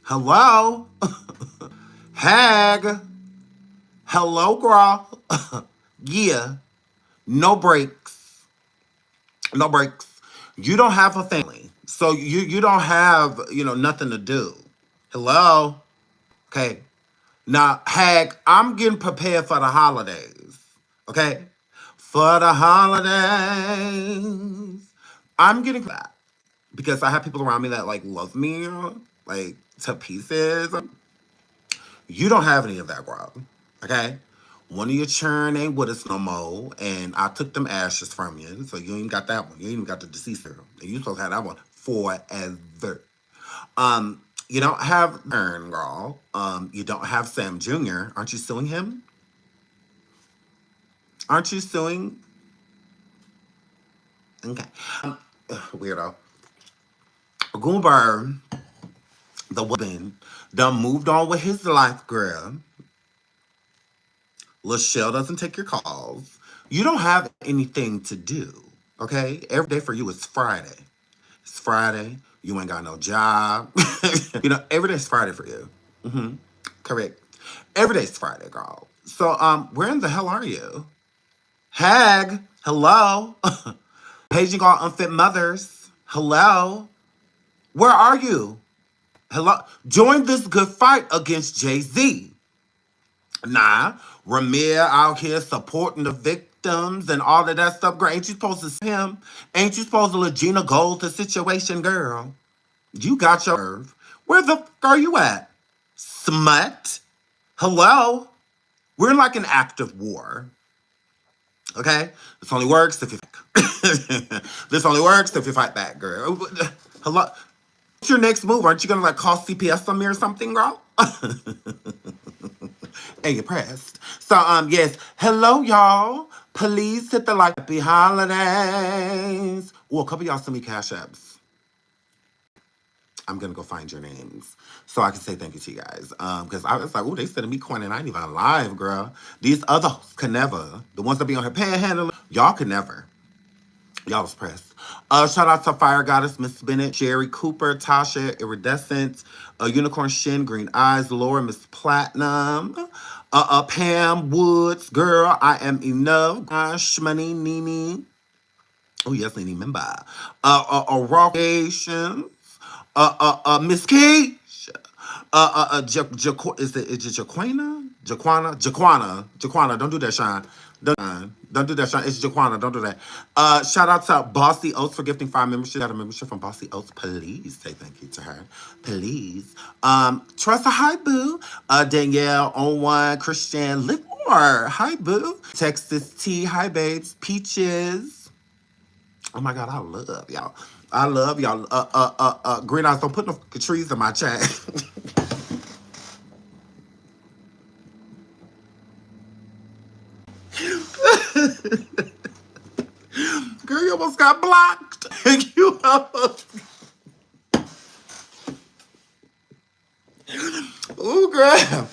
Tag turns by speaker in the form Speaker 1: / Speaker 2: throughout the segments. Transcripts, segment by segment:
Speaker 1: Hello? Hag? Hello, girl? Yeah. No breaks. No breaks. You don't have a family. So you don't have, nothing to do. Hello? Okay. Now, Hag, I'm getting prepared for the holidays. Okay? For the holidays. I'm getting that. Because I have people around me that love me like to pieces. You don't have any of that, girl. Okay? One of your churn ain't with us no more, and I took them ashes from you, so you ain't got that one. You ain't even got the deceased girl. And you supposed to have that one forever. You don't have Ern, girl. You don't have Sam Jr. Aren't you suing him? Aren't you suing? Okay. Weirdo. Goober, the woman, done moved on with his life, girl. Lachelle doesn't take your calls. You don't have anything to do. Okay? Every day for you is Friday. It's Friday. You ain't got no job. Every day's Friday for you. Correct. Every day's Friday, girl. So, where in the hell are you? Hag, hello. Paging all unfit mothers. Hello. Where are you? Hello. Join this good fight against Jay-Z. Nah, Ramir out here supporting the victims and all of that stuff. Girl, ain't you supposed to see him? Ain't you supposed to let Gina Gold the situation, girl? You got your nerve. Where the fuck are you at? Smut? Hello? We're in like an active war. Okay? This only works if you This only works if you fight back, girl. Hello? What's your next move? Aren't you gonna call CPS on me or something, girl? And you're pressed. So, yes. Hello, y'all. Please hit the like. Happy holidays. Oh, a couple of y'all send me cash apps. I'm gonna go find your names so I can say thank you to you guys. Because I was like, oh, they sending me coin and I ain't even alive, girl. These others can never. The ones that be on her panhandle, y'all can never. Y'all was pressed. Shout out to Fire Goddess, Miss Bennett, Sherry Cooper, Tasha, Iridescent, Unicorn Shin, Green Eyes, Laura, Miss Platinum, Pam Woods, Girl, I Am Enough, Gosh, Money, Nene. Oh, yes, Nene, remember. Rockation, Miss Keisha, is it Jaquana? Jaquana, don't do that, Sean. Don't do that, Sean. It's Jaquana. Don't do that. Shout out to Bossy Oats for gifting 5 membership. Got a membership from Bossy Oats. Please say thank you to her. Please. Tressa, hi, boo. Danielle, On One, Christian, Livermore. Hi, boo. Texas T, hi, babes. Peaches. Oh my God, I love y'all. I love y'all. Green Eyes, don't put no trees in my chat. Girl, you almost got blocked. You almost. Ooh, girl.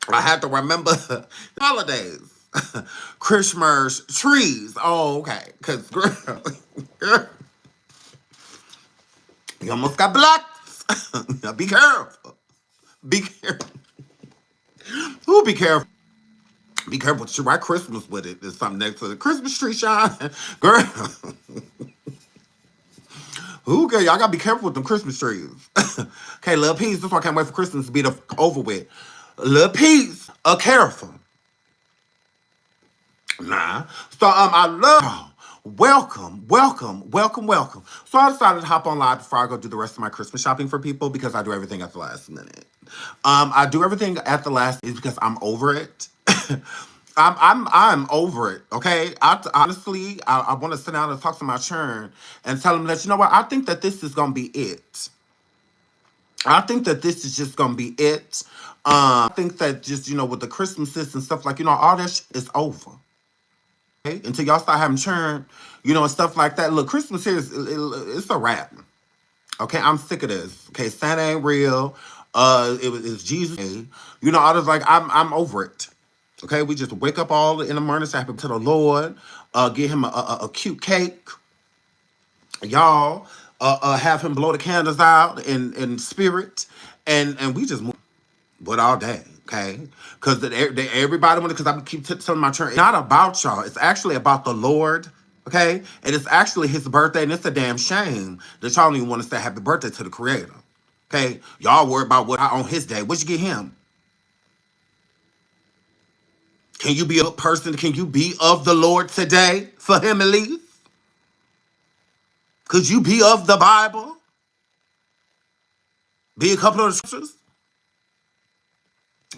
Speaker 1: I have to remember holidays. Christmas trees. Oh, okay. Because, girl, you almost got blocked. Now be careful. Be careful. Ooh, be careful. Be careful. You write Christmas with it. There's something next to the Christmas tree shine. Girl. Ooh, girl, y'all gotta be careful with them Christmas trees. Okay, little peace. That's why I can't wait for Christmas to be over with. Little peace. Careful. Nah. So I love y'all. Welcome. So I decided to hop on live before I go do the rest of my Christmas shopping for people because I do everything at the last minute. I do everything at the last is because I'm over it. I'm over it. Okay. Honestly, I want to sit down and talk to my churn and tell them that you know what, I think that this is gonna be it. I think that this is just gonna be it. I think that just with the Christmases and stuff all that is over. Okay, until y'all start having churn, and stuff like that. Look, Christmas here it's a wrap. Okay, I'm sick of this. Okay, Santa ain't real. It's Jesus. I was like, I'm over it. Okay, we just wake up all in the morning, say happy to the Lord, get him a cute cake, y'all. have him blow the candles out in spirit, and we just move with all day, okay? Because everybody want to. Because I keep telling my church, it's not about y'all. It's actually about the Lord, okay? And it's actually His birthday, and it's a damn shame that y'all don't even want to say Happy Birthday to the Creator, okay? Y'all worry about what on His day. What you get Him? Can you be a person? Can you be of the Lord today for Him at least? Could you be of the Bible? Be a couple of the scriptures?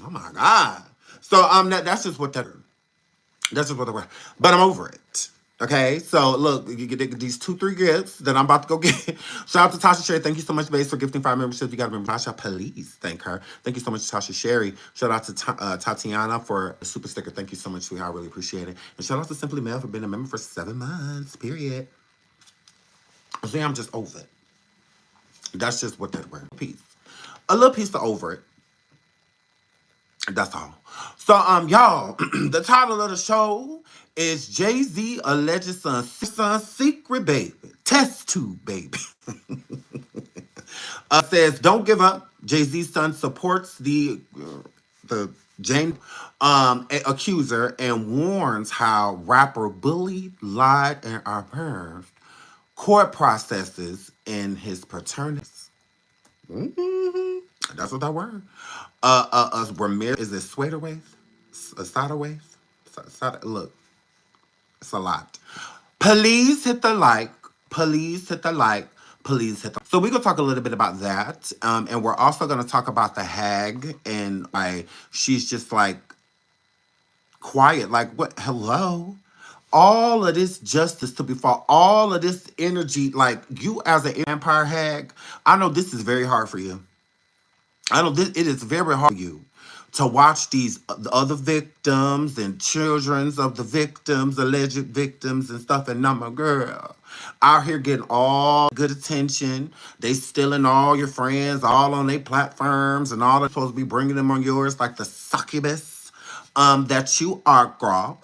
Speaker 1: Oh my God. So that's just what that. That's just what they were. But I'm over it. Okay, so look, you get these 2-3 gifts that I'm about to go get. Shout out to Tasha Sherry. Thank you so much, Base, for gifting 5 memberships. You got to remember Tasha. Please thank her. Thank you so much, Tasha Sherry. Shout out to Tatiana for a super sticker. Thank you so much, sweetheart. I really appreciate it. And shout out to Simply Mel for being a member for 7 months. Period. See, I'm just over it. That's just what that word. Peace. A little piece of over it. That's all. So, y'all, the title of the show is Jay-Z alleged son secret baby, test tube baby. Says don't give up. Jay-Z's son supports the Jane accuser and warns how rapper bullied, lied, and abused court processes in his paternity. That's what that word. Ramirez, is it Swader Wave? Sada Wave? Look, it's a lot. Please hit the like. Please hit the like. Please hit the. So we're gonna talk a little bit about that, and we're also gonna talk about the hag and she's just like quiet, like what? Hello. All of this justice to be fought, all of this energy, like you as an empire hag, I know this is very hard for you. I know this, it is very hard for you to watch these other victims and children's of the victims, alleged victims and stuff. And I'm a girl out here getting all good attention. They stealing all your friends, all on their platforms, and all they're supposed to be bringing them on yours like the succubus that you are, girl.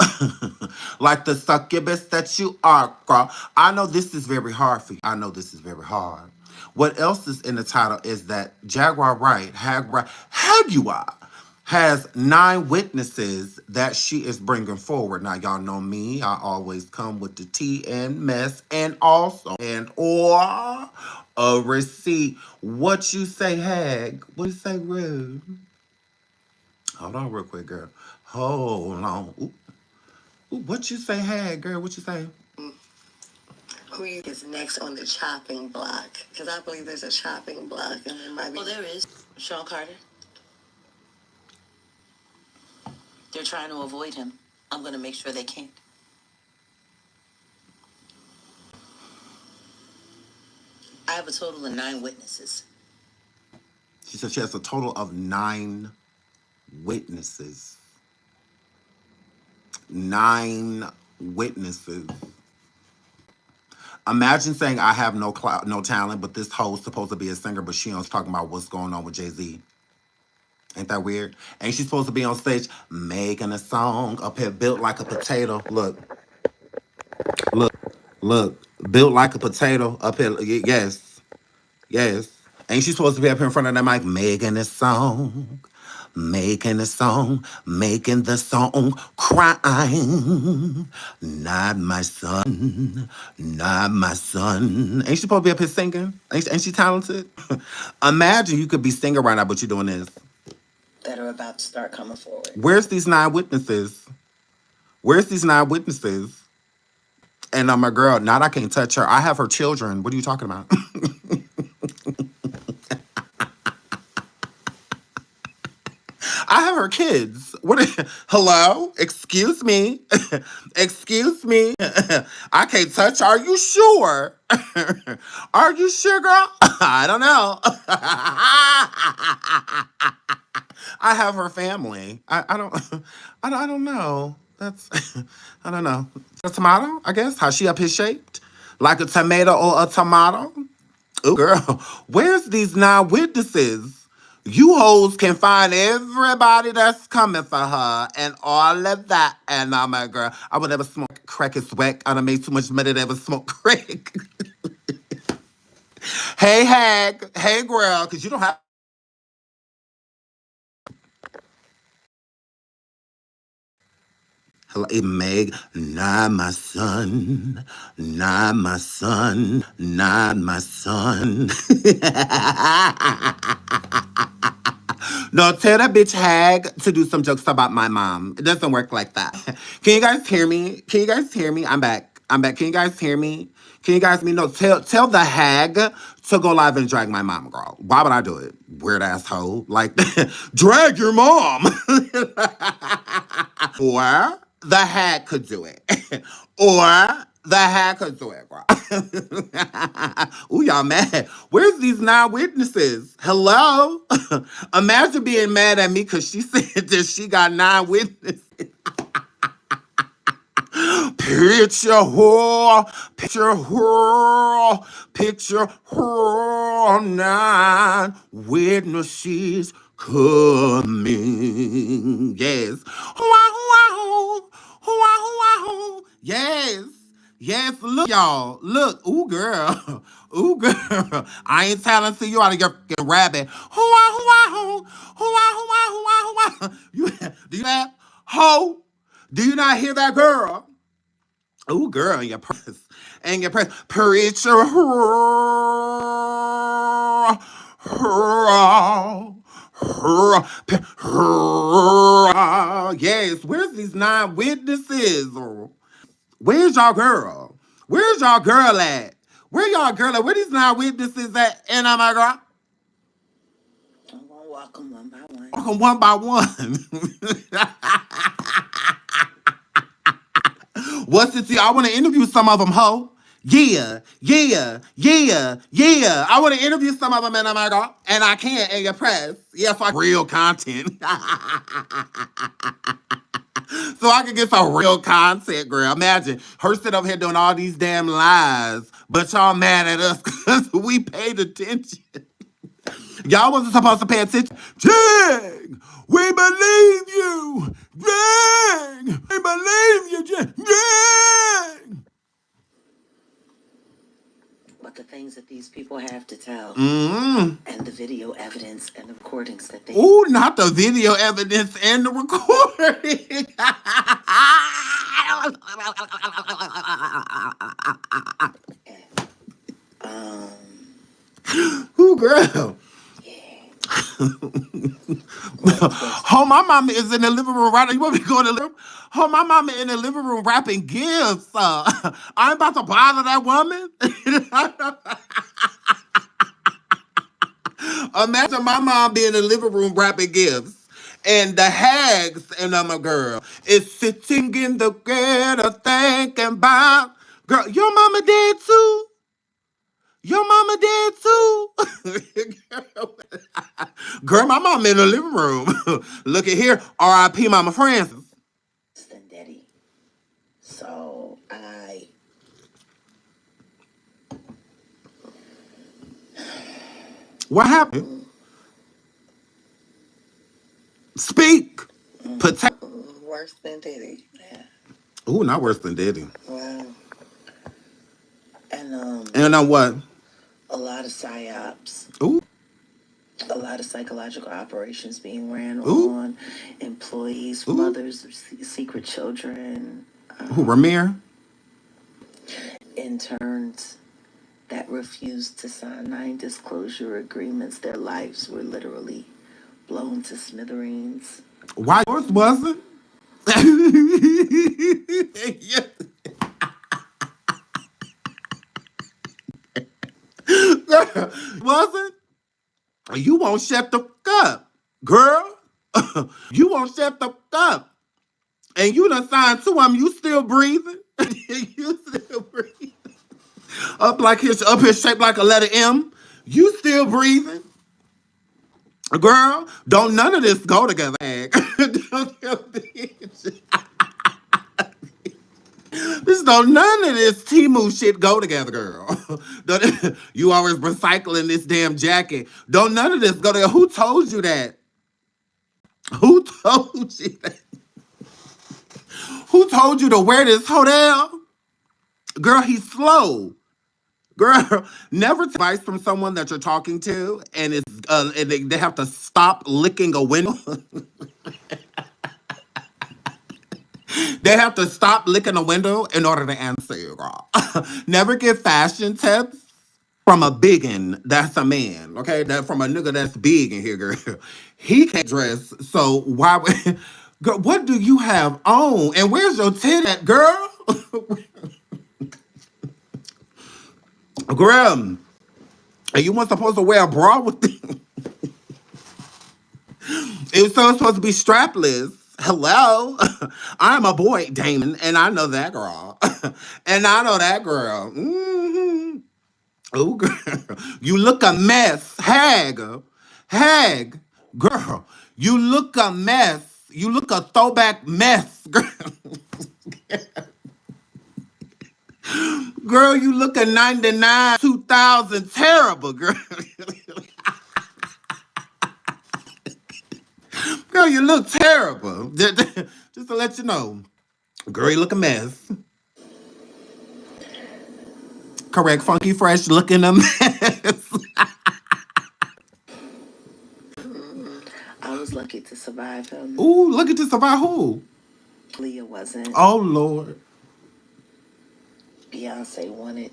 Speaker 1: Like the succubus that you are, girl. I know this is very hard for you. I know this is very hard. What else is in the title is that Jaguar Wright, Jaguar, has 9 witnesses that she is bringing forward. Now, y'all know me. I always come with the tea and mess and also and or a receipt. What you say, Hag? What you say, Rude? Hold on real quick, girl. Hold on. Ooh. Ooh, what you say, Hag, girl? What you say?
Speaker 2: Who is next on the chopping block? Because I believe there's a chopping block, and there might be. Well, there is. Sean Carter. They're trying to avoid him. I'm going to make sure they can't. I have a total of 9 witnesses.
Speaker 1: She said she has a total of 9 witnesses. 9 witnesses. Imagine saying I have no talent, but this hoe's supposed to be a singer, but she ain't talking about what's going on with Jay-Z. Ain't that weird? Ain't she supposed to be on stage making a song up here built like a potato? Look, look, built like a potato up here. Yes, yes. Ain't she supposed to be up here in front of that mic making a song? Making a song, making the song, crying. Not my son, not my son. Ain't she supposed to be up here singing? Ain't she talented? Imagine you could be singing right now, but you're doing this.
Speaker 2: That are about to start coming forward.
Speaker 1: Where's these 9 witnesses? Where's these 9 witnesses? And I'm a girl, not I can't touch her. I have her children. What are you talking about? I have her kids. Hello? Excuse me? Excuse me? I can't touch. Are you sure? Are you sure, girl? I don't know. I have her family. I don't know. That's I don't know. A tomato, I guess. How she up here shaped? Like a tomato or a tomato? Oh, girl, where's these 9 witnesses? You hoes can find everybody that's coming for her and all of that. And I'm a girl. I would never smoke crack and sweat. I done made too much money to ever smoke crack. Hey, Hag. Hey, girl, because you don't have. Hello, hey, Meg. Not my son. Not my son. Not my son. No, tell that bitch Hag to do some jokes about my mom. It doesn't work like that. Can you guys hear me? Can you guys hear me? I'm back. I'm back. Can you guys hear me? Can you guys hear me? No, tell the Hag to go live and drag my mom, girl. Why would I do it? Weird asshole. Like, drag your mom. Or the Hag could do it. Or the Hag could do it, girl. Ooh, y'all mad. Where's these 9 witnesses? Hello? Imagine being mad at me because she said that she got 9 witnesses. Picture her, 9 witnesses coming. Yes. Yes. Yes, look, y'all. Look. Ooh, girl. Ooh, girl. I ain't telling to you out of your fucking rabbit. You, do you have? Ho? Do you not hear that, girl? Ooh, girl, in your press. And your press. Preacher. Yes, where's these 9 witnesses? Where's y'all girl? Where's y'all girl at? Where y'all girl at? Where these 9 witnesses at? And I'm like, girl,
Speaker 2: I'm gonna walk them one by one.
Speaker 1: walk them one by one. What's it to you? I want to interview some of them, ho. Yeah. I want to interview some of them, and I'm like, oh, and I can't in your press. Yes, like real content. So I can get some real content, girl. Imagine her sitting up here doing all these damn lies, but y'all mad at us because we paid attention. Y'all wasn't supposed to pay attention. Jig, we believe you. Jig, we believe you, Jig.
Speaker 2: But the things that these people have to tell,
Speaker 1: Mm.
Speaker 2: and the video evidence and the recordings that they...
Speaker 1: Ooh, not the video evidence and the recording. Ooh, girl. Oh, my mama is in the living room right now. You want me to go in the living room? Oh, my mama in the living room wrapping gifts. I ain't about to bother that woman. Imagine my mom being in the living room wrapping gifts. And the Hags and I'm a girl is sitting in the gutter thinking about, girl, your mama dead too? Your mama dead too? Girl, my mama in the living room. Look at here, R.I.P. Mama Francis.
Speaker 2: Than Daddy. So
Speaker 1: What happened? Speak.
Speaker 2: Worse than Diddy. Yeah.
Speaker 1: Ooh, not worse than Diddy.
Speaker 2: Wow.
Speaker 1: And what?
Speaker 2: A lot of psyops.
Speaker 1: Ooh.
Speaker 2: A lot of psychological operations being ran
Speaker 1: Ooh.
Speaker 2: on employees,
Speaker 1: Ooh.
Speaker 2: mothers of secret children.
Speaker 1: Who, Ramir?
Speaker 2: Interns that refused to sign non-disclosure agreements. Their lives were literally blown to smithereens.
Speaker 1: Why yours wasn't? Wasn't? You won't shut the fuck up, girl. You won't shut the fuck up. And you done signed 2 of them. You still breathing? You still breathing? Up here shaped like a letter M. You still breathing? Girl, don't none of this go together. Don't none of this Timu shit go together, girl. You always recycling this damn jacket. Don't none of this go together. Who told you that? Who told you that? Who told you to wear this hotel? Girl, he's slow. Girl, never take advice from someone that you're talking to and they have to stop licking a window. They have to stop licking a window in order to answer you, girl. Never get fashion tips from a biggin that's a man, okay? That from a nigga that's big in here, girl. He can't dress, so why would girl, what do you have on? And where's your tit at, girl? Girl, are you weren't supposed to wear a bra with the It's so supposed to be strapless. Hello, I'm a boy, Damon, and I know that girl, and I know that girl. Oh, girl, you look a mess, hag, girl. You look a mess. You look a throwback mess, girl. Girl, you look a 99, 2000 terrible, girl. Girl, you look terrible. Just to let you know. Girl, you look a mess. Correct, funky, fresh, looking a mess.
Speaker 2: I was lucky to survive him.
Speaker 1: Ooh, look at this about who?
Speaker 2: Leah wasn't.
Speaker 1: Oh, Lord.
Speaker 2: Beyonce wanted.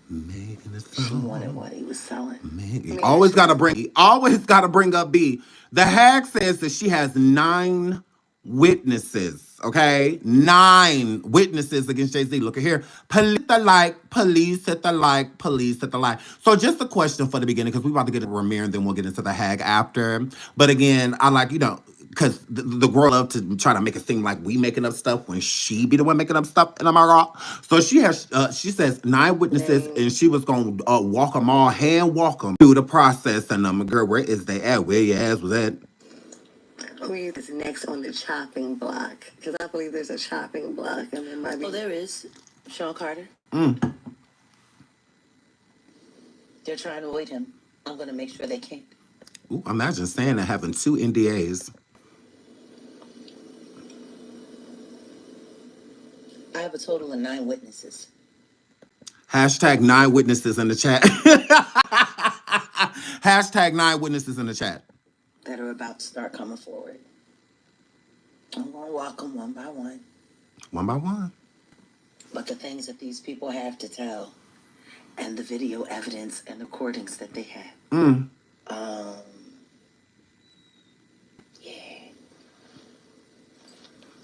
Speaker 1: Megan is
Speaker 2: She wanted what he was selling.
Speaker 1: Megan. Always gotta bring up B. The hag says that she has 9 witnesses. Okay, 9 witnesses against Jay-Z. Look at here. Police hit the like, police hit the like, police hit the like. So just a question for the beginning, because we're about to get into Ramir and then we'll get into the hag after. But again, I like, because the girl love to try to make it seem like we making up stuff when she be the one making up stuff. And I'm like, so she says 9 witnesses, and she was gonna walk them all, hand walk them through the process. And I'm girl, where is they at? Where your ass was at?
Speaker 2: Who is next on the chopping block? Because I believe there's a chopping block, and there might be. Oh, there is. Sean Carter. They're trying to avoid him. I'm gonna make sure they can't.
Speaker 1: Ooh, imagine saying that having 2 NDAs.
Speaker 2: I have a total of 9 witnesses.
Speaker 1: Hashtag 9 witnesses in the chat. Hashtag 9 witnesses in the chat.
Speaker 2: That are about to start coming forward. I'm going to walk them one by one.
Speaker 1: One by one.
Speaker 2: But the things that these people have to tell, and the video evidence and recordings that they have. Yeah.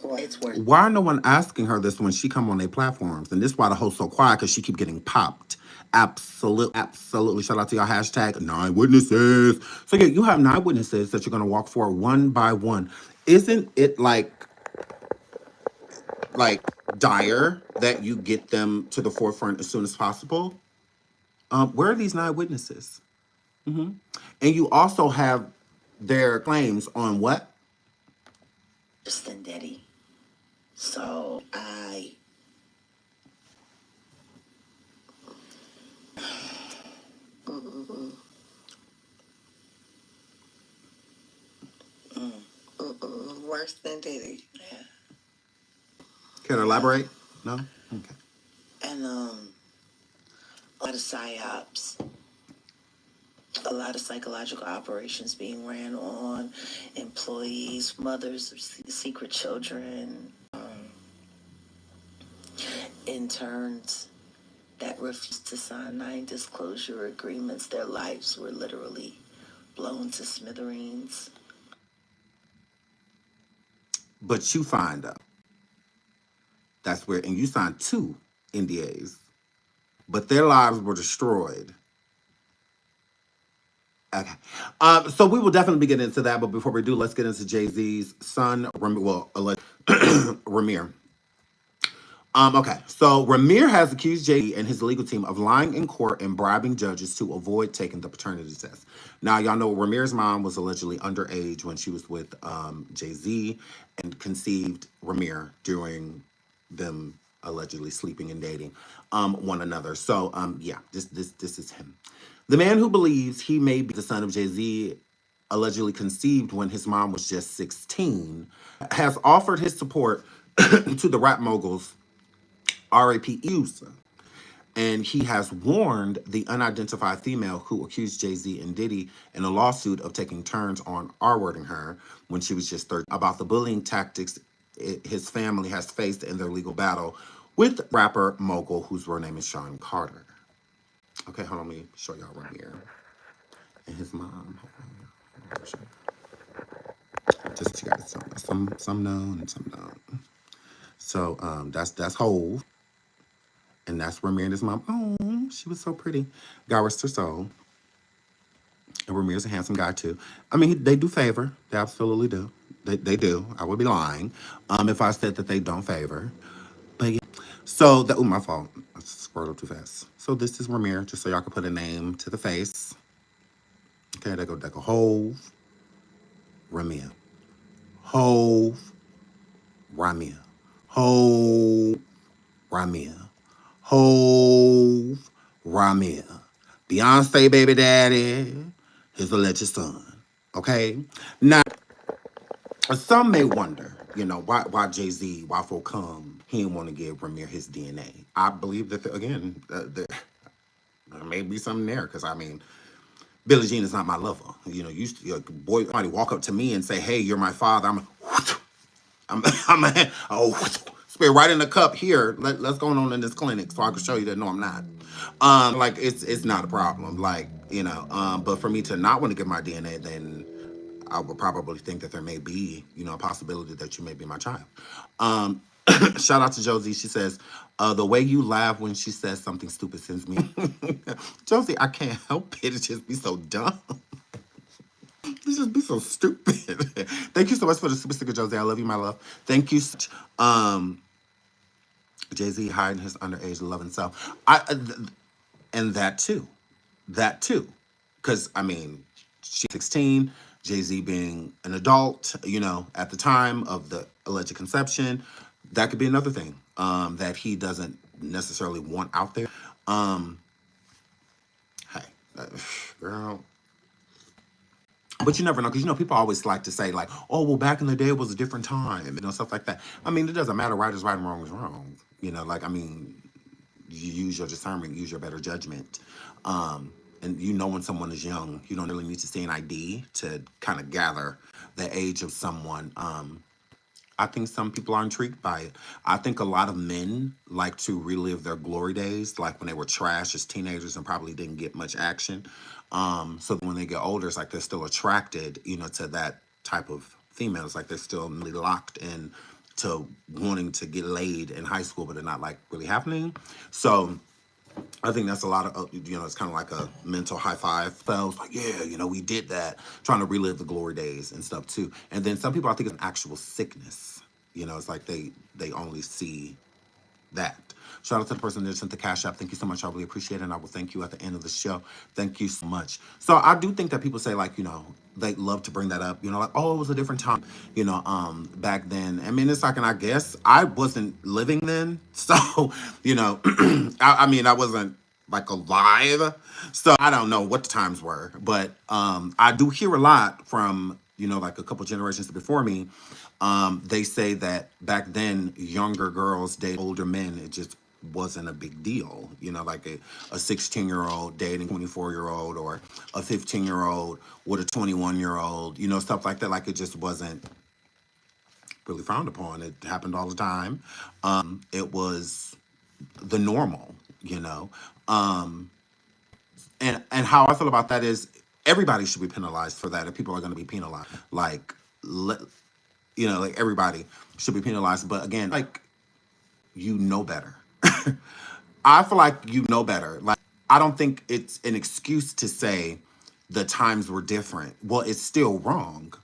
Speaker 2: Well, it's worth it.
Speaker 1: Why no one asking her this when she come on their platforms? And this is why the host so quiet, because she keep getting popped. Absolutely. Shout out to y'all. Hashtag 9 witnesses. So yeah, you have 9 witnesses that you're gonna walk for one by one. Isn't it like dire that you get them to the forefront as soon as possible? Where are these 9 witnesses? And you also have their claims on what?
Speaker 2: Than Daddy. So I. Worse than Diddy. Yeah.
Speaker 1: Can I elaborate? No? Okay.
Speaker 2: And a lot of psyops. A lot of psychological operations being ran on employees, mothers of secret children, interns that refused to sign non-disclosure agreements. Their lives were literally blown to smithereens.
Speaker 1: But you find out. That's where, and you signed 2 NDAs, but their lives were destroyed. Okay. So we will definitely be getting into that, but before we do, let's get into Jay-Z's son, Ramir. Okay, so Ramir has accused Jay and his legal team of lying in court and bribing judges to avoid taking the paternity test. Now, y'all know Ramir's mom was allegedly underage when she was with Jay-Z and conceived Ramir during them allegedly sleeping and dating one another. So, yeah, this is him. The man who believes he may be the son of Jay-Z, allegedly conceived when his mom was just 16, has offered his support to the rap moguls R.A.P. Houston And he has warned the unidentified female who accused Jay-Z and Diddy in a lawsuit of taking turns on R-wording her when she was just 13 about the bullying tactics his family has faced in their legal battle with rapper mogul whose real name is Sean Carter. Okay, hold on, let me show y'all right here. And his mom. Just you guys some known and some known. So that's Hove. And that's Ramirez's mom. Oh, she was so pretty. God rest her soul. And Ramirez a handsome guy too. I mean, they do favor. They absolutely do. They do. I would be lying if I said that they don't favor. But yeah. So that, oh, my fault. I scrolled up too fast. So this is Ramirez, just so y'all can put a name to the face. Okay, they go Hove, Ramirez. Hove, Ramirez. Hove, Ramirez. Hove, Ramirez. Beyonce baby daddy, his alleged son. Okay? Now, some may wonder, why Jay-Z, why for come, he didn't want to give Ramirez his DNA. I believe that, there may be something there, because, I mean, Billie Jean is not my lover. Boy, somebody walk up to me and say, hey, you're my father. Spit right in the cup here. Let's go on in this clinic so I can show you that no, I'm not. Like it's not a problem. But for me to not want to give my DNA, then I would probably think that there may be, a possibility that you may be my child. Shout out to Josie. She says, the way you laugh when she says something stupid sends me. Josie, I can't help it. It just be so dumb. This just be so stupid. Thank you so much for the super sticker, Josie. I love you, my love. Thank you. Jay-Z hiding his underage loving self. And that too. Because, I mean, she's 16, Jay-Z being an adult, at the time of the alleged conception. That could be another thing that he doesn't necessarily want out there. Hey, girl. But you never know, because, people always like to say, like, oh, well, back in the day, it was a different time, stuff like that. I mean, it doesn't matter. Right is right and wrong is wrong. You use your discernment, use your better judgment. And when someone is young, you don't really need to see an ID to kind of gather the age of someone. I think some people are intrigued by it. I think a lot of men like to relive their glory days, like when they were trash as teenagers and probably didn't get much action. So when they get older, it's like they're still attracted, to that type of female. It's like they're still really locked in to wanting to get laid in high school, but they're not like really happening. So I think that's a lot of, it's kind of like a mental high five. Fells like, yeah, we did that, trying to relive the glory days and stuff too. And then some people, I think it's an actual sickness. It's like they only see that. Shout out to the person that sent the cash app. Thank you so much. I really appreciate it. And I will thank you at the end of the show. Thank you so much. So I do think that people say, like, they love to bring that up, like, oh, it was a different time, back then. I mean, it's like, and I guess I wasn't living then. So, I wasn't like alive. So I don't know what the times were. But I do hear a lot from, like a couple generations before me. They say that back then, younger girls date older men. It just wasn't a big deal. Like a 16-year-old dating a 24-year-old or a 15-year-old with a 21-year-old, stuff like that. Like it just wasn't really frowned upon. It happened all the time. It was the normal, And how I feel about that is everybody should be penalized for that. If people are going to be penalized, like everybody should be penalized. But again, like, better. I feel like better. Like, I don't think it's an excuse to say the times were different. Well, it's still wrong.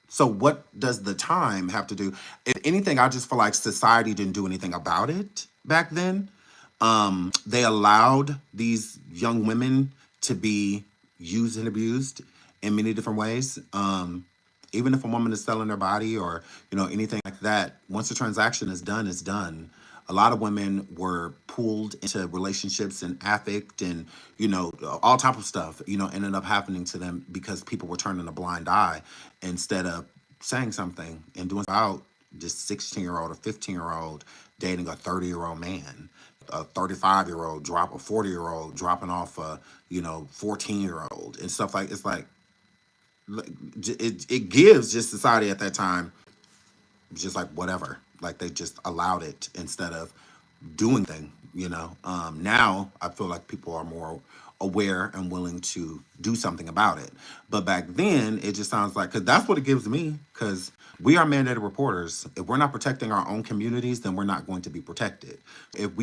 Speaker 1: So what does the time have to do? If anything, I just feel like society didn't do anything about it back then. They allowed these young women to be used and abused in many different ways. Even if a woman is selling their body or, anything like that, once the transaction is done, it's done. A lot of women were pulled into relationships and affect and, all type of stuff, ended up happening to them because people were turning a blind eye instead of saying something and doing about just 16-year-old or 15-year-old dating a 30-year-old man. a 35-year-old drop a 40-year-old dropping off a 14-year-old and stuff like it's like, it gives just society at that time just like whatever, like they just allowed it instead of doing thing. Now I feel like people are more aware and willing to do something about it, but back then it just sounds like, because that's what it gives me, because we are mandated reporters. If we're not protecting our own communities, then we're not going to be protected. If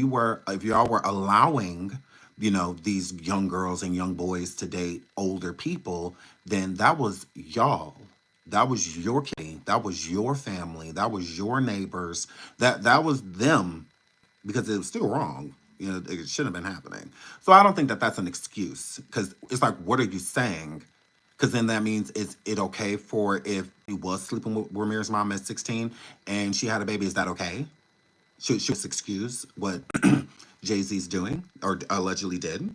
Speaker 1: y'all were allowing these young girls and young boys to date older people, then that was y'all. That was your kid. That was your family. That was your neighbors. That was them, because it was still wrong. It shouldn't have been happening. So I don't think that that's an excuse, because it's like, what are you saying? Because then that means, is it okay for if he was sleeping with Ramir's mom at 16 and she had a baby? Is that okay? Should excuse what Jay Z's doing or allegedly did?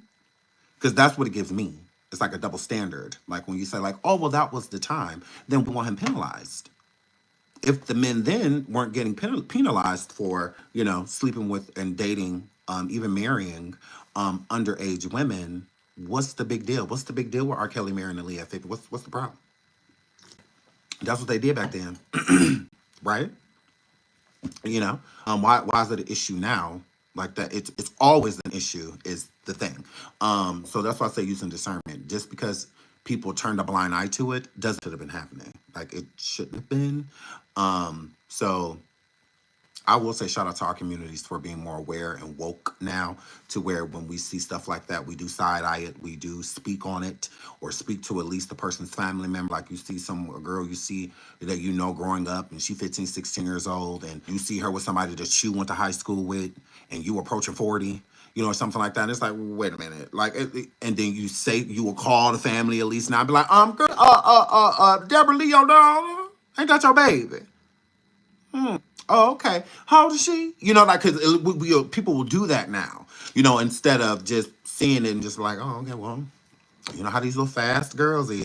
Speaker 1: Because that's what it gives me. It's like a double standard. Like when you say like, oh well, that was the time, then we want him penalized. If the men then weren't getting penalized for sleeping with and dating, even marrying underage women, what's the big deal? What's the big deal with R. Kelly marrying Aaliyah at 50? What's the problem? That's what they did back then, right? Why is it an issue now? Like that, it's always an issue is the thing. So that's why I say using discernment. Just because people turned a blind eye to it doesn't have been happening. Like it shouldn't have been. So I will say shout out to our communities for being more aware and woke now, to where when we see stuff like that, we do side eye it, we do speak on it, or speak to at least the person's family member. Like you see a girl you see that growing up, and she 15, 16 years old, and you see her with somebody that you went to high school with, and you approaching 40, or something like that. And it's like, wait a minute, like, and then you will call the family at least now, and be like, girl, Deborah Leo, dog, ain't that your baby? Oh, okay. How old is she? Like, because people will do that now, instead of just seeing it and just like, oh, okay, well, how these little fast girls are,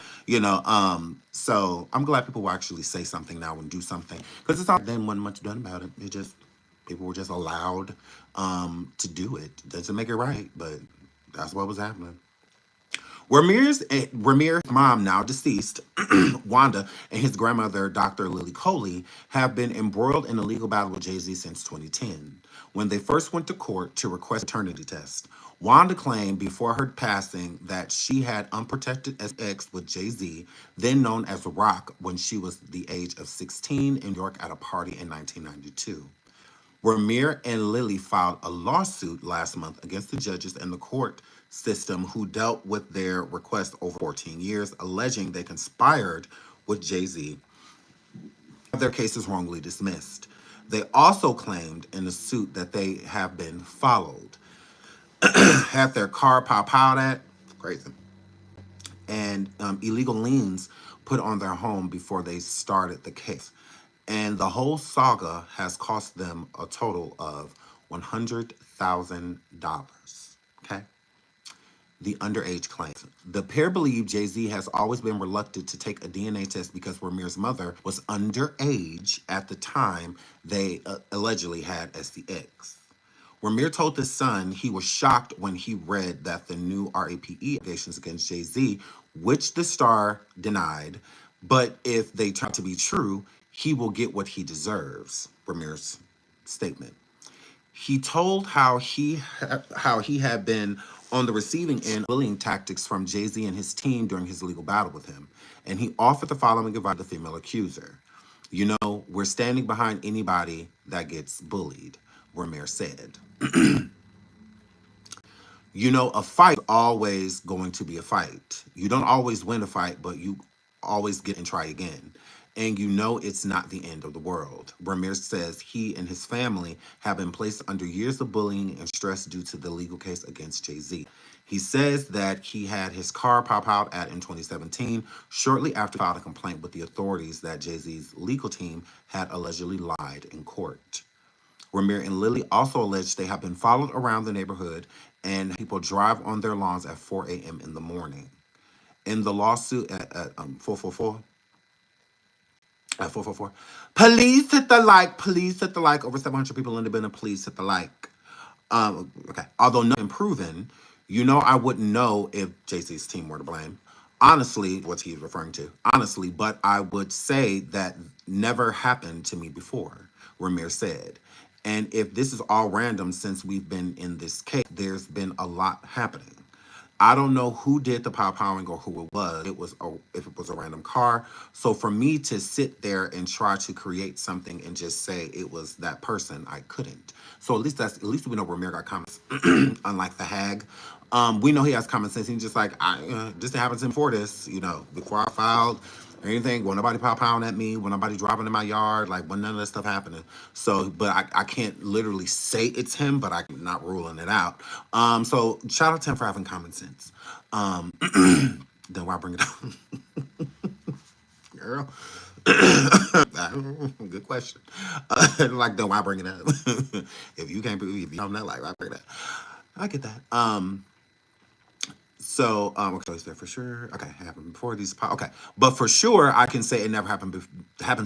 Speaker 1: so I'm glad people will actually say something now and do something, because it's not then wasn't much done about it. It just, people were just allowed to do it. Doesn't make it right, but that's what was happening. Ramir's mom, now deceased, Wanda, and his grandmother, Dr. Lily Coley, have been embroiled in a legal battle with Jay-Z since 2010. When they first went to court to request a paternity test, Wanda claimed before her passing that she had unprotected sex with Jay-Z, then known as Rock, when she was the age of 16 in New York at a party in 1992. Ramir and Lily filed a lawsuit last month against the judges and the court system who dealt with their request over 14 years, alleging they conspired with Jay-Z. Their case is wrongly dismissed. They also claimed in the suit that they have been followed, had their car pop out at, crazy, and illegal liens put on their home before they started the case. And the whole saga has cost them a total of $100,000. Okay? The underage claims. The pair believe Jay-Z has always been reluctant to take a DNA test because Ramir's mother was underage at the time they allegedly had SCX. Ramir told his son he was shocked when he read that the new RAPE allegations against Jay-Z, which the star denied, but if they turn out to be true, he will get what he deserves, Ramir's statement. He told how he had been on the receiving end of bullying tactics from Jay-Z and his team during his legal battle with him, and he offered the following advice to the female accuser. We're standing behind anybody that gets bullied, Ramir said. A fight is always going to be a fight. You don't always win a fight, but you always get and try again. And it's not the end of the world. Ramir says he and his family have been placed under years of bullying and stress due to the legal case against Jay-Z. He says that he had his car pop out in 2017, shortly after he filed a complaint with the authorities that Jay-Z's legal team had allegedly lied in court. Ramir and Lily also alleged they have been followed around the neighborhood and people drive on their lawns at 4 a.m. in the morning. In the lawsuit at 444, at 444, please hit the like, over 700 people in the building, please hit the like. Okay. Although not proven, I wouldn't know if JC's team were to blame. Honestly, what he's referring to. Honestly, but I would say that never happened to me before, Ramir said. And if this is all random since we've been in this case, there's been a lot happening. I don't know who did the powering or who it was. If it was a random car. So for me to sit there and try to create something and just say it was that person, I couldn't. So at least we know Ramir got comments, unlike the hag. We know he has common sense. He's just like, this happened to him before this. Before I filed or anything, when nobody pounding at me, when nobody driving in my yard, like when none of that stuff happening. So, but I can't literally say it's him, but I'm not ruling it out. So shout out to him for having common sense. Then why bring it up? Girl. Good question. Like, then why bring it up? If you can't believe, if you don't know, like, why bring it up? I get that. Okay, is there for sure? Okay, happened before these okay, but for sure, I can say it never happened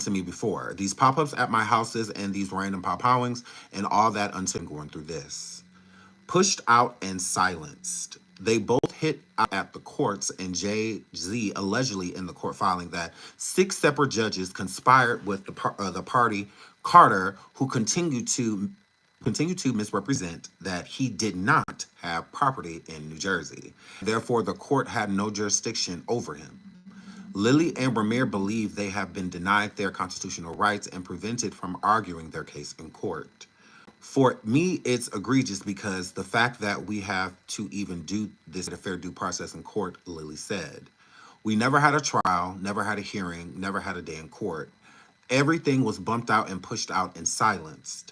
Speaker 1: to me before. These pop-ups at my houses and these random pop-powings and all that until I'm going through this. Pushed out and silenced. They both hit out at the courts, and Jay-Z allegedly in the court filing that 6 separate judges conspired with the party Carter, who continued to misrepresent that he did not have property in New Jersey. Therefore, the court had no jurisdiction over him. Lily and Ramir believe they have been denied their constitutional rights and prevented from arguing their case in court. For me, it's egregious because the fact that we have to even do this at a fair due process in court, Lily said. We never had a trial, never had a hearing, never had a day in court. Everything was bumped out and pushed out and silenced.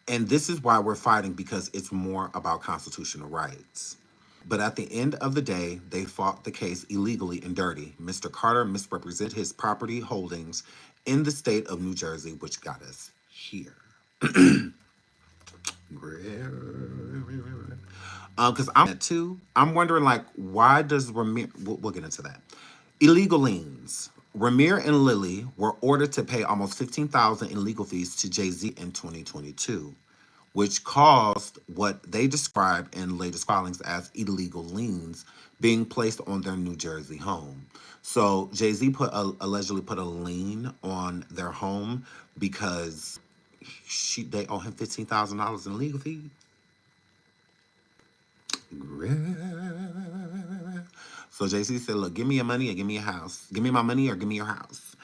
Speaker 1: And this is why we're fighting, because it's more about constitutional rights. But at the end of the day, they fought the case illegally and dirty. Mr. Carter misrepresented his property holdings in the state of New Jersey, which got us here. Because I'm wondering, like, why does Ramir, we'll get into that. Illegal liens. Ramir and Lily were ordered to pay almost $15,000 in legal fees to Jay-Z in 2022, which caused what they described in latest filings as illegal liens being placed on their New Jersey home. So Jay-Z allegedly put a lien on their home because they owe him $15,000 in legal fees. So Jay-Z said, look, give me your money or give me your house. Give me my money or give me your house.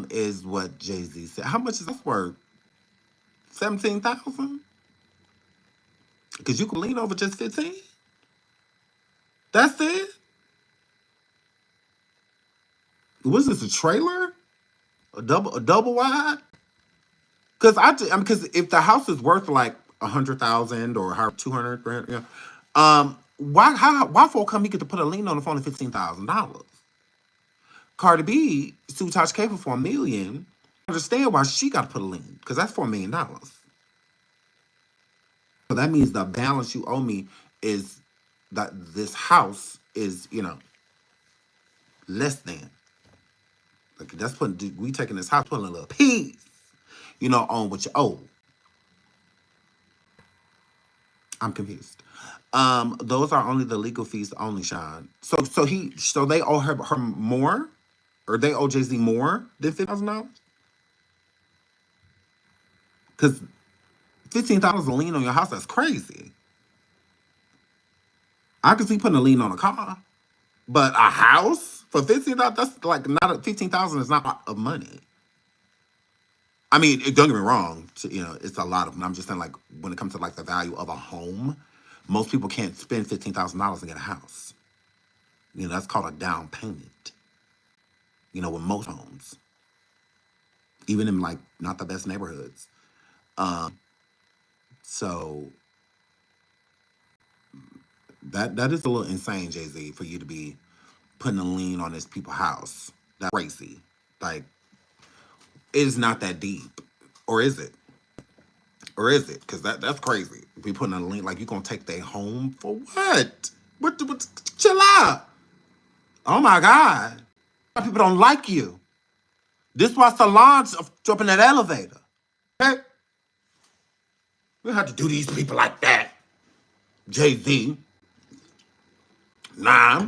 Speaker 1: Is what Jay-Z said. How much is this worth? $17,000? Because you can lean over just 15? That's it? Was this a trailer? A double wide? Because if the house is worth like 100,000 or how 200 grand, why for come he get to put a lien on the phone of $15,000? Cardi B sued Tasha K for $1 million. I understand why she got to put a lien, because that's $4 million. So that means the balance you owe me is that this house is, less than. Like, that's we taking this house, putting a little piece, on what you owe. I'm confused. Those are only the legal fees only, Sean. So they owe her more, or they owe Jay-Z more than $50,000? Because $15,000 a lien on your house, that's crazy. I could see putting a lien on a car, but a house for $15,000, that's like not $15,000 is not a lot of money. I mean, don't get me wrong, it's a lot of money. I'm just saying, like, when it comes to like the value of a home, most people can't spend $15,000 to get a house. That's called a down payment. With most homes, even in like not the best neighborhoods. So that is a little insane, Jay-Z, for you to be putting a lien on this people's house. That's crazy. Like, it's not that deep, or is it? Or is it? Because that's crazy. If you putting a lien, like, you gonna take their home for what? What? Chill out. Oh my God. People don't like you. This why Solange jumping that elevator. Okay? We don't have to do these people like that. Jay-Z. Nah.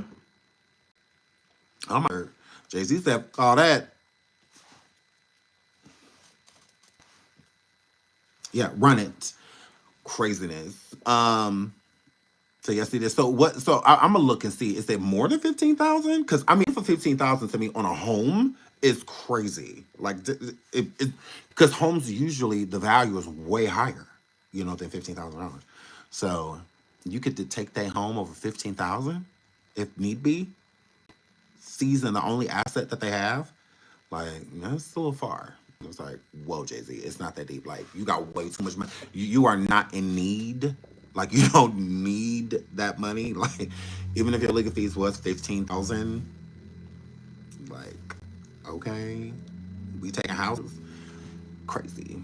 Speaker 1: Oh my. Jay-Z said all that. Yeah, run it. Craziness. So yes, it is. So what? So I'm gonna look and see. Is it more than 15,000? Because I mean, for 15,000 to me on a home is crazy. Like, because homes usually the value is way higher, than $15,000. So you could take that home over 15,000 if need be. Season the only asset that they have. Like, that's a little far. It's like, whoa, Jay Z, it's not that deep. Like, you got way too much money. You are not in need. Like, you don't need that money. Like, even if your legal fees was 15,000, like, okay, we taking houses. Crazy.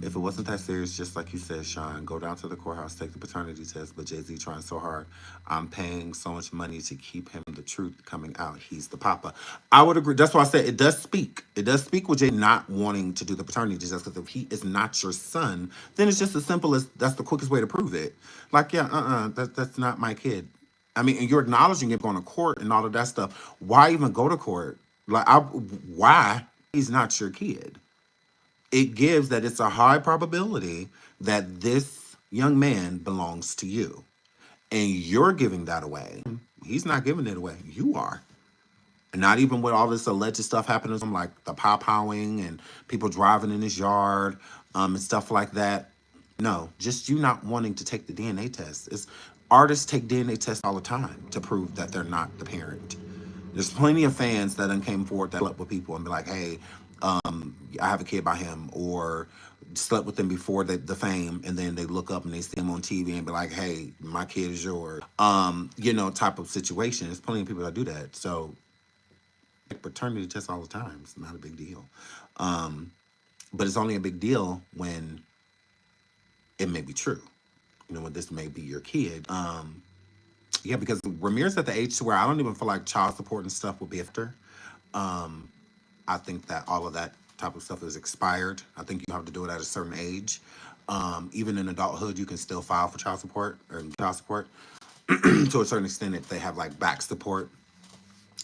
Speaker 1: If it wasn't that serious, just like you said, Sean, go down to the courthouse, take the paternity test. But Jay Z trying so hard. I'm paying so much money to keep him the truth coming out. He's the papa. I would agree. That's why I said it does speak. It does speak with Jay not wanting to do the paternity test because if he is not your son, then it's just as simple as that's the quickest way to prove it. Like, yeah, that's not my kid. I mean, and you're acknowledging it going to court and all of that stuff. Why even go to court? Like, why he's not your kid? It gives that it's a high probability that this young man belongs to you. And you're giving that away. He's not giving it away. You are. And not even with all this alleged stuff happening to him, like the pow-powing and people driving in his yard, and stuff like that. No, just you not wanting to take the DNA test. Artists take DNA tests all the time to prove that they're not the parent. There's plenty of fans that then came forward that slept with people and be like, hey, I have a kid by him, or slept with them before the fame, and then they look up and they see him on TV and be like, hey, my kid is yours. Type of situation. There's plenty of people that do that. So paternity tests all the time. It's not a big deal. But it's only a big deal when it may be true. When this may be your kid. Yeah, because Ramir's at the age to where I don't even feel like child support and stuff will be after. I think that all of that type of stuff is expired. I think you have to do it at a certain age. Even in adulthood, you can still file for child support to a certain extent if they have like back support,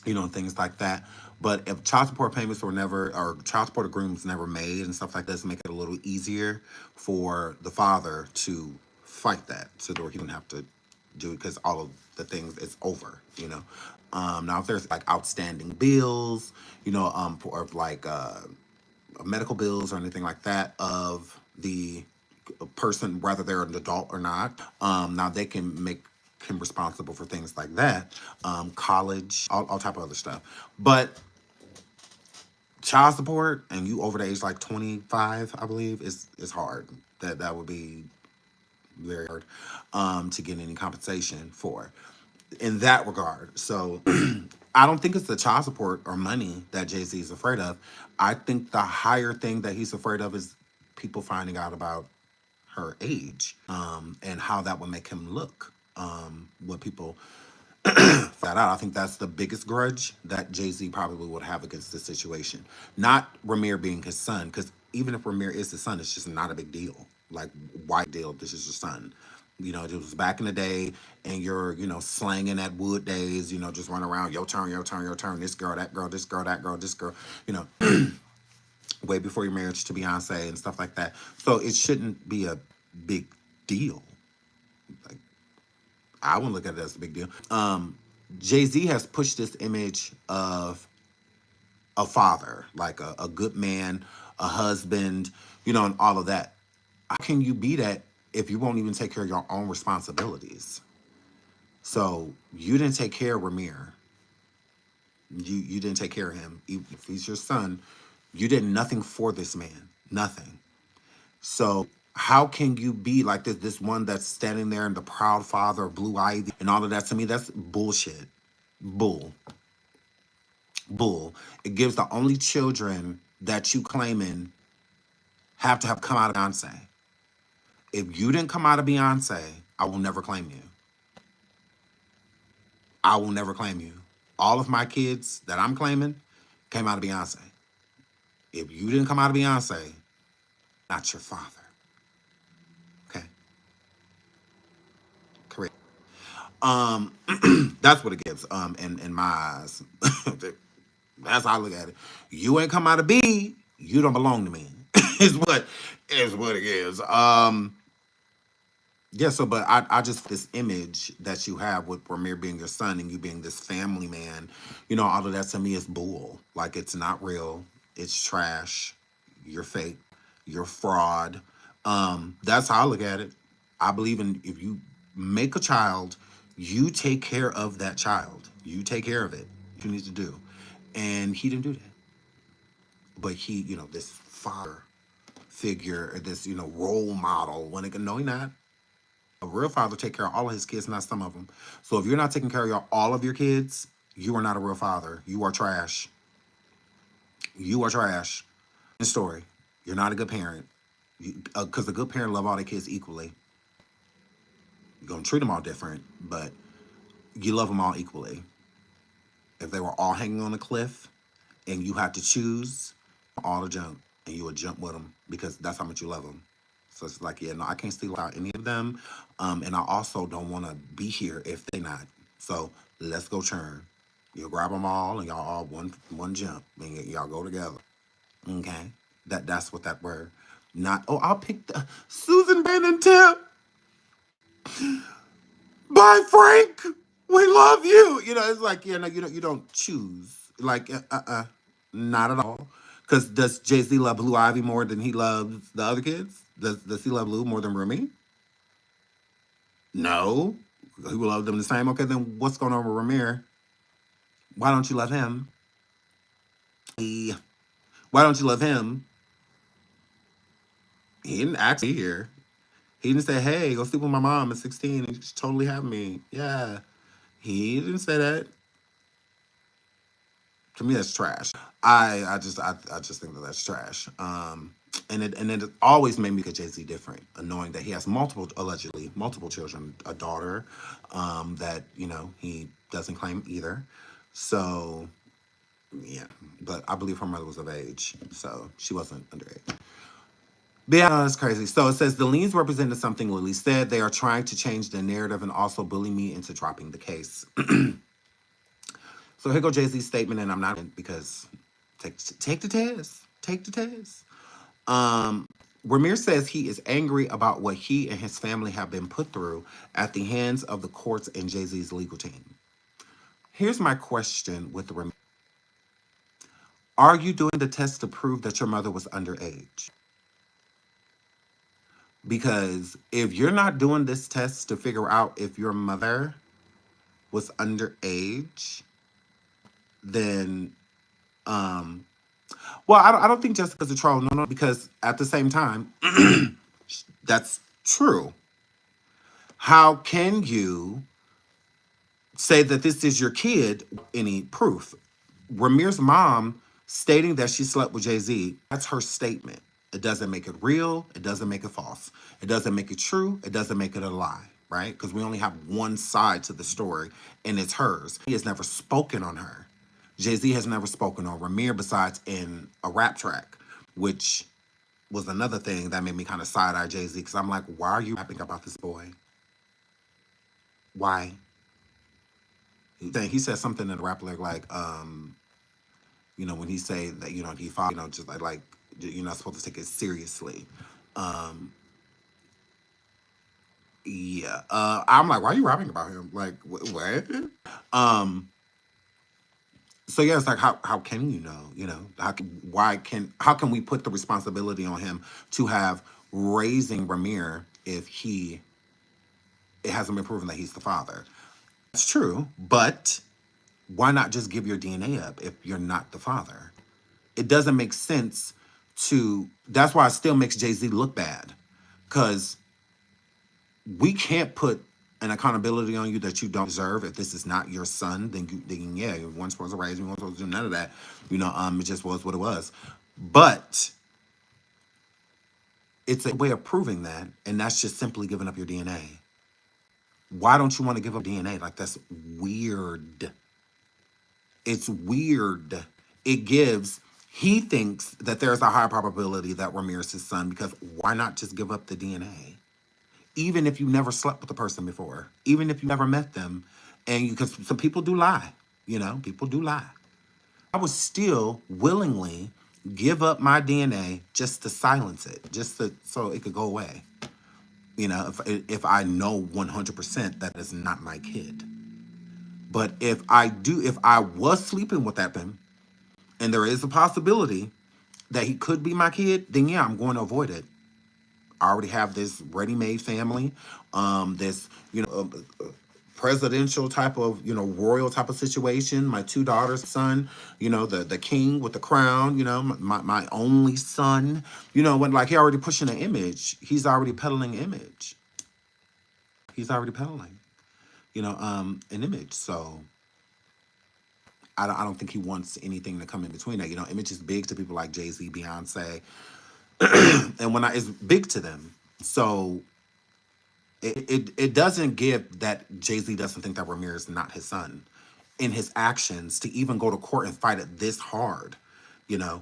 Speaker 1: and things like that. But if child support payments were never, or child support agreements never made and stuff like this, make it a little easier for the father to fight that, so that he wouldn't have to do it because all of the things it's over. Now if there's like outstanding bills, or like medical bills or anything like that of the person, whether they're an adult or not, now they can make him responsible for things like that, college, all type of other stuff. But child support, and you over the age like 25, I believe, is hard. That would be very hard to get any compensation for in that regard. So I don't think it's the child support or money that Jay-Z is afraid of. I think the higher thing that he's afraid of is people finding out about her age, and how that would make him look. What people found out. I think that's the biggest grudge that Jay-Z probably would have against this situation. Not Ramir being his son, because even if Ramir is his son, it's just not a big deal. Like, why deal? This is your son. It was back in the day, and you're, slanging at Wood days, just run around, your turn, your turn, your turn, this girl, that girl, this girl, that girl, this girl, way before your marriage to Beyonce and stuff like that. So it shouldn't be a big deal. Like, I wouldn't look at it as a big deal. Jay-Z has pushed this image of a father, like a good man, a husband, and all of that. How can you be that if you won't even take care of your own responsibilities? So you didn't take care of Ramir. You didn't take care of him. If he's your son, you did nothing for this man. Nothing. So how can you be like this one that's standing there and the proud father of Blue Ivy and all of that? To me, that's bullshit. Bull. It gives the only children that you claiming have to have come out of Beyonce. If you didn't come out of Beyonce, I will never claim you. I will never claim you. All of my kids that I'm claiming came out of Beyonce. If you didn't come out of Beyonce, not your father. Okay? Um, that's what it gives. In my eyes, that's how I look at it. You ain't come out of B, you don't belong to me. Is what it is. Yeah. So, but I just this image that you have with Ramir being your son and you being this family man, all of that to me is bull. Like it's not real. It's trash. You're fake. You're fraud. That's how I look at it. I believe in if you make a child, you take care of that child. You take care of it. You need to do. And he didn't do that. But he, this father figure, or this, role model, when it can, no, he not. A real father take care of all of his kids, not some of them. So if you're not taking care of all of your kids, you are not a real father. You are trash. You are trash. In story, you're not a good parent. Because a good parent love all their kids equally. You're gonna treat them all different, but you love them all equally. If they were all hanging on a cliff and you had to choose, all to jump, and you would jump with them because that's how much you love them. So it's like, yeah, no, I can't stay without any of them, and I also don't want to be here if they not. So let's go churn. You grab them all, and y'all all one jump, and y'all go together. Okay, that's what that word. Not I'll pick the Susan Ben and Tip. Bye, Frank. We love you. It's like, yeah, no, you don't choose. Like, not at all. Because does Jay Z love Blue Ivy more than he loves the other kids? Does he love Blue more than Remy? No. He will love them the same. Okay, then what's going on with Ramir? Why don't you love him? Why don't you love him? He didn't ask me here. He didn't say, hey, go sleep with my mom at 16 and she's totally have me. Yeah. He didn't say that. To me, that's trash. I just think that that's trash. And it always made me look at Jay Z different, knowing that he has allegedly multiple children, a daughter, that he doesn't claim either. So yeah, but I believe her mother was of age, so she wasn't underage. But yeah, no, that's crazy. So it says the liens represented something Lily said. They are trying to change the narrative and also bully me into dropping the case. So here go Jay-Z's statement, and I'm not because take the test. Take the test. Ramir says he is angry about what he and his family have been put through at the hands of the courts and Jay-Z's legal team. Here's my question with Ramir. Are you doing the test to prove that your mother was underage? Because if you're not doing this test to figure out if your mother was underage, then well, I don't think Jessica's a troll. No, because at the same time, that's true. How can you say that this is your kid? Any proof? Ramir's mom stating that she slept with Jay-Z, that's her statement. It doesn't make it real. It doesn't make it false. It doesn't make it true. It doesn't make it a lie, right? Because we only have one side to the story, and it's hers. He has never spoken on her. Jay-Z has never spoken on Ramir besides in a rap track, which was another thing that made me kind of side-eye Jay-Z, because I'm like, why are you rapping about this boy? Why? He said something in the rap lyric like, when he say that, he fought, just like you're not supposed to take it seriously. Yeah. I'm like, why are you rapping about him? Like, what? Um, so yeah, it's like, how can you know? How can we put the responsibility on him to have raising Ramir if it hasn't been proven that he's the father? That's true, but why not just give your DNA up if you're not the father? It doesn't make sense that's why it still makes Jay-Z look bad. Because we can't put an accountability on you that you don't deserve. If this is not your son, then yeah, you weren't supposed to raise him, you weren't supposed to do none of that. It just was what it was. But it's a way of proving that, and that's just simply giving up your DNA. Why don't you want to give up DNA? Like, that's weird. It's weird. He thinks that there's a high probability that Ramirez is his son, because why not just give up the DNA? even if you never slept with the person before, even if you never met them, and because some people do lie, people do lie. I would still willingly give up my DNA just to silence it, so it could go away. If I know 100% that is not my kid. But if I was sleeping with that man, and there is a possibility that he could be my kid, then yeah, I'm going to avoid it. I already have this ready-made family, this presidential type of royal type of situation. My two daughters, son, the king with the crown. My only son. When like he already pushing an image, he's already peddling image. He's already peddling, an image. So I don't think he wants anything to come in between that. Image is big to people like Jay-Z, Beyonce, and when it's big to them. So it doesn't give that Jay-Z doesn't think that Ramirez is not his son in his actions to even go to court and fight it this hard,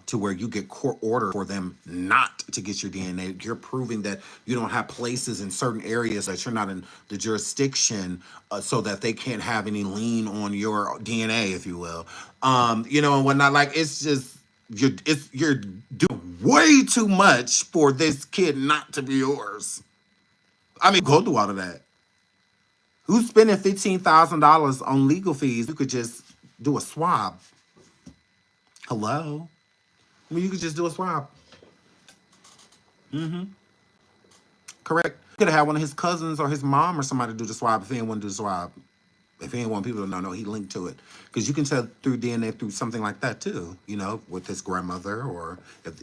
Speaker 1: to where you get court order for them not to get your DNA. You're proving that you don't have places in certain areas that you're not in the jurisdiction, so that they can't have any lien on your DNA, if you will, and whatnot. Like, it's just, you're doing way too much for this kid not to be yours. I mean, go through all of that. Who's spending $15,000 on legal fees? You could just do a swab. Hello? I mean, you could just do a swab. Correct. You could have had one of his cousins or his mom or somebody do the swab if he didn't want to do the swab. If he didn't want people to know, he linked to it. Because you can tell through DNA through something like that too, with his grandmother, or if,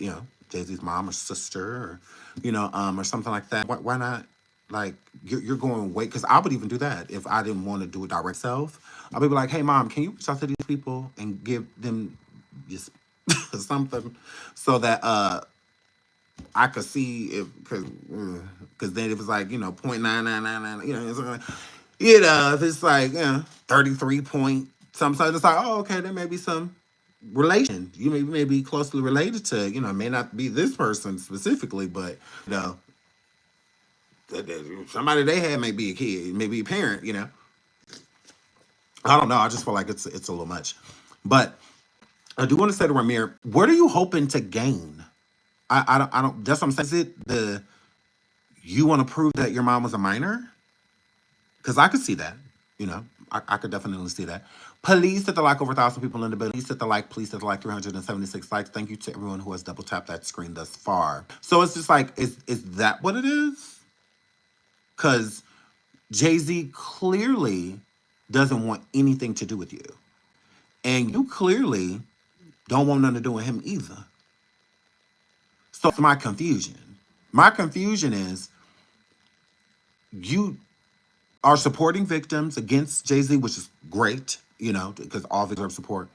Speaker 1: Jay-Z's mom or sister, or something like that. Why not? Like, you're going way, because I would even do that if I didn't want to do it direct self. I'd be like, hey, mom, can you reach out to these people and give them just something so that I could see if, because then if it's like, 0.9999, if it's like, 33 point something, it's like, oh, okay, there may be some relation. You may be closely related to, it may not be this person specifically, but, somebody they had may be a kid, maybe a parent, I don't know. I just feel like it's a little much. But I do want to say to Ramir, what are you hoping to gain? I don't that's what I'm saying. Is it you want to prove that your mom was a minor? Because I could see that, I could definitely see that. Please hit the like, over 1,000 people in the building. Please hit the like, 376 likes. Thank you to everyone who has double tapped that screen thus far. So it's just like, is that what it is? Because Jay-Z clearly doesn't want anything to do with you. And you clearly don't want nothing to do with him either. So it's my confusion. My confusion is you are supporting victims against Jay-Z, which is great, because all victims support.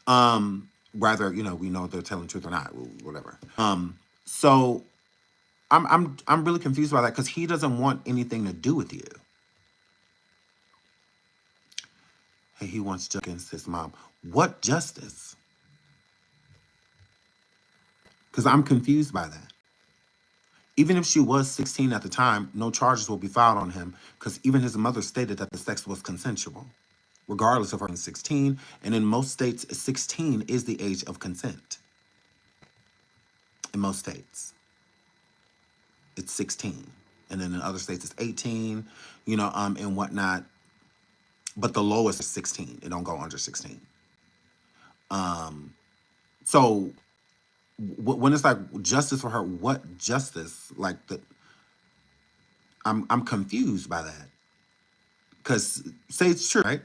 Speaker 1: Whether, we know if they're telling the truth or not, whatever. So I'm really confused by that, because he doesn't want anything to do with you. Hey, he wants justice against his mom. What justice? Because I'm confused by that. Even if she was 16 at the time, no charges will be filed on him, because even his mother stated that the sex was consensual, regardless of her being 16. And in most states, 16 is the age of consent. In most states, it's 16. And then in other states, it's 18, and whatnot. But the lowest is 16. It don't go under 16. So when it's like justice for her, what justice? Like, I'm confused by that. Because say it's true, right?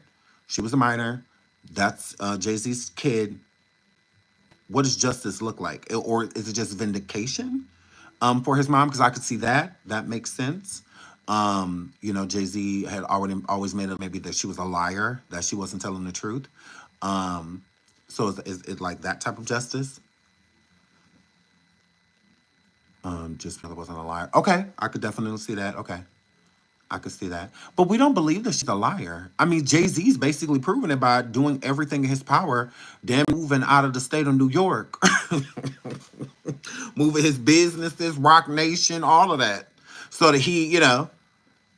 Speaker 1: She was a minor. That's Jay-Z's kid. What does justice look like? Or is it just vindication for his mom? Because I could see that. That makes sense. Jay-Z had always made it maybe that she was a liar, that she wasn't telling the truth. So is it like that type of justice? Just because I wasn't a liar. Okay, I could definitely see that. Okay, I could see that. But we don't believe that she's a liar. I mean, Jay-Z's basically proven it by doing everything in his power, damn, moving out of the state of New York, moving his businesses, Rock Nation, all of that, so that he,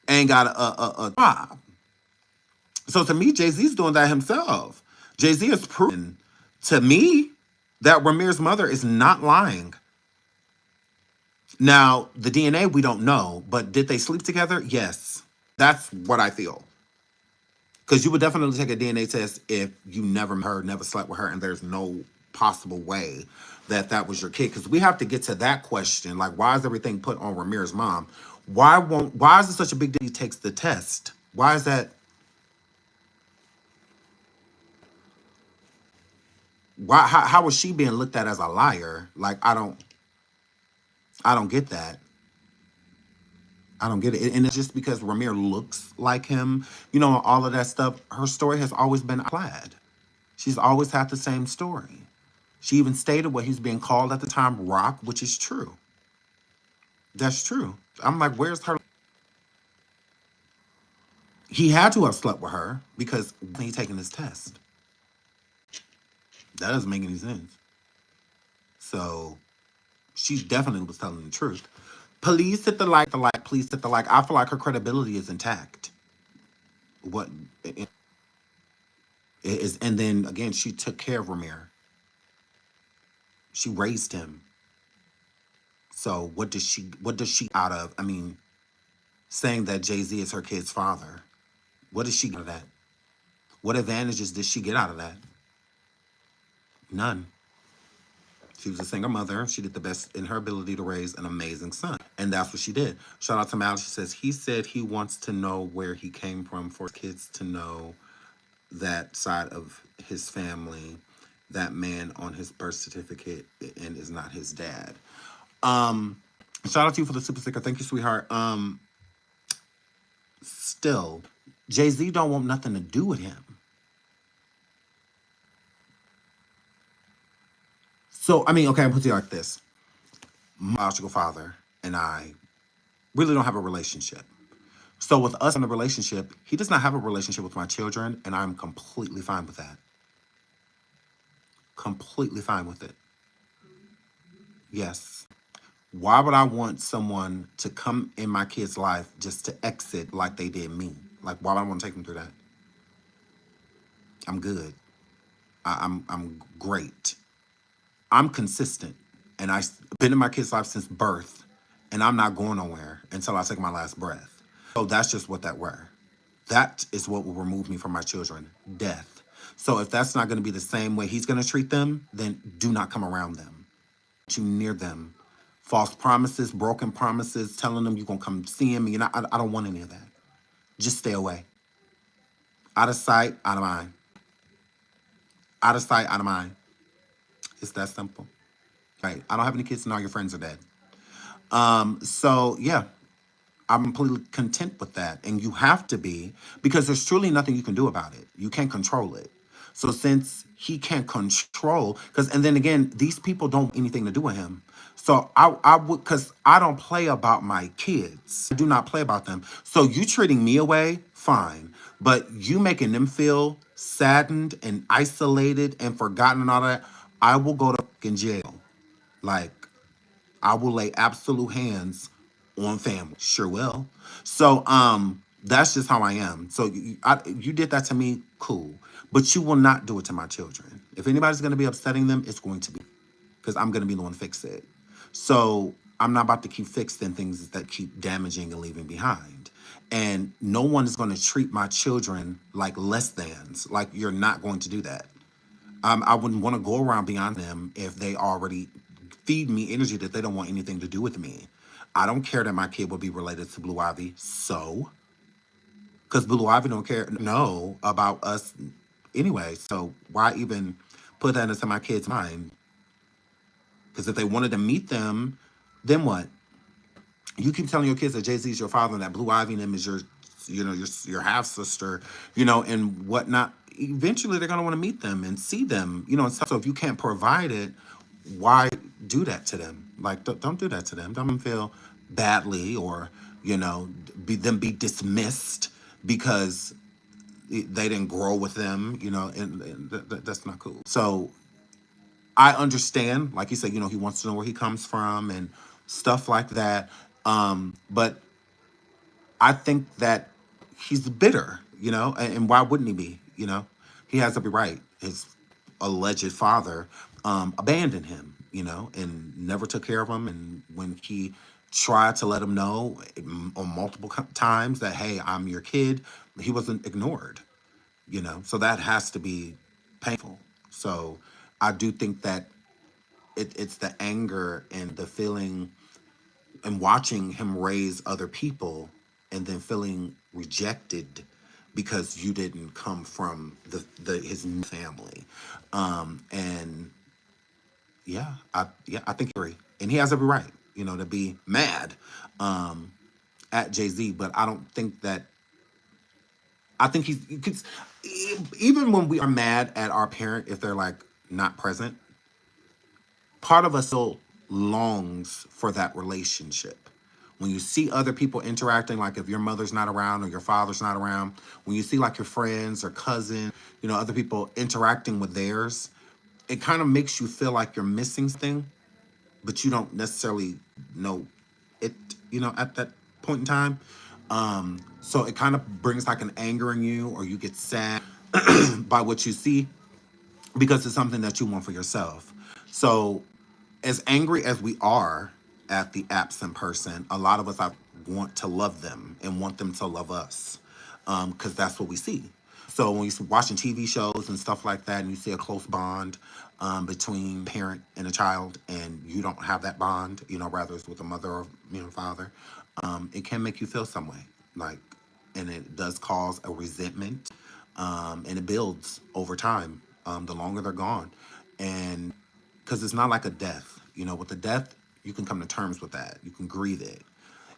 Speaker 1: ain't got a job. So to me, Jay-Z's doing that himself. Jay-Z has proven to me that Ramir's mother is not lying. Now, the DNA, we don't know, but did they sleep together? Yes. That's what I feel. Because you would definitely take a DNA test if you never met her, never slept with her, and there's no possible way that that was your kid. Because we have to get to that question. Like, why is everything put on Ramir's mom? Why is it such a big deal he takes the test? Why is that? How was she being looked at as a liar? Like, I don't get that. I don't get it. And it's just because Ramir looks like him, all of that stuff. Her story has always been plaid. She's always had the same story. She even stated what he was being called at the time, Rock, which is true. That's true. I'm like, where's her? He had to have slept with her because he taking his test. That doesn't make any sense. So she definitely was telling the truth. Please hit the like, please hit the like. I feel like her credibility is intact. What it is, and then again, she took care of Ramir. She raised him. So what does she out of? I mean, saying that Jay-Z is her kid's father. What does she get out of that? What advantages did she get out of that? None. She was a single mother. She did the best in her ability to raise an amazing son. And that's what she did. Shout out to Mal. She says, he said he wants to know where he came from for kids to know that side of his family, that man on his birth certificate and is not his dad. Shout out to you for the super sticker. Thank you, sweetheart. Still, Jay-Z don't want nothing to do with him. So, I mean, okay, I'm putting it like this. My biological father and I really don't have a relationship. So with us in a relationship, he does not have a relationship with my children, and I'm completely fine with that. Completely fine with it. Yes. Why would I want someone to come in my kid's life just to exit like they did me? Like, why would I want to take them through that? I'm good. I'm great. I'm consistent, and I've been in my kid's life since birth, and I'm not going nowhere until I take my last breath. So that's just what that were. That is what will remove me from my children, death. So if that's not going to be the same way he's going to treat them, then do not come around them. You near them. False promises, broken promises, telling them you're going to come see him. I don't want any of that. Just stay away. Out of sight, out of mind. Out of sight, out of mind. It's that simple. Right. I don't have any kids, and all your friends are dead. So yeah, I'm completely content with that. And you have to be, because there's truly nothing you can do about it. You can't control it. So since he can't control, and then again, these people don't want anything to do with him. So I would, because I don't play about my kids. I do not play about them. So you treating me away, fine. But you making them feel saddened and isolated and forgotten and all that, I will go to fucking jail. Like, I will lay absolute hands on family. Sure will. So that's just how I am. So you did that to me, cool. But you will not do it to my children. If anybody's going to be upsetting them, it's going to be because I'm going to be the one to fix it. So I'm not about to keep fixing things that keep damaging and leaving behind. And no one is going to treat my children like less thans. Like, you're not going to do that. I wouldn't want to go around beyond them if they already feed me energy that they don't want anything to do with me. I don't care that my kid will be related to Blue Ivy. So, because Blue Ivy don't care no about us anyway. So why even put that into my kid's mind? Because if they wanted to meet them, then what? You keep telling your kids that Jay-Z is your father and that Blue Ivy and them is your half sister, and whatnot. Eventually, they're gonna want to meet them and see them, and stuff. So if you can't provide it, why do that to them? Like, don't do that to them. Don't make them feel badly, or be dismissed because they didn't grow with them, and that's not cool. So I understand, like you said, he wants to know where he comes from and stuff like that. But I think that he's bitter, and why wouldn't he be? He has every right. His alleged father abandoned him, and never took care of him. And when he tried to let him know on multiple times that, hey, I'm your kid, he wasn't ignored, So that has to be painful. So I do think that it's the anger and the feeling and watching him raise other people and then feeling rejected because you didn't come from the his family. And I think he agree. And he has every right, to be mad at Jay-Z, but I don't think that I think he's cause even when we are mad at our parent if they're like not present, part of us still longs for that relationship. When you see other people interacting, like if your mother's not around or your father's not around, when you see like your friends or cousin, other people interacting with theirs, it kind of makes you feel like you're missing something, but you don't necessarily know it, at that point in time. So it kind of brings like an anger in you, or you get sad by what you see because it's something that you want for yourself. So as angry as we are at the absent person, a lot of us want to love them and want them to love us because that's what we see. So when you're watching TV shows and stuff like that, and you see a close bond between parent and a child, and you don't have that bond, rather it's with a mother or father, it can make you feel some way, like, and it does cause a resentment, and it builds over time. The longer they're gone, and because it's not like a death. With a death, you can come to terms with that. You can grieve it.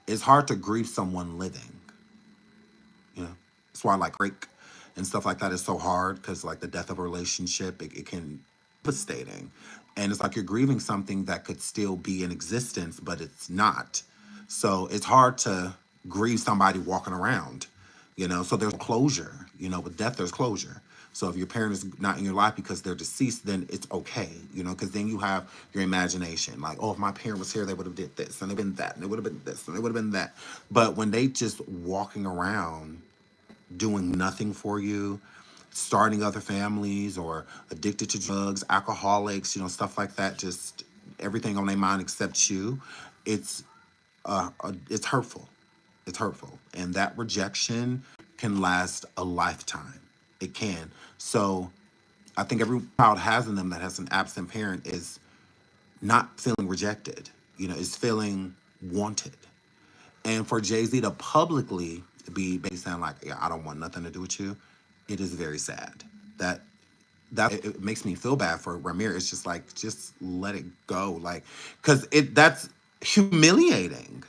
Speaker 1: It's hard to grieve someone living. That's why like break and stuff like that is so hard because like the death of a relationship, it can be devastating, and it's like you're grieving something that could still be in existence, but it's not. So it's hard to grieve somebody walking around. So there's closure. With death, there's closure. So if your parent is not in your life because they're deceased, then it's okay, because then you have your imagination. Like, oh, if my parent was here, they would have did this, and they've been that, and it would have been this, and it would have been that. But when they just walking around doing nothing for you, starting other families, or addicted to drugs, alcoholics, stuff like that, just everything on their mind except you, it's it's hurtful. It's hurtful. And that rejection can last a lifetime. It can. So I think every child has in them that has an absent parent is not feeling rejected, is feeling wanted. And for Jay-Z to publicly be based on like, yeah, I don't want nothing to do with you, it is very sad. That it makes me feel bad for Ramir. It's just like, just let it go. Like, because that's humiliating.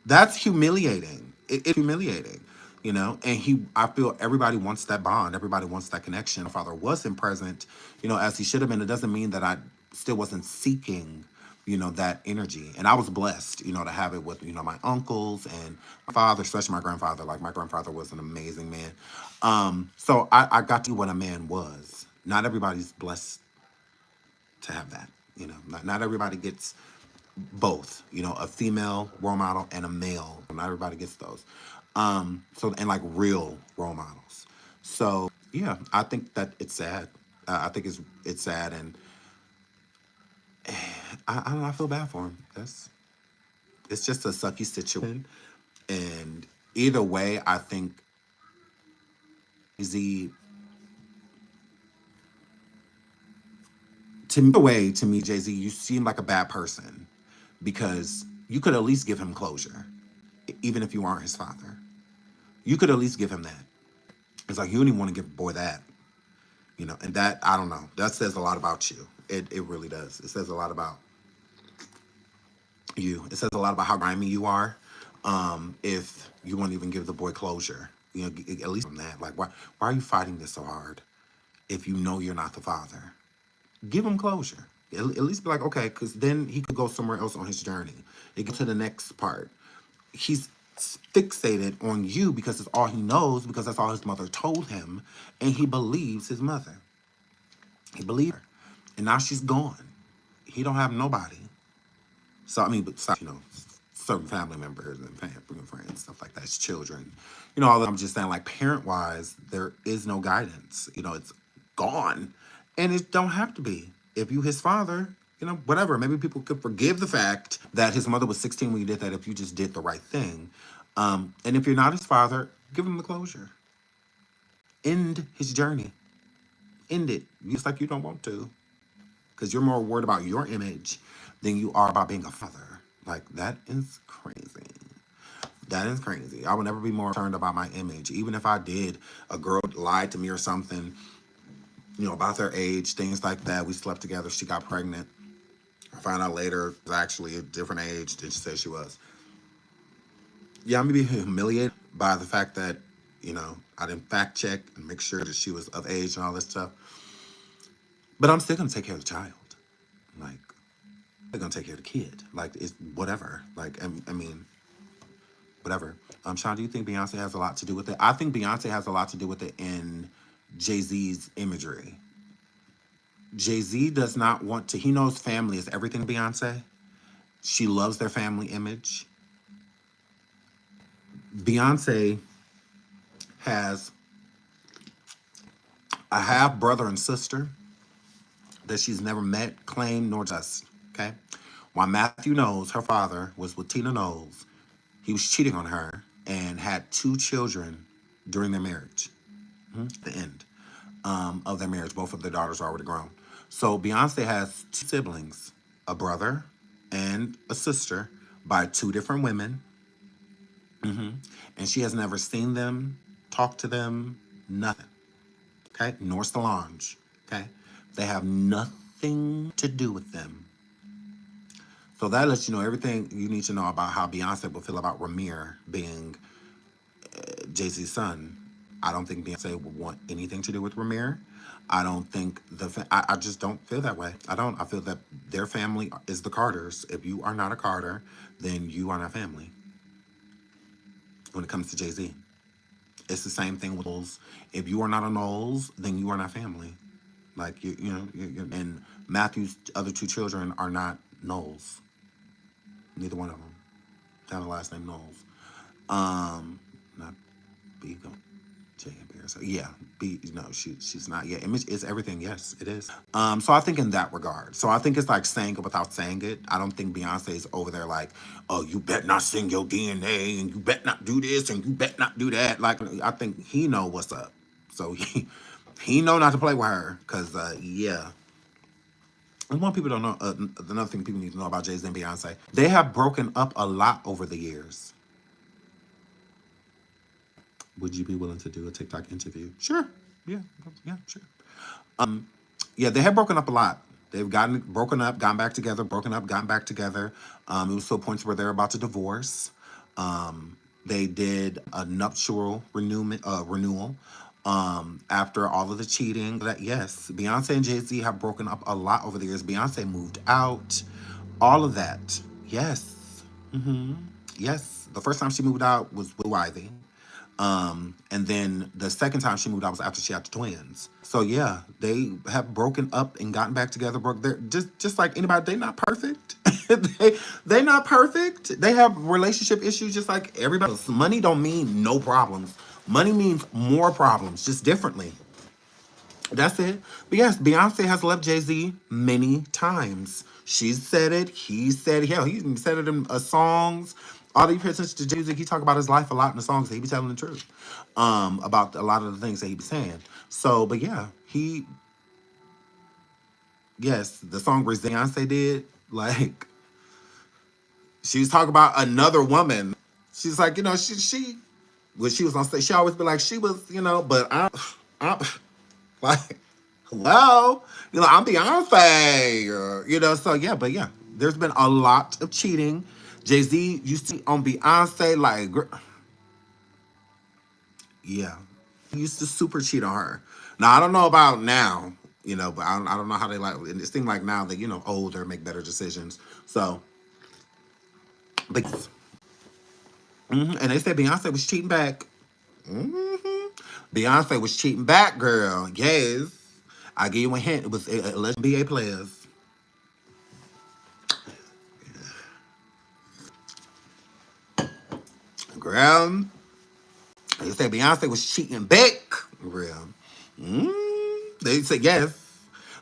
Speaker 1: That's humiliating. It's humiliating, And I feel everybody wants that bond. Everybody wants that connection. My father wasn't present, as he should have been. It doesn't mean that I still wasn't seeking, that energy. And I was blessed, to have it with, my uncles and my father, especially my grandfather. Like my grandfather was an amazing man. So I got to see what a man was. Not everybody's blessed to have that. Not everybody gets both, a female role model and a male. Not everybody gets those. So and like real role models. So yeah, I think that it's sad. I think it's sad, and I don't know. I feel bad for him. It's just a sucky situation, and either way, I think Z to me, Jay-Z, you seem like a bad person because you could at least give him closure, even if you aren't his father. You could at least give him that. It's like you don't even want to give a boy that, and that, I don't know. That says a lot about you. It really does. It says a lot about you. It says a lot about how grimy you are. If you won't even give the boy closure, at least from that. Like, why are you fighting this so hard if you know you're not the father? Give him closure. At least be like, okay, because then he could go somewhere else on his journey. It gets to the next part. He's fixated on you because it's all he knows, because that's all his mother told him, and he believes his mother. He believes her, and now she's gone. He don't have nobody. So I mean, but so certain family members and family friends, stuff like that. It's children. You know, all that. I'm just saying, like, parent-wise, there is no guidance. You know, it's gone. And it don't have to be. If you his father, you know, whatever. Maybe people could forgive the fact that his mother was 16 when you did that if you just did the right thing. And if you're not his father, give him the closure. End his journey. End it. Just like you don't want to. Because you're more worried about your image than you are about being a father. Like, that is crazy. That is crazy. I would never be more concerned about my image. Even if I did, a girl lied to me or something, you know, about their age, things like that. We slept together. She got pregnant. I found out later it was actually a different age than she said she was. Yeah, I'm going to be humiliated by the fact that, you know, I didn't fact check and make sure that she was of age and all this stuff. But I'm still going to take care of the child. Like, they're going to take care of the kid. Like, it's whatever. Like, I mean, whatever. Sean, do you think Beyonce has a lot to do with it? I think Beyonce has a lot to do with it in Jay-Z's imagery. Jay-Z does not want to, he knows family is everything to Beyonce. She loves their family image. Beyonce has a half brother and sister that she's never met, claimed, nor just, okay? While Matthew Knowles, her father, was with Tina Knowles, he was cheating on her and had 2 children during their marriage. The end of their marriage. Both of their daughters are already grown. So Beyonce has 2 siblings, a brother and a sister by 2 different women. And she has never seen them, talked to them, nothing. Okay? Nor Solange. Okay? They have nothing to do with them. So that lets you know everything you need to know about how Beyonce will feel about Ramir being Jay-Z's son. I don't think Beyonce would want anything to do with Ramir. I don't think I just don't feel that way. I don't. I feel that their family is the Carters. If you are not a Carter, then you are not family. When it comes to Jay-Z, it's the same thing with Knowles. If you are not a Knowles, then you are not family. Like, you know, and Matthew's other 2 children are not Knowles. Neither one of them. They have the last name Knowles. Not Beagle. J and Bear. So yeah, she's not. Yeah, image is everything. Yes, it is. So I think in that regard. So I think it's like saying it without saying it. I don't think Beyonce is over there like, oh, you bet not sing your DNA and you bet not do this and you bet not do that. Like, I think he know what's up. So he know not to play with her. Cause yeah. And one people don't know, another thing people need to know about Jay-Z and Beyonce, they have broken up a lot over the years. Would you be willing to do a TikTok interview? Sure. Yeah, sure. Yeah, they have broken up a lot. They've broken up, gotten back together, broken up, gotten back together. It was to a point where they're about to divorce. They did a nuptial renewal after all of the cheating. That yes, Beyonce and Jay-Z have broken up a lot over the years. Beyonce moved out, all of that. Yes, yes. The first time she moved out was with Ivy. And then the second time she moved out was after she had the twins. So yeah, they have broken up and gotten back together. They're just like anybody. They're not perfect. They're not perfect. They have relationship issues just like everybody else. Money don't mean no problems. Money means more problems, just differently. That's it. But yes, Beyonce has left Jay-Z many times. She's said it. He said it. Hell, he even said it in songs. All the pay attention to Jay-Z, he talk about his life a lot in the songs. He be telling the truth about a lot of the things that he be saying. So, but yeah, yes, the song Beyonce did, like, she was talking about another woman. She's like, you know, when she was on stage, she always be like, she was, you know, but I'm like, hello, you know, I'm Beyonce, you know, so yeah, but yeah, there's been a lot of cheating. Jay-Z used to on Beyonce, like, yeah, he used to super cheat on her. Now, I don't know about now, you know, but I don't know how they like, it seems like now that, you know, older, make better decisions. So, but, and they said Beyonce was cheating back. Beyonce was cheating back, girl. Yes. I give you a hint. It was alleged BA players. Girl, they said Beyonce was cheating back. Girl. They said yes.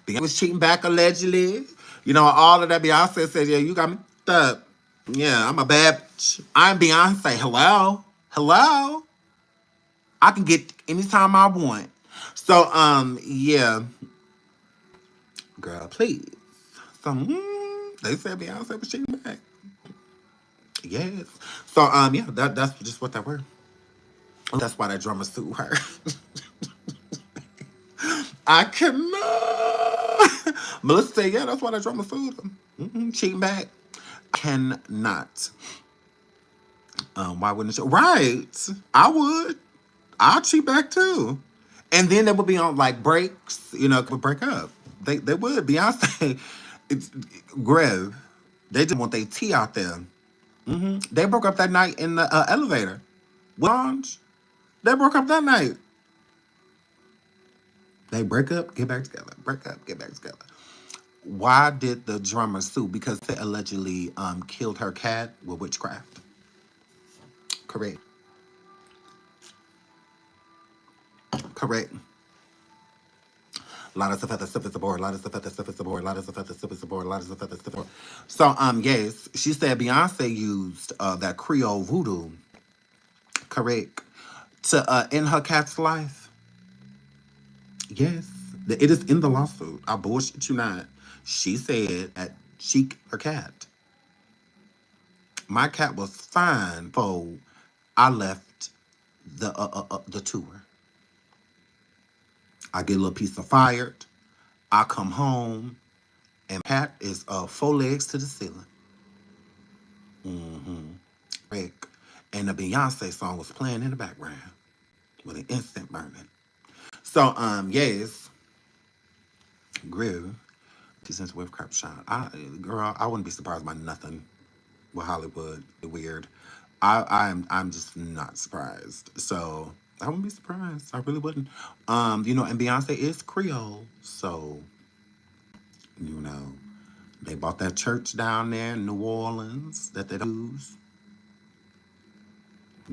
Speaker 1: Beyonce was cheating back allegedly. You know, all of that Beyonce said, yeah, you got me up. Yeah, I'm a bad bitch. I'm Beyonce. Hello? Hello? I can get anytime I want. So, yeah. Girl, please. So, they said Beyonce was cheating back. Yes. So, yeah, that's just what that were. That's why that drummer sued her. I cannot. Melissa said, yeah, that's why that drummer sued him. Cheating back. Cannot. Why wouldn't she? Right. I would. I'll cheat back too. And then they would be on like breaks, you know, would break up. They would. Beyonce, it's Grev. They just want their tea out there. They broke up that night in the elevator. Lounge. They broke up that night. They break up, get back together. Break up, get back together. Why did the drummer sue? Because they allegedly killed her cat with witchcraft. Correct. Correct. A lot of stuff at the stuff is aboard. A lot of stuff at the stuff is aboard. A lot of stuff at the stuff is aboard. A lot of stuff at the stuff is aboard. So yes, she said Beyonce used that Creole voodoo, correct, to end her cat's life. Yes, it is in the lawsuit. I bullshit you not. She said that she her cat. My cat was fine before I left the tour. I get a little piece of fired. I come home, and cat is 4 legs to the ceiling. Rick. And the Beyonce song was playing in the background with an instant burning. So, yes, grew. Since with crap shot. Girl, I wouldn't be surprised by nothing with Hollywood. Weird. I'm just not surprised. So I wouldn't be surprised. I really wouldn't. You know, and Beyonce is Creole, so you know, they bought that church down there in New Orleans that they use.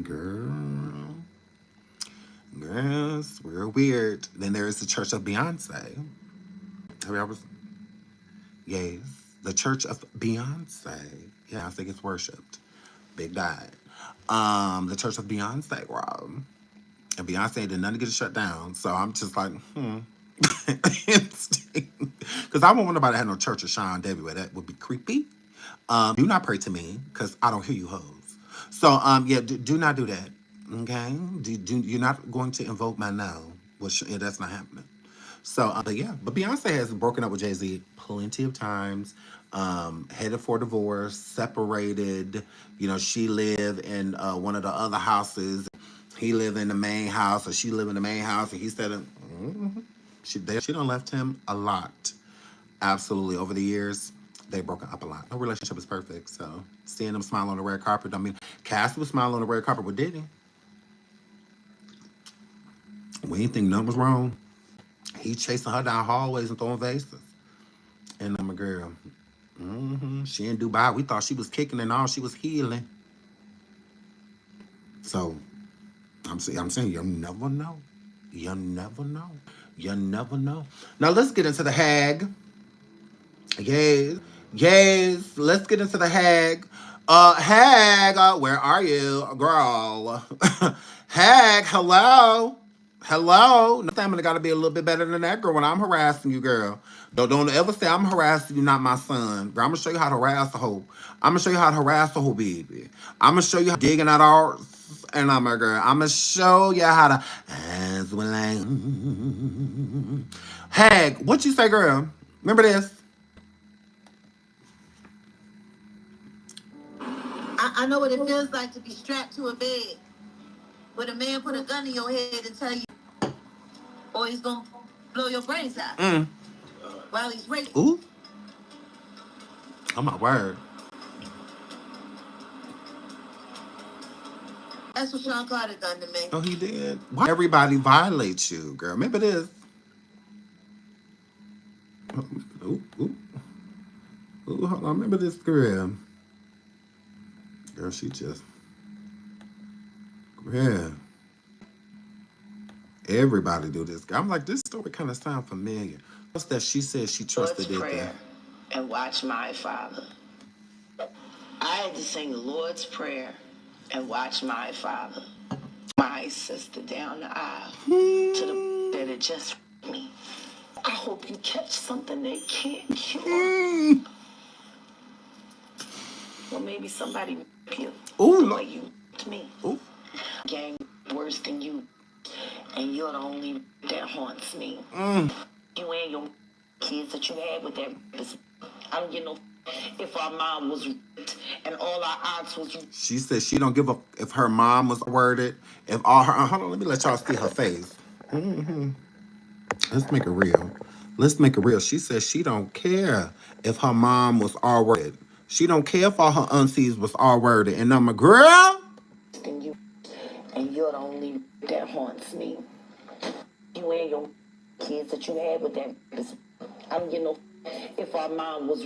Speaker 1: Girl. Girls, we're weird. Then there is the Church of Beyonce. Have you ever? Yes, the Church of Beyonce. Yeah, I think it's worshipped. Big died. The Church of Beyonce, Rob. And Beyonce did nothing to get it shut down. So I'm just like, Because I won't want nobody to have no church of SeanDavieWay. That would be creepy. Do not pray to me, because I don't hear you hoes. So, yeah, do not do that. Okay? You're not going to invoke my no. Which, yeah, that's not happening. So, but yeah, but Beyonce has broken up with Jay-Z plenty of times, headed for divorce, separated. You know, she lived in one of the other houses. He lived in the main house, or she lived in the main house, and he said, she done left him a lot. Absolutely. Over the years, they've broken up a lot. No relationship is perfect, so seeing them smile on the red carpet, I mean, Cassie was smiling on the red carpet with Diddy. We didn't think nothing was wrong. He chasing her down hallways and throwing vases. And I'm a girl. She in Dubai. We thought she was kicking and all. She was healing. So I'm saying you never know. You never know. You never know. Now let's get into the hag. Yes. Yes. Let's get into the hag. Hag, where are you, girl? Hag, hello. Hello. No, I'm gonna gotta be a little bit better than that, girl, when I'm harassing you, girl. Don't ever say I'm harassing you, not my son. Girl, I'm gonna show you how to harass the hoe. I'm gonna show you how to harass the whole baby. I'm gonna show you how to digging out our and I'm a girl. I'm gonna show you how to as well as Hag, what you say, girl? Remember this?
Speaker 2: I know what it feels like to be strapped to a bed with a man put a gun in your head and tell you, or he's gonna blow your brains out while he's ready.
Speaker 1: Ooh. Oh my word.
Speaker 2: That's what Sean Carter done to me.
Speaker 1: Oh, he did. Why everybody violates you, girl? Remember this? Ooh, ooh. Ooh, hold on. Remember this girl? Girl, she just Yeah. Everybody do this. I'm like, this story kind of sound familiar. What's that? She said she trusted
Speaker 2: Lord's
Speaker 1: it.
Speaker 2: Prayer and watch my Father. I had to sing the Lord's Prayer and watch my Father. My sister down the aisle to the that it just me. I hope you catch something they can't cure. Well, maybe somebody you.
Speaker 1: Ooh,
Speaker 2: The way you to me.
Speaker 1: ooh.
Speaker 2: Gang worse than you, and you're the only that haunts me. You and your kids that you had with that. I don't get no. If our mom was and all our aunts was.
Speaker 1: She said she don't give a if her mom was worded. If all her hold on, let me let y'all see her face. Let's make it real. Let's make it real. She says she don't care if her mom was all worded. She don't care if all her aunties was all worded. And I'm a girl.
Speaker 2: And you're the only that haunts me. You and your kids that you had with that. I don't get no. If our mom was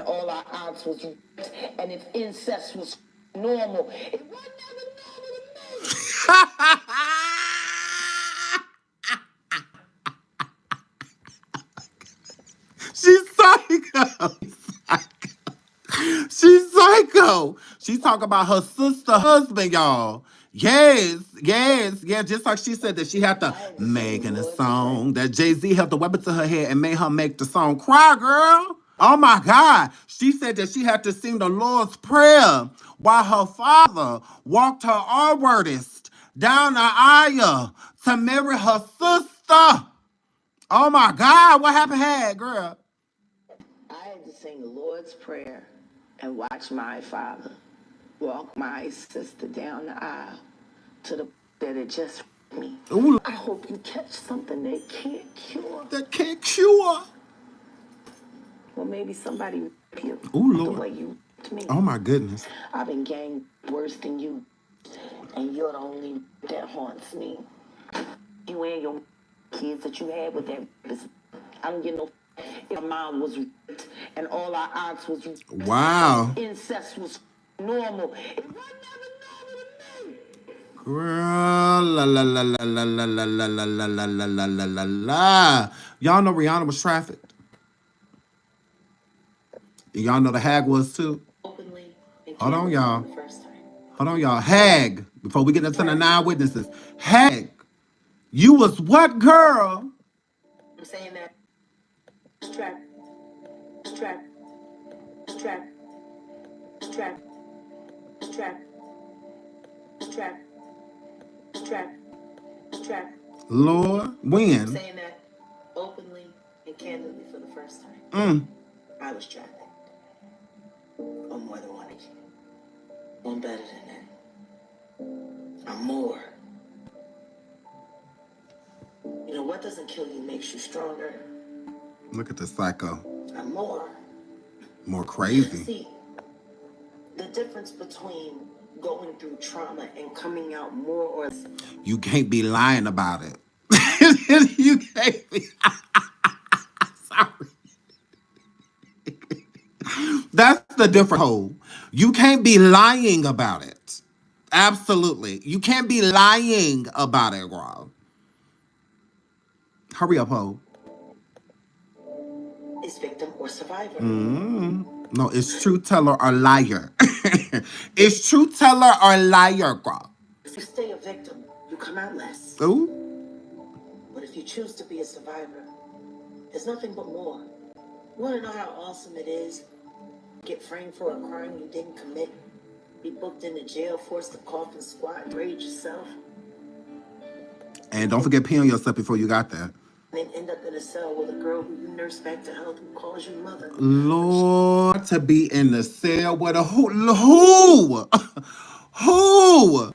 Speaker 2: all our aunts was and if incest was normal, it was never normal to me.
Speaker 1: She's psycho. She's psycho. She's talking about her sister husband, y'all. Yes, yes, yeah. Just like she said that she had to make in a song that Jay-Z held the weapon to her head and made her make the song cry, girl. Oh my God. She said that she had to sing the Lord's Prayer while her father walked her R-wordist down the aisle to marry her sister. Oh my God. What happened, had, girl?
Speaker 2: I had to sing the Lord's Prayer and watch my father walk my sister down the aisle to the that it just me.
Speaker 1: Ooh.
Speaker 2: I hope you catch something they can't cure.
Speaker 1: That can't cure.
Speaker 2: Well, maybe somebody you.
Speaker 1: Ooh,
Speaker 2: The
Speaker 1: Lord.
Speaker 2: way you to me.
Speaker 1: Oh my goodness.
Speaker 2: I've been gang worse than you, and you're the only that haunts me. You and your kids that you had with that. I don't get no. If our mom was and all our aunts was.
Speaker 1: Wow.
Speaker 2: Incest was normal. It was never normal to me.
Speaker 1: Girl, la la la la la la la la la la la la la la la la. Y'all know Rihanna was trafficked. Y'all know the Hag was too.
Speaker 2: Openly and
Speaker 1: Hold on, y'all.
Speaker 2: for the first time.
Speaker 1: Hold on, y'all. Hag. Before we get into the 9 witnesses. Hag. You was what, girl?
Speaker 2: I'm saying that. Strap. Strap. Strap. Strap. Strap. Strap. Strap. Strap.
Speaker 1: Lord, when?
Speaker 2: Saying that openly and candidly for the first time. I was trafficked. On more than one occasion. One better than that. I'm more. You know, what doesn't kill you makes you stronger.
Speaker 1: Look at the psycho.
Speaker 2: I'm more.
Speaker 1: More crazy.
Speaker 2: See, the difference between going through trauma and coming out more or less.
Speaker 1: You can't be lying about it. You can't be. Sorry. That's the different whole. You can't be lying about it. Absolutely. You can't be lying about it, Rob. Hurry up, ho.
Speaker 2: Is victim or survivor.
Speaker 1: No, it's truth teller or liar. It's truth teller or liar, Rob.
Speaker 2: If you stay a victim, you come out less.
Speaker 1: Ooh.
Speaker 2: But if you choose to be a survivor, there's nothing but more. You want to know how awesome it is? Get framed for a crime you didn't commit, be booked into jail, forced to cough and squat, grade yourself,
Speaker 1: And don't forget pee on yourself before you got there.
Speaker 2: and then end up in a cell with a girl who you nurse back to health who calls you mother.
Speaker 1: Lord, to be in the cell with a who? Who?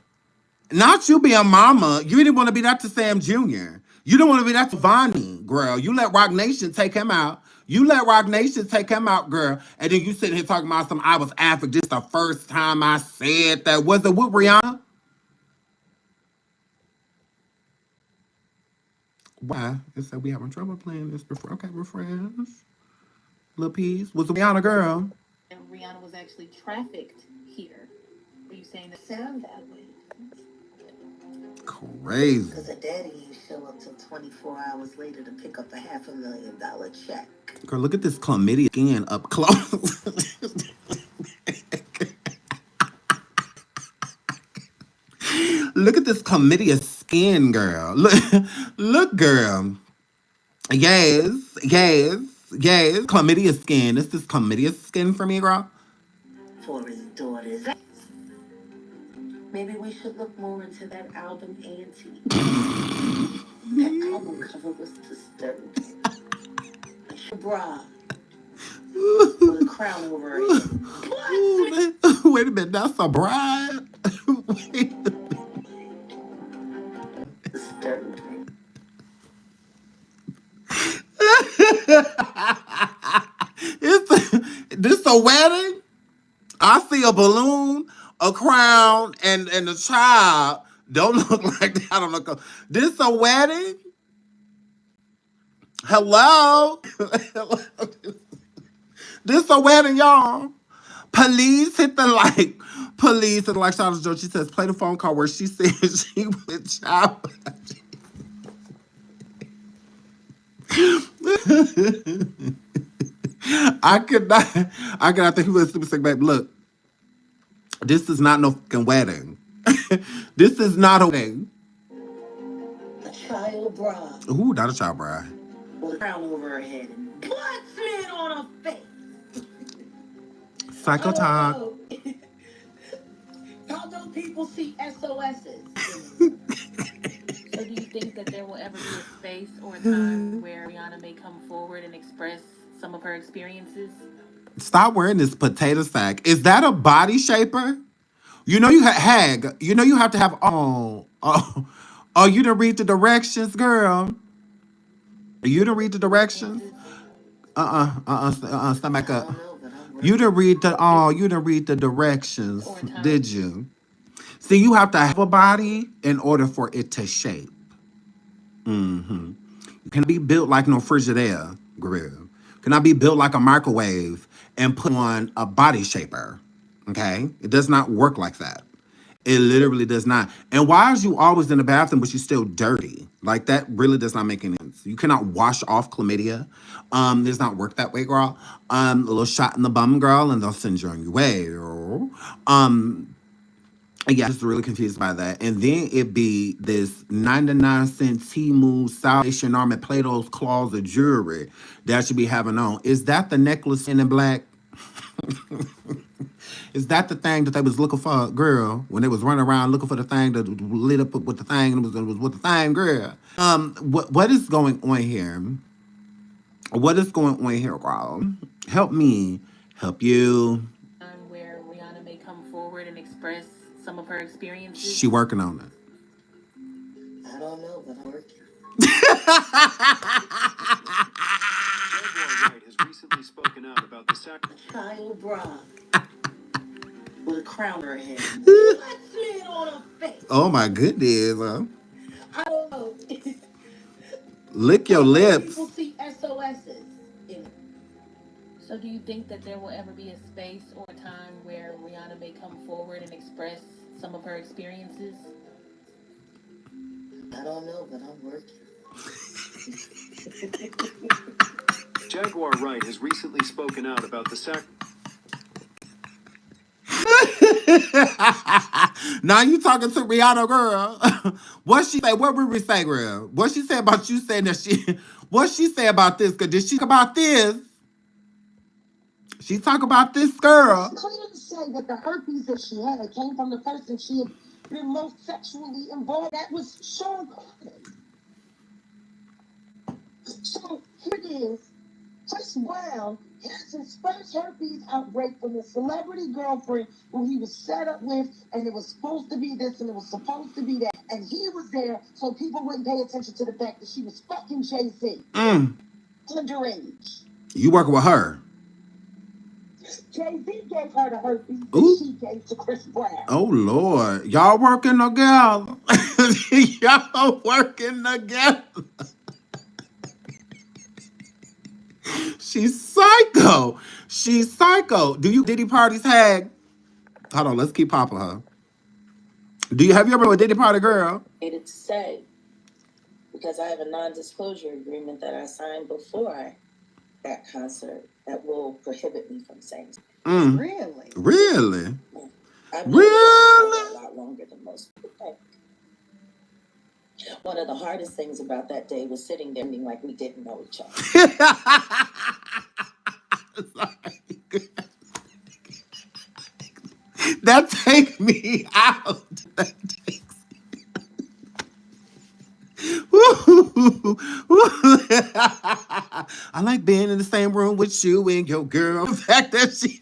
Speaker 1: Not you being mama. You didn't want to be that to Sam Jr. You don't want to be that to Vonnie, girl. You let Rock Nation take him out. You let Rock Nation take him out, girl. And then you sitting here talking about some I was African. This the first time I said that. Was it with Rihanna? Why? It said we having trouble playing this before. Okay, we're friends. Little piece. Was it Rihanna, girl?
Speaker 2: And Rihanna was actually trafficked here. Are you saying that sound that way?
Speaker 1: crazy.
Speaker 2: Because her daddy ain't show up till 24 hours later to pick up a $500,000 check.
Speaker 1: Girl, look at this chlamydia skin up close. Look at this chlamydia skin, girl. Look, girl. Yes, yes, yes. Chlamydia skin. This is chlamydia skin for me, girl.
Speaker 2: For his daughters. Maybe we should look more into that album, Auntie. That album cover was disturbing. Bra with a crown over her head. What?
Speaker 1: Wait a minute, that's a bride. Wait a minute.
Speaker 2: Disturbing.
Speaker 1: This a wedding? I see a balloon, a crown, and a child. Don't look like that. I don't look. This a wedding? Hello? Hello? This a wedding, y'all. Police hit the like. Police hit the like. Shout out to Joe. She says, play the phone call where she said she was child. I could not think he was super sick, babe. Look, this is not no fucking wedding. This is not a wedding.
Speaker 2: A child bride.
Speaker 1: Ooh, not a child bride.
Speaker 2: With a crown over her head and blood smeared on her face.
Speaker 1: Psycho talk.
Speaker 2: Oh. How do people see SOSs?
Speaker 3: So do you think that there will ever be a space or a time where Rihanna may come forward and express some of her experiences?
Speaker 1: Stop wearing this potato sack. Is that a body shaper? You know you hag. You know you have to have you didn't read the directions, girl. You didn't read the directions. Stand back up. You didn't read the directions, did you? See, you have to have a body in order for it to shape. You cannot be built like no Frigidaire grill. Cannot be built like a microwave and put on a body shaper. Okay? It does not work like that. It literally does not. And why is you always in the bathroom but you still dirty? Like that really does not make any sense. You cannot wash off chlamydia. Does not work that way, girl. A little shot in the bum, girl, and they'll send you on your way. Yeah, just really confused by that. And then it be this 99-cent Temu Salvation Army Plato's Claws of jewelry that should be having on. Is that the necklace in black? Is that the thing that they was looking for, girl, when they was running around looking for the thing that lit up with the thing and it was with the thing, girl? What is going on here? What is going on here, girl? Help me, help you.
Speaker 3: Where Rihanna may come forward and express some of her experiences.
Speaker 1: She working on it.
Speaker 2: I don't know, but I'm working.
Speaker 4: Jaguar Wright has recently spoken out about the
Speaker 2: child bride with a crown on her head. Blood smeared on her face.
Speaker 1: Oh my goodness.
Speaker 2: I don't know.
Speaker 1: Lick your lips.
Speaker 2: People see SOSs.
Speaker 3: So do you think that there will ever be a space or a time where Rihanna may come forward and express some of her experiences?
Speaker 2: I don't know, but I'm working.
Speaker 4: Jaguar Wright has recently spoken out about the
Speaker 1: Now you talking to Rihanna, girl. What she say? What would we say, girl? What she say about you saying that she... What she say about this? Cause did she talk about this? She talk about this, girl.
Speaker 5: It's clear to say that the herpes that she had came from the person she had been most sexually involved. That was Sean Carter. So here it is. Chris Brown has his first herpes outbreak from his celebrity girlfriend who he was set up with, and it was supposed to be this and it was supposed to be that. And he was there so people wouldn't pay attention to the fact that she was fucking Jay-Z. Underage.
Speaker 1: You working with her?
Speaker 5: Jay-Z gave her the herpes
Speaker 1: Ooh.
Speaker 5: that she gave to Chris Brown.
Speaker 1: Oh, Lord. Y'all working together. Y'all working together. She's psycho. She's psycho. Do you Diddy parties hag? Hold on, let's keep popping her. Have you ever been with a Diddy Party girl?
Speaker 2: Hated to say, because I have a non-disclosure agreement that I signed before that concert that will prohibit me from saying.
Speaker 5: Really?
Speaker 1: Really?
Speaker 2: I've known
Speaker 1: Really?
Speaker 2: a lot longer than most people. One of the hardest things about that day was sitting there being like we didn't know each other.
Speaker 1: That take me out. That takes I like being in the same room with you and your girl. The fact that she,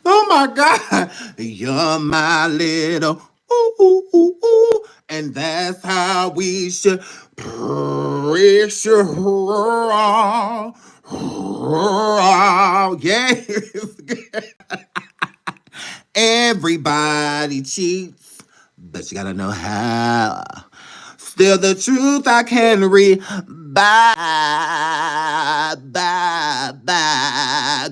Speaker 1: oh my God, you're my little ooh, ooh, ooh, ooh. And that's how we should pressure her all. Yes. Everybody cheats, but you gotta know how. Still the truth I can read. Bye.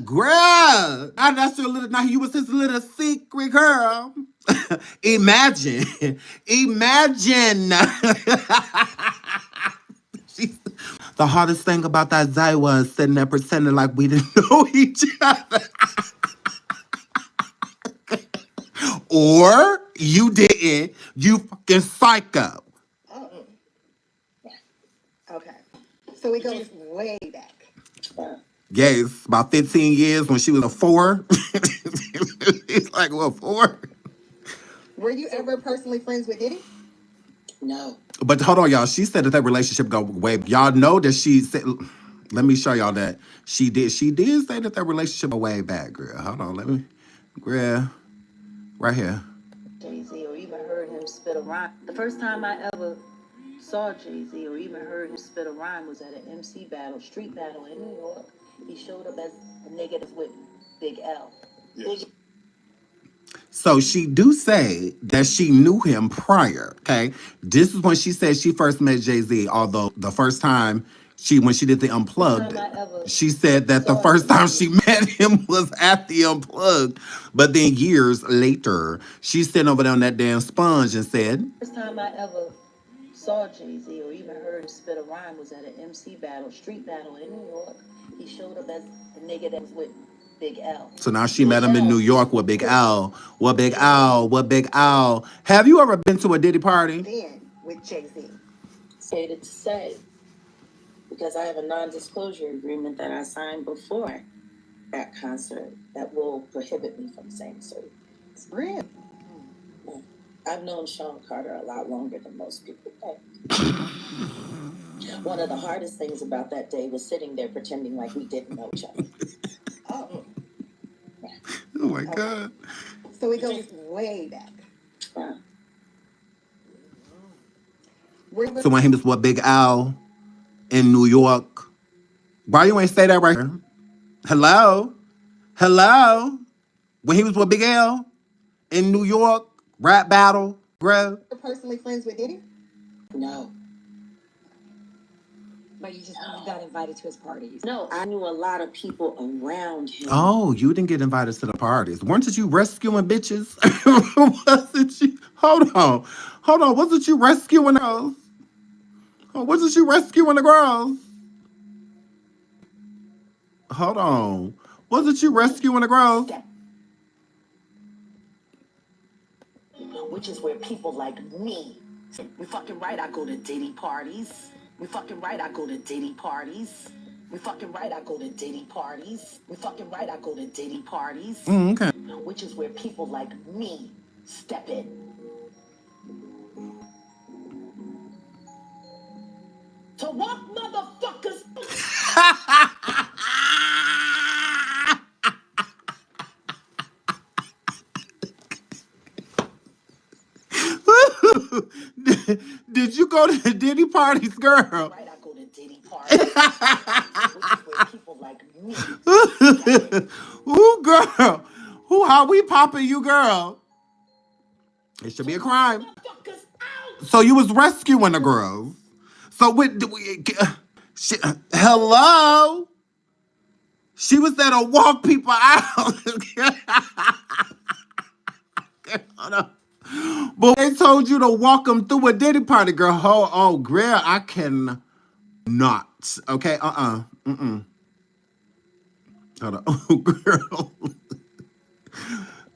Speaker 1: Girl. That's your little, now you was his little secret girl. Imagine. Imagine. The hardest thing about that Zay was sitting there pretending like we didn't know each other. Or you didn't. You fucking psycho.
Speaker 5: Okay. So it goes way back.
Speaker 1: Yes, about 15 years when she was a 4. It's like, well, 4.
Speaker 5: Were you ever personally friends with Diddy?
Speaker 2: No.
Speaker 1: But hold on, y'all. She said that relationship go way. Y'all know that she said. Let me show y'all that she did. She did say that relationship go way back, girl. Hold on, let me, girl, right here.
Speaker 2: Jay-Z or even heard him spit a rhyme. The first time I ever saw Jay-Z or even heard him spit a rhyme was at an MC battle, street battle in New York. He showed up as a nigga with Big L. Yes.
Speaker 1: So she do say that she knew him prior. Okay, this is when she said she first met Jay-Z. Although the first time when she did the Unplugged, she said that the first time she met him was at the Unplugged. But then years later, she's sitting over there on that damn sponge and said,
Speaker 2: First time I ever saw Jay-Z or even heard him spit a rhyme was at an MC battle, street battle in New York. He showed up as a nigga that was with Big L.
Speaker 1: So now she met him in New York with Big Al. What Big Al? What Big Al? Have you ever been to a Diddy party?
Speaker 5: Then with Jay-Z.
Speaker 2: Hated to say, because I have a non-disclosure agreement that I signed before that concert that will prohibit me from saying certain things.
Speaker 5: Really?
Speaker 2: I've known Sean Carter a lot longer than most people think. One of the hardest things about that day was sitting there pretending like we didn't know each other.
Speaker 5: Oh.
Speaker 1: Oh my God.
Speaker 5: So it goes way back.
Speaker 1: So when he was with Big Al in New York, why you ain't say that right here? Hello? Hello? When he was with Big Al in New York, rap battle, bro.
Speaker 5: You're personally friends with Diddy?
Speaker 2: No.
Speaker 5: But you got invited to his parties.
Speaker 2: No, I knew a lot of people around him.
Speaker 1: Oh, you didn't get invited to the parties. Weren't it you rescuing bitches? Wasn't you? Hold on. Wasn't you rescuing those? Oh, wasn't you rescuing the girls? Hold on. Wasn't you rescuing the girls?
Speaker 2: Which is where people like me. We fucking right, I go to Diddy parties. We fucking right, I go to Diddy parties. We fucking right, I go to Diddy parties. We fucking right, I go to Diddy parties.
Speaker 1: Okay.
Speaker 2: Which is where people like me step in. To what motherfuckers?
Speaker 1: Did you go to the Diddy parties, girl?
Speaker 2: Right, I go to Diddy parties. Which is where people like me.
Speaker 1: Ooh, girl. Ooh, how we popping you, girl? It should be a crime. So you was rescuing the girls. So hello? She was there to walk people out. Hold on. But they told you to walk them through a Diddy party, girl. Oh, girl, I can not. Okay, mm-mm. Hold on. Oh, girl.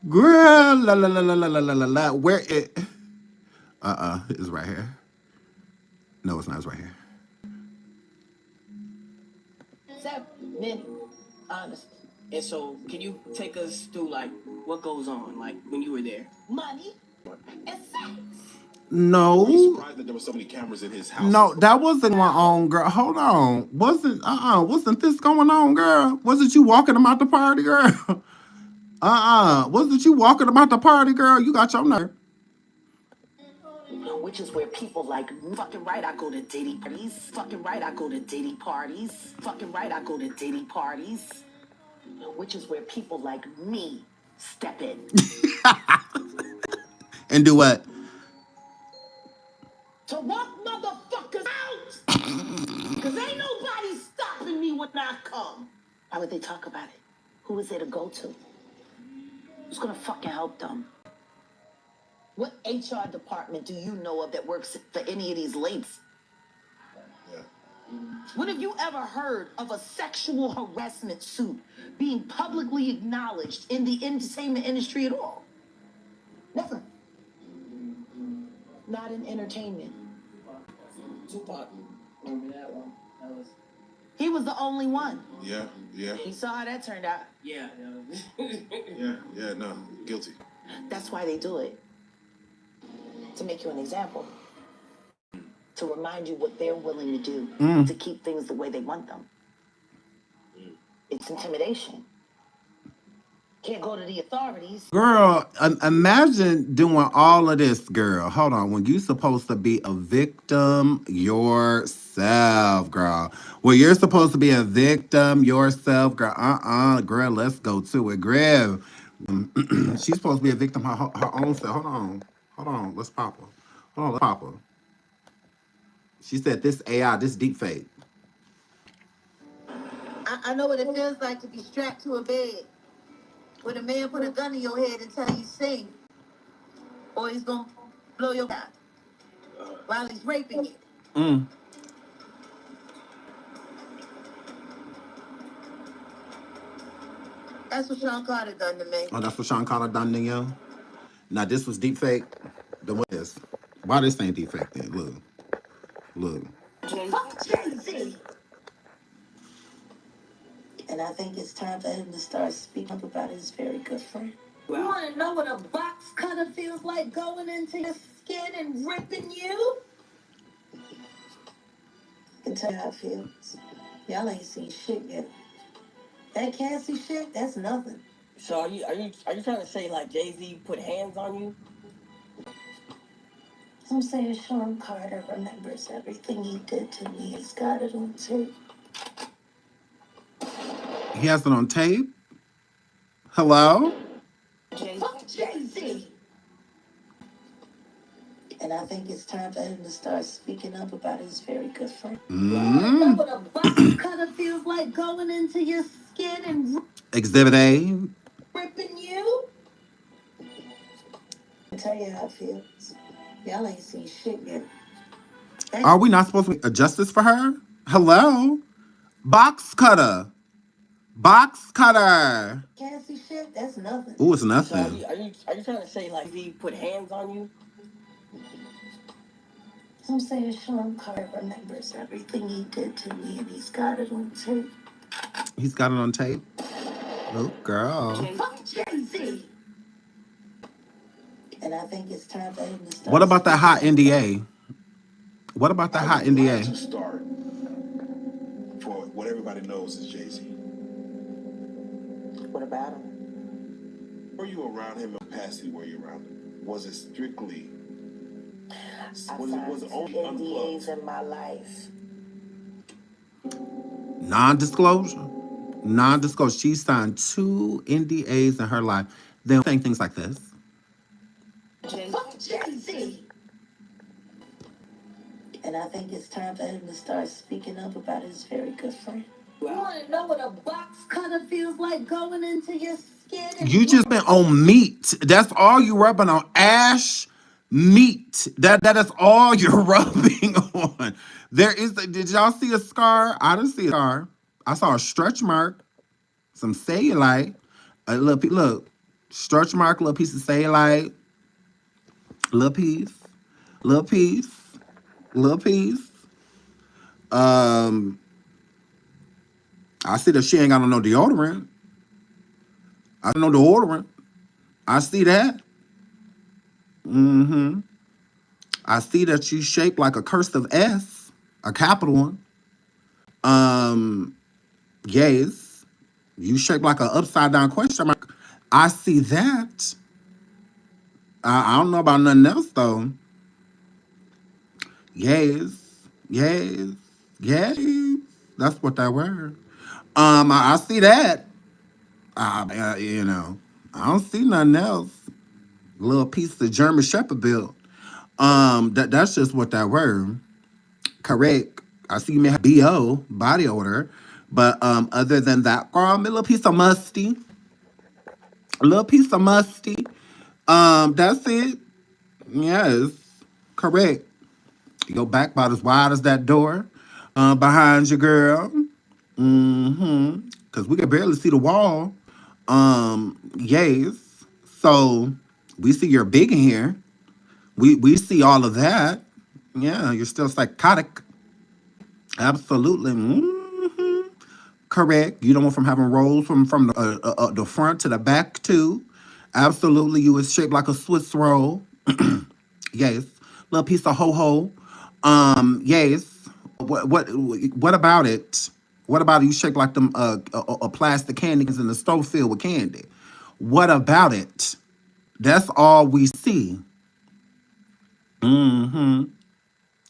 Speaker 1: Girl, la. Where it? It's right here. No, it's not. It's right here.
Speaker 2: 7 minutes, honestly.
Speaker 6: And so, can you take us through like what goes on, like when you were there?
Speaker 2: Money and sex.
Speaker 1: No.
Speaker 7: Were you surprised that there were so many cameras in his house?
Speaker 1: No, that wasn't my own girl. Hold on. Wasn't this going on, girl? Wasn't you walking them out the party, girl? Wasn't you walking about the party, girl? You got your nerve.
Speaker 2: Which is where people like, fucking right, I go to Diddy parties. Fucking right, I go to Diddy parties. Fucking right, I go to Diddy parties. Which is where people like me step in.
Speaker 1: And do what?
Speaker 2: To walk motherfuckers out! Because ain't nobody stopping me when I come. Why would they talk about it? Who is there to go to? Who's gonna fucking help them? What HR department do you know of that works for any of these ladies?
Speaker 7: Yeah.
Speaker 2: When have you ever heard of a sexual harassment suit being publicly acknowledged in the entertainment industry at all? Never. Not in entertainment.
Speaker 6: Tupac. Remember that one? That was.
Speaker 2: He was the only one.
Speaker 7: Yeah.
Speaker 2: He saw how that turned out.
Speaker 6: Yeah.
Speaker 7: No, guilty.
Speaker 2: That's why they do it. To make you an example. To remind you what they're willing to do to keep things the way they want them. It's intimidation. Can't go to the authorities.
Speaker 1: Girl, imagine doing all of this, girl. Hold on. When you supposed to be a victim yourself, girl. Well, you're supposed to be a victim yourself, girl. Girl, let's go to it. Girl, she's supposed to be a victim her own self. Hold on. Let's pop her. Let's pop her. She said this AI, this deep fake.
Speaker 2: I know what it feels like to be strapped to a bed with a man put a gun in your head and tell you sing, or he's gonna blow your back while he's raping you. That's what Sean Carter done to me.
Speaker 1: Oh, that's what Sean Carter done to you? Now, this was deep fake. Then what is? Why this ain't deep fake then? Look.
Speaker 2: Fuck Jay-Z. And I think it's time for him to start speaking up about his very good friend. You want to know what a box cutter feels like going into your skin and ripping you? I can tell you how it feels. Y'all ain't seen shit yet. That Cassie shit, that's nothing.
Speaker 6: So are you trying to say like Jay-Z put hands on you?
Speaker 2: I'm saying Sean Carter remembers everything he did to me. He's got it on tape.
Speaker 1: He has it on tape? Hello?
Speaker 2: Fuck Jay-Z. And I think it's time for him to start speaking up about his very good friend. You know what a box cutter feels like going into your skin and
Speaker 1: Exhibit A.
Speaker 2: ripping you? I can tell you how it feels. Y'all ain't seen shit yet.
Speaker 1: Are we not supposed to make a justice for her? Hello? Box cutter.
Speaker 2: Cassie shit, that's nothing.
Speaker 1: Ooh, it's
Speaker 6: So
Speaker 1: nothing.
Speaker 6: are you trying to say like he put hands on you?
Speaker 2: I'm saying Sean Carter remembers everything he did to me, and he's got it on tape.
Speaker 1: He's got it on tape? Oh, girl.
Speaker 2: Fuck Jay-Z. And I think it's time for him to start.
Speaker 1: What about that hot NDA? What about that hot
Speaker 7: I would like
Speaker 1: NDA?
Speaker 7: to start for what everybody knows is Jay-Z.
Speaker 2: What about him?
Speaker 7: Were you around him in capacity? Were you around him? Was it strictly? Was it only
Speaker 2: NDAs
Speaker 7: unplugged?
Speaker 2: in my life.
Speaker 1: Non-disclosure. She signed 2 NDAs in her life. Then saying things like this.
Speaker 2: Fuck Jay-Z. And I think it's time for him to start speaking up about his very good friend. You want to know what a box cutter feels like going into your skin?
Speaker 5: skin and
Speaker 1: You just been on meat. That's all you rubbing on. Ash meat. That is all you're rubbing on. Did y'all see a scar? I didn't see a scar. I saw a stretch mark, some cellulite, look, stretch mark, little piece of cellulite, little piece, little piece, little piece. Um, I see that she ain't got no deodorant. I know deodorant. I see that. Mm-hmm. I see that you shaped like a cursive S, a capital one. Um, yes. You shaped like an upside down question mark. I see that. I don't know about nothing else though. Yes. Yes. Yes. That's what that word. I see that. You know, I don't see nothing else. Little piece of German Shepherd built. That's just what that word. Correct. I see you may have BO, body odor. But other than that, girl, a little piece of musty. A little piece of musty. That's it. Yes. Correct. Your back about as wide as that door. Behind you, girl. Mm-hmm. Cause we can barely see the wall. Yes. So we see you're big in here. We see all of that. Yeah, you're still psychotic. Absolutely. Correct. You don't want from having rolls from the front to the back too. Absolutely. You was shaped like a Swiss roll. Yes. Little piece of ho ho. Yes. What about it? What about it? You shaped like them plastic candy cans in the stove filled with candy. What about it? That's all we see. Mm-hmm.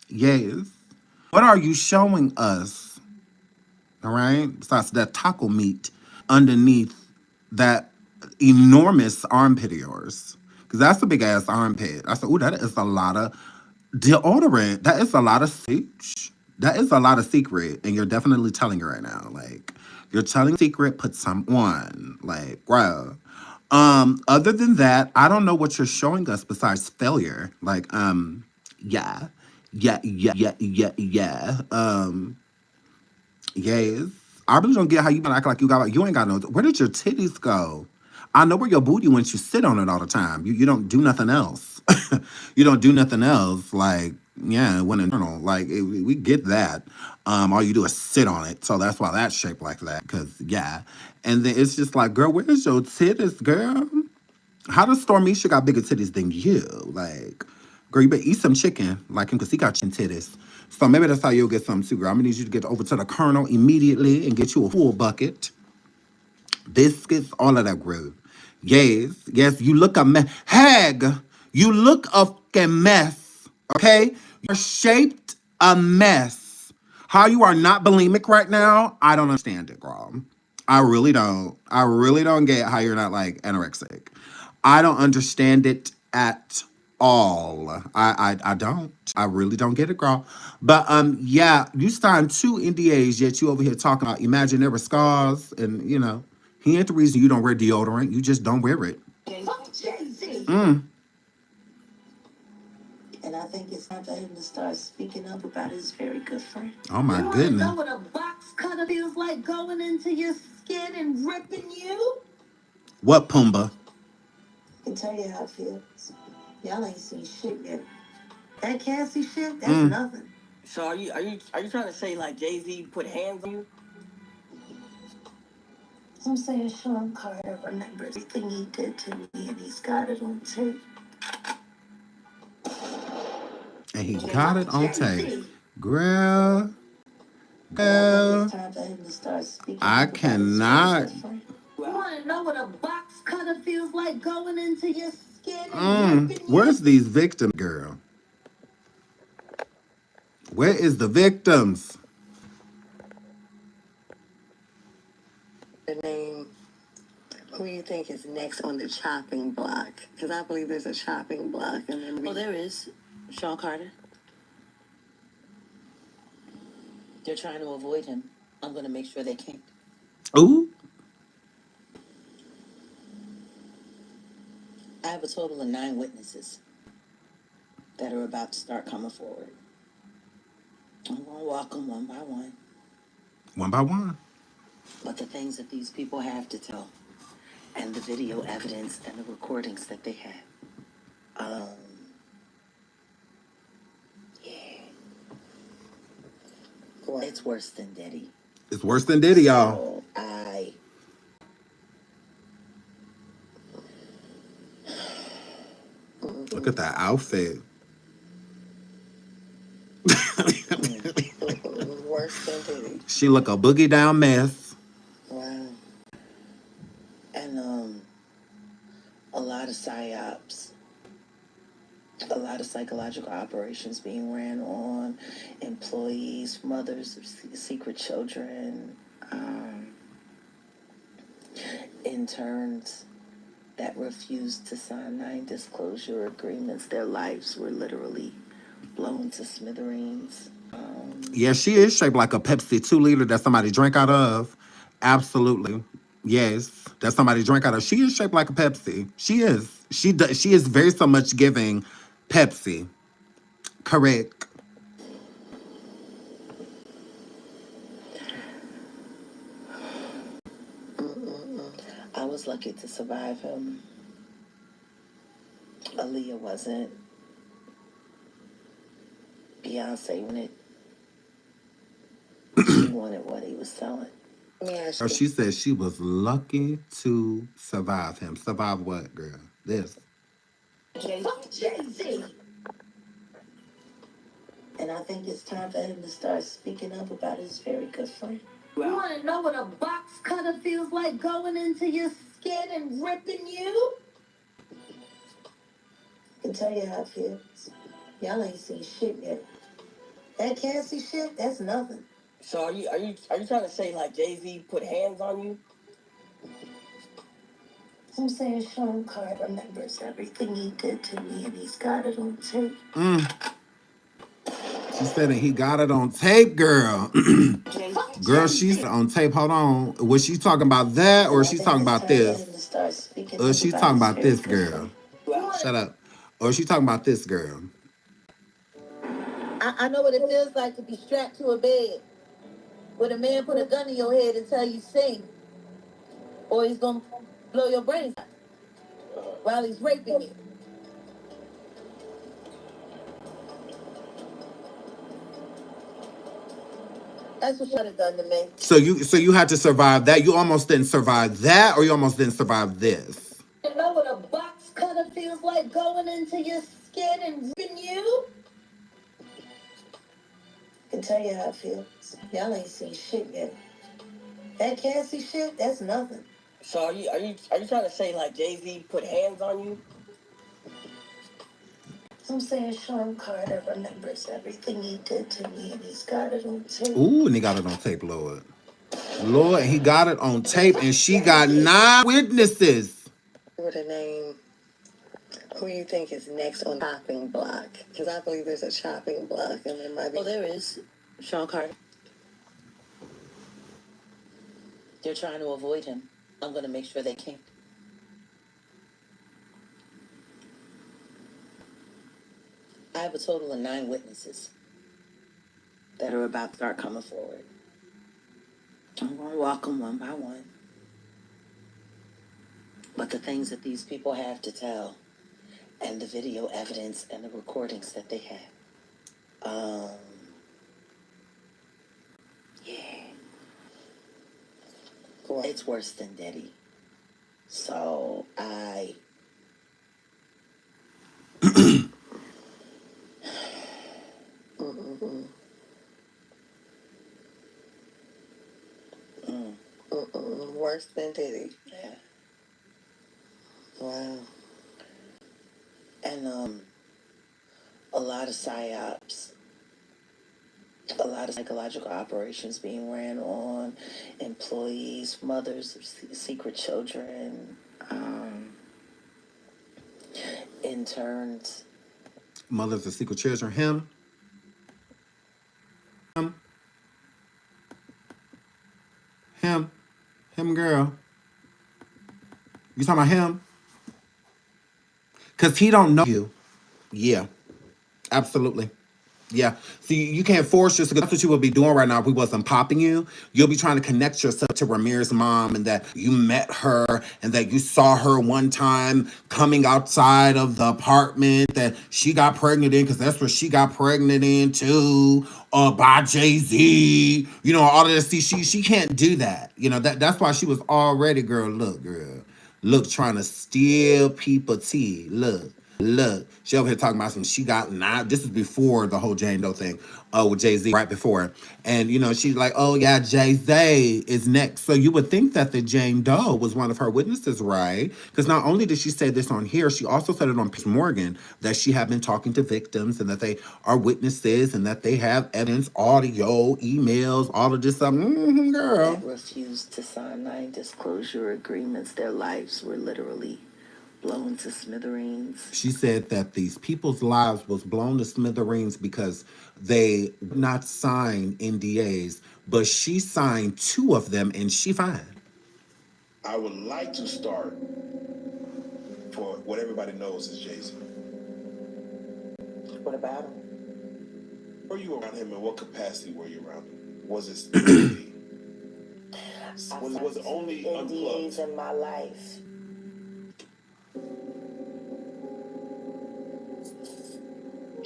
Speaker 1: Yes. What are you showing us? All right. Besides that taco meat underneath that enormous armpit of yours. Because that's a big ass armpit. I said, ooh, that is a lot of deodorant. That is a lot of speech. That is a lot of secret. And you're definitely telling it right now. Like, you're telling a secret, put some on. Like, wow. Other than that, I don't know what you're showing us besides failure. Like, yeah. Yeah. Yes. I really don't get how you gonna act like you ain't got no. Where did your titties go? I know where your booty went. You sit on it all the time. You don't do nothing else. You don't do nothing else. Like yeah, when internal. Like we get that. All you do is sit on it. So that's why that's shaped like that. Cause yeah, and then it's just like, girl, where's your titties, girl? How does Stormisha got bigger titties than you? Like, girl, you better eat some chicken, like him, because he got chin titties. So maybe that's how you'll get some too, girl. I'm gonna need you to get over to the Colonel immediately and get you a full bucket. Biscuits, all of that grub. Yes, you look a mess. Hag, you look a fucking mess, okay? You're shaped a mess. How you are not bulimic right now, I don't understand it, girl. I really don't. I really don't get how you're not like anorexic. I don't understand it at all. I don't. I really don't get it, girl. But yeah, you signed 2 NDAs, yet you over here talking about imaginary scars, and you know, he ain't the reason you don't wear deodorant. You just don't wear it.
Speaker 5: fuck Jay-Z.
Speaker 2: And I think it's time for him to start speaking up about his very good friend.
Speaker 1: Oh my
Speaker 5: You want to
Speaker 1: goodness.
Speaker 5: know what a box cutter feels like going into your skin and ripping you?
Speaker 1: What Pumbaa?
Speaker 2: I can tell you how it feels. Y'all ain't seen shit yet. That Cassie shit, that's nothing.
Speaker 6: So are you trying to say like Jay-Z put hands on you?
Speaker 2: I'm saying Sean Carter remembers everything he did to me, and he's got it on tape.
Speaker 1: And he got it on tape. Girl,
Speaker 2: And I think
Speaker 1: girl,
Speaker 2: it's time for him to start speaking
Speaker 1: I
Speaker 2: up about his very
Speaker 1: cannot.
Speaker 2: good friend.
Speaker 5: You want to know what a box cutter feels like going into your skin and ripping you?
Speaker 1: Where's these victims, girl? Where is the victims?
Speaker 2: The name, who do you think is next on the chopping block? Because I believe there's a chopping block. And then
Speaker 8: Well, there is Sean Carter. They're trying to avoid him. I'm going to make sure they can't.
Speaker 1: Ooh.
Speaker 8: have a total of 9 witnesses that are about to start coming forward. I'm going to walk them one by one.
Speaker 1: One by one.
Speaker 8: But the things that these people have to tell, and the video evidence and the recordings that they have. Yeah. Well, it's worse than Diddy.
Speaker 1: It's worse than Diddy, y'all. Look at that outfit.
Speaker 8: Worse than Diddy.
Speaker 1: She look a boogie down mess.
Speaker 8: Wow. And a lot of psyops. A lot of psychological operations being ran on employees, mothers of secret children, interns that refused to sign non-disclosure agreements. Their lives were literally blown to smithereens.
Speaker 1: Yeah, she is shaped like a Pepsi 2-liter that somebody drank out of. Absolutely. Yes, that somebody drank out of. She is shaped like a Pepsi. She is. She is very so much giving Pepsi. Correct.
Speaker 8: I was lucky to survive him. Aaliyah wasn't. Beyonce wanted. She wanted what he was selling.
Speaker 1: Or she said she was lucky to survive him. Survive what, girl? This.
Speaker 8: Jay-Z. And I think it's time for him to start speaking up about his very good friend.
Speaker 2: You want to know what a box cutter feels like going into your skin and ripping you?
Speaker 8: I can tell you how it feels. Y'all ain't seen shit yet. That Cassie shit, that's nothing.
Speaker 6: So are you trying to say like Jay-Z put hands on you?
Speaker 8: I'm saying Sean Carter remembers everything he did to me, and he's got it on tape.
Speaker 1: She said that he got it on tape, girl. Girl, she's on tape. Hold on. Was she talking about that or she's talking about this? She's talking about this, girl. Shut up. Or she talking about this, girl.
Speaker 2: I know what it feels like to be strapped to a bed with a man put a gun in your head and tell you sing, or he's gonna blow your brains out while he's raping you. That's what should have done to me.
Speaker 1: So you had to survive that. You almost didn't survive that, or you almost didn't survive this.
Speaker 2: You know what a box cutter feels like going into your skin and ripping you?
Speaker 8: I can tell you how it feels. Y'all ain't seen shit yet. That Cassie shit, that's nothing.
Speaker 6: So are you trying to say like Jay-Z put hands on you?
Speaker 8: I'm saying Sean Carter remembers everything he did to me, and he's got it on tape.
Speaker 1: Ooh, and he got it on tape, Lord. Lord, he got it on tape, and she got 9 witnesses.
Speaker 8: With a name, who you think is next on the chopping block? Because I believe there's a chopping block, and there might be. Oh, there is. Sean Carter. They're trying to avoid him. I'm going to make sure they can't. I have a total of 9 witnesses that are about to start coming forward. I'm going to walk them one by one. But the things that these people have to tell, and the video evidence and the recordings that they have. Yeah. Well, it's worse than Diddy. So worse than Diddy. Yeah. Wow. And a lot of psyops. A lot of psychological operations being ran on employees, mothers of secret children, interns.
Speaker 1: Mothers of secret children. Him. Him, girl. You talking about him? Because he don't know you. Yeah, absolutely. Yeah. See, you can't force yourself. That's what you would be doing right now if we wasn't popping you. You'll be trying to connect yourself to Ramir's mom and that you met her and that you saw her one time coming outside of the apartment that she got pregnant in because that's where she got pregnant in too. By Jay-Z. You know, all of this. See, she can't do that. You know, that's why she was already, girl. Look, trying to steal people tea. Look, she over here talking about some. She got now. This is before the whole Jane Doe thing, with Jay Z, right before, and you know she's like, oh yeah, Jay Z is next. So you would think that the Jane Doe was one of her witnesses, right? Because not only did she say this on here, she also said it on Piers Morgan that she had been talking to victims and that they are witnesses and that they have evidence, audio, emails, all of this stuff. Girl,
Speaker 8: that refused to sign non-disclosure agreements. Their lives were literally blown to smithereens.
Speaker 1: she said that these people's lives was blown to smithereens because they would not sign NDAs, but she signed 2 of them and she fine.
Speaker 7: I would like to start for what everybody knows is Jay-Z.
Speaker 8: What about him?
Speaker 7: Were you around him? In what capacity were you around him? Was it was it only
Speaker 8: NDAs
Speaker 7: unplugged?
Speaker 8: in my life.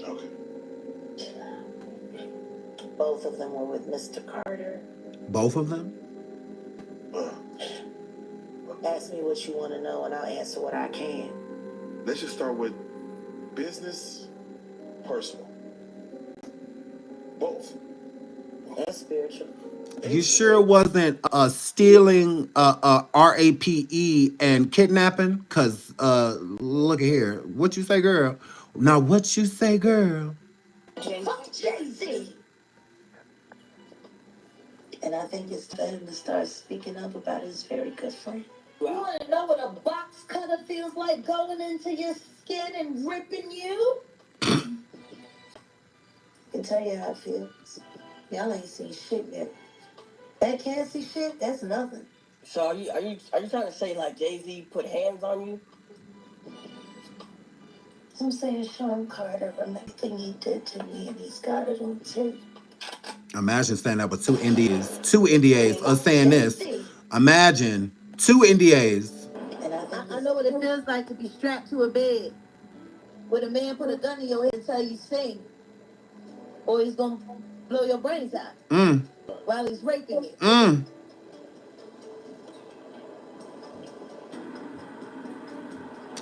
Speaker 7: Okay.
Speaker 8: Both of them were with Mr. Carter.
Speaker 1: Both of them?
Speaker 8: Ask me what you want to know and I'll answer what I can.
Speaker 7: Let's just start with business, personal. Both.
Speaker 8: And spiritual.
Speaker 1: You sure it wasn't stealing, RAPE and kidnapping? Cause look at here. What you say, girl? Now what you say, girl?
Speaker 8: Fuck Jay-Z. And I think it's time to start speaking up about his very good friend. You want to know what a box cutter feels like going into your skin and ripping you? I can tell you how it feels. Y'all ain't seen shit yet. That cancer shit, that's nothing.
Speaker 6: So are you trying to say like Jay-Z put hands on you?
Speaker 8: I'm saying Sean Carter from everything he did to me, and he's got it on tape.
Speaker 1: Imagine standing up with 2 NDAs, us saying this. Imagine 2 NDAs.
Speaker 8: And I know what it feels like to be strapped to a bed with a man put a gun in your head and tell you sing, or he's gonna blow your brains out while he's raping you.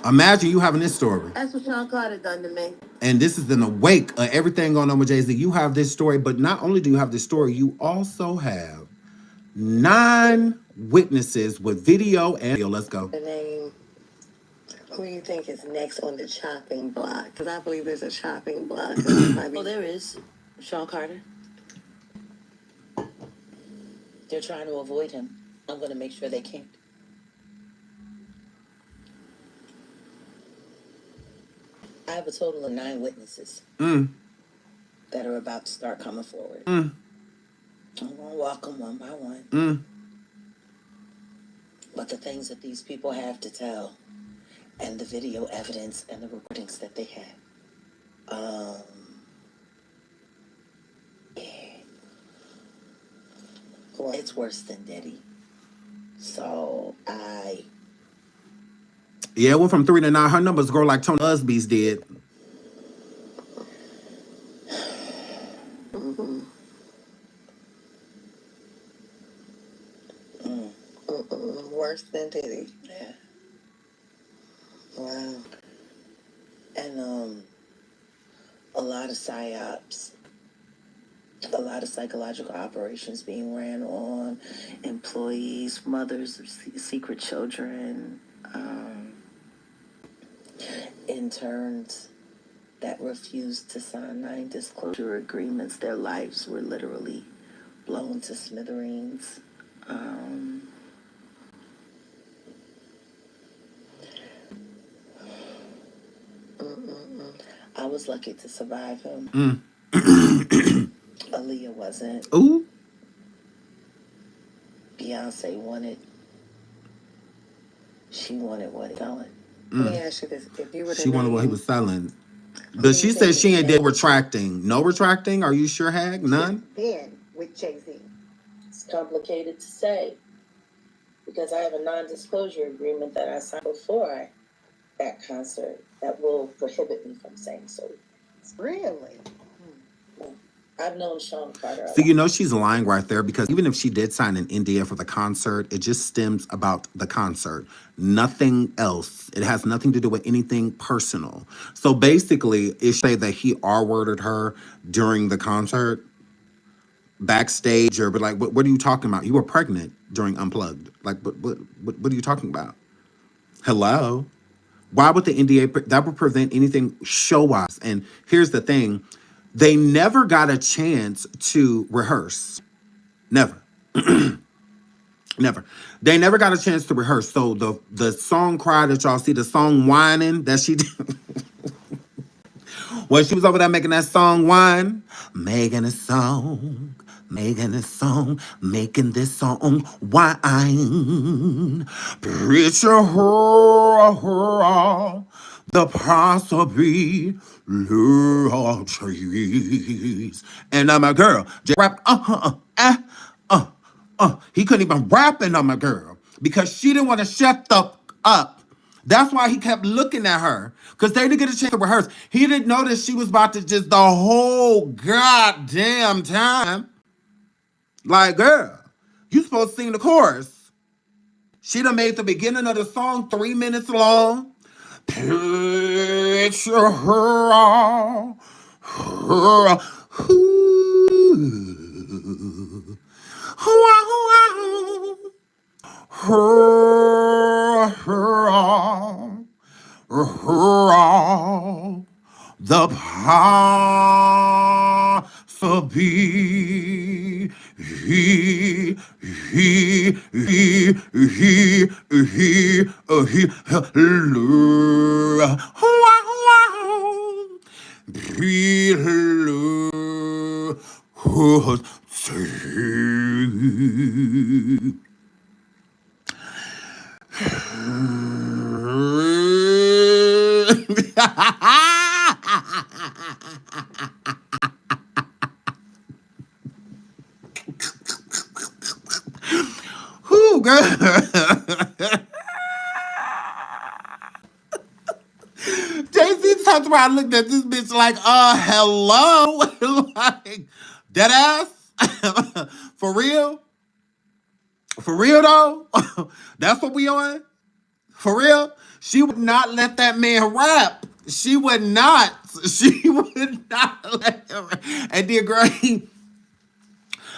Speaker 1: Imagine you having this story.
Speaker 8: That's what Sean Carter done to me.
Speaker 1: And this is in the wake of everything going on with Jay-Z. You have this story, but not only do you have this story, you also have 9 witnesses with video and audio. Let's go.
Speaker 8: The name. Who do you think is next on the chopping block? Because I believe there's a chopping block.
Speaker 2: Oh, there is. Sean Carter. They're trying to avoid him. I'm going to make sure they can't. I have a total of 9 witnesses that are about to start coming forward. I'm going to walk them one by one. But the things that these people have to tell and the video evidence and the recordings that they have. Well, it's worse than Diddy. So
Speaker 1: Yeah, it went from 3 to 9. Her numbers grow like Tony Usby's did.
Speaker 8: Worse than Diddy.
Speaker 2: yeah.
Speaker 8: Wow. And a lot of psyops. A lot of psychological operations being ran on employees, mothers of secret children, interns that refused to sign non-disclosure agreements. Their lives were literally blown to smithereens. I was lucky to survive him. Aaliyah wasn't.
Speaker 1: Ooh.
Speaker 8: Beyonce wanted. She wanted what it done. Let me ask you this: if you were to
Speaker 1: She wanted what he
Speaker 8: name,
Speaker 1: was selling.
Speaker 8: who
Speaker 1: But
Speaker 8: do you
Speaker 1: she said
Speaker 8: think
Speaker 1: she
Speaker 8: his
Speaker 1: ain't did
Speaker 8: name
Speaker 1: retracting. No retracting? Are you sure, Hag? None?
Speaker 8: been with Jay-Z?
Speaker 2: It's complicated to say because I have a non-disclosure agreement that I signed before that concert that will prohibit me from saying so.
Speaker 8: Really?
Speaker 2: I've known Sean Carter a
Speaker 1: So
Speaker 2: lot.
Speaker 1: you know she's lying right there because even if she did sign an NDA for the concert, it just stems about the concert. Nothing else. It has nothing to do with anything personal. So basically, it say that he R-worded her during the concert, backstage, or but like, what are you talking about? You were pregnant during Unplugged. Like, what are you talking about? Hello? Why would the NDA that would prevent anything show wise? And here's the thing, they never got a chance to rehearse. Never. Never. They never got a chance to rehearse. So the song cry that y'all see, the song whining that she did when she was over there making that song whine, making a song, making a song, making this song whine. Preacher her, the possibility trees. And I'm a girl. Just rap, he couldn't even rap in on my girl because she didn't want to shut the up. That's why he kept looking at her because they didn't get a chance to rehearse. He didn't notice she was about to just the whole goddamn time. Like, girl, you supposed to sing the chorus. She done made the beginning of the song 3 minutes long. Picture her, the possibility Who, girl? Jay-Z talked around, looked at this bitch like, hello? Like, dead ass? For real? For real, though? That's what we on? For real? She would not let that man rap. She would not. She would not let him rap. And then, girl,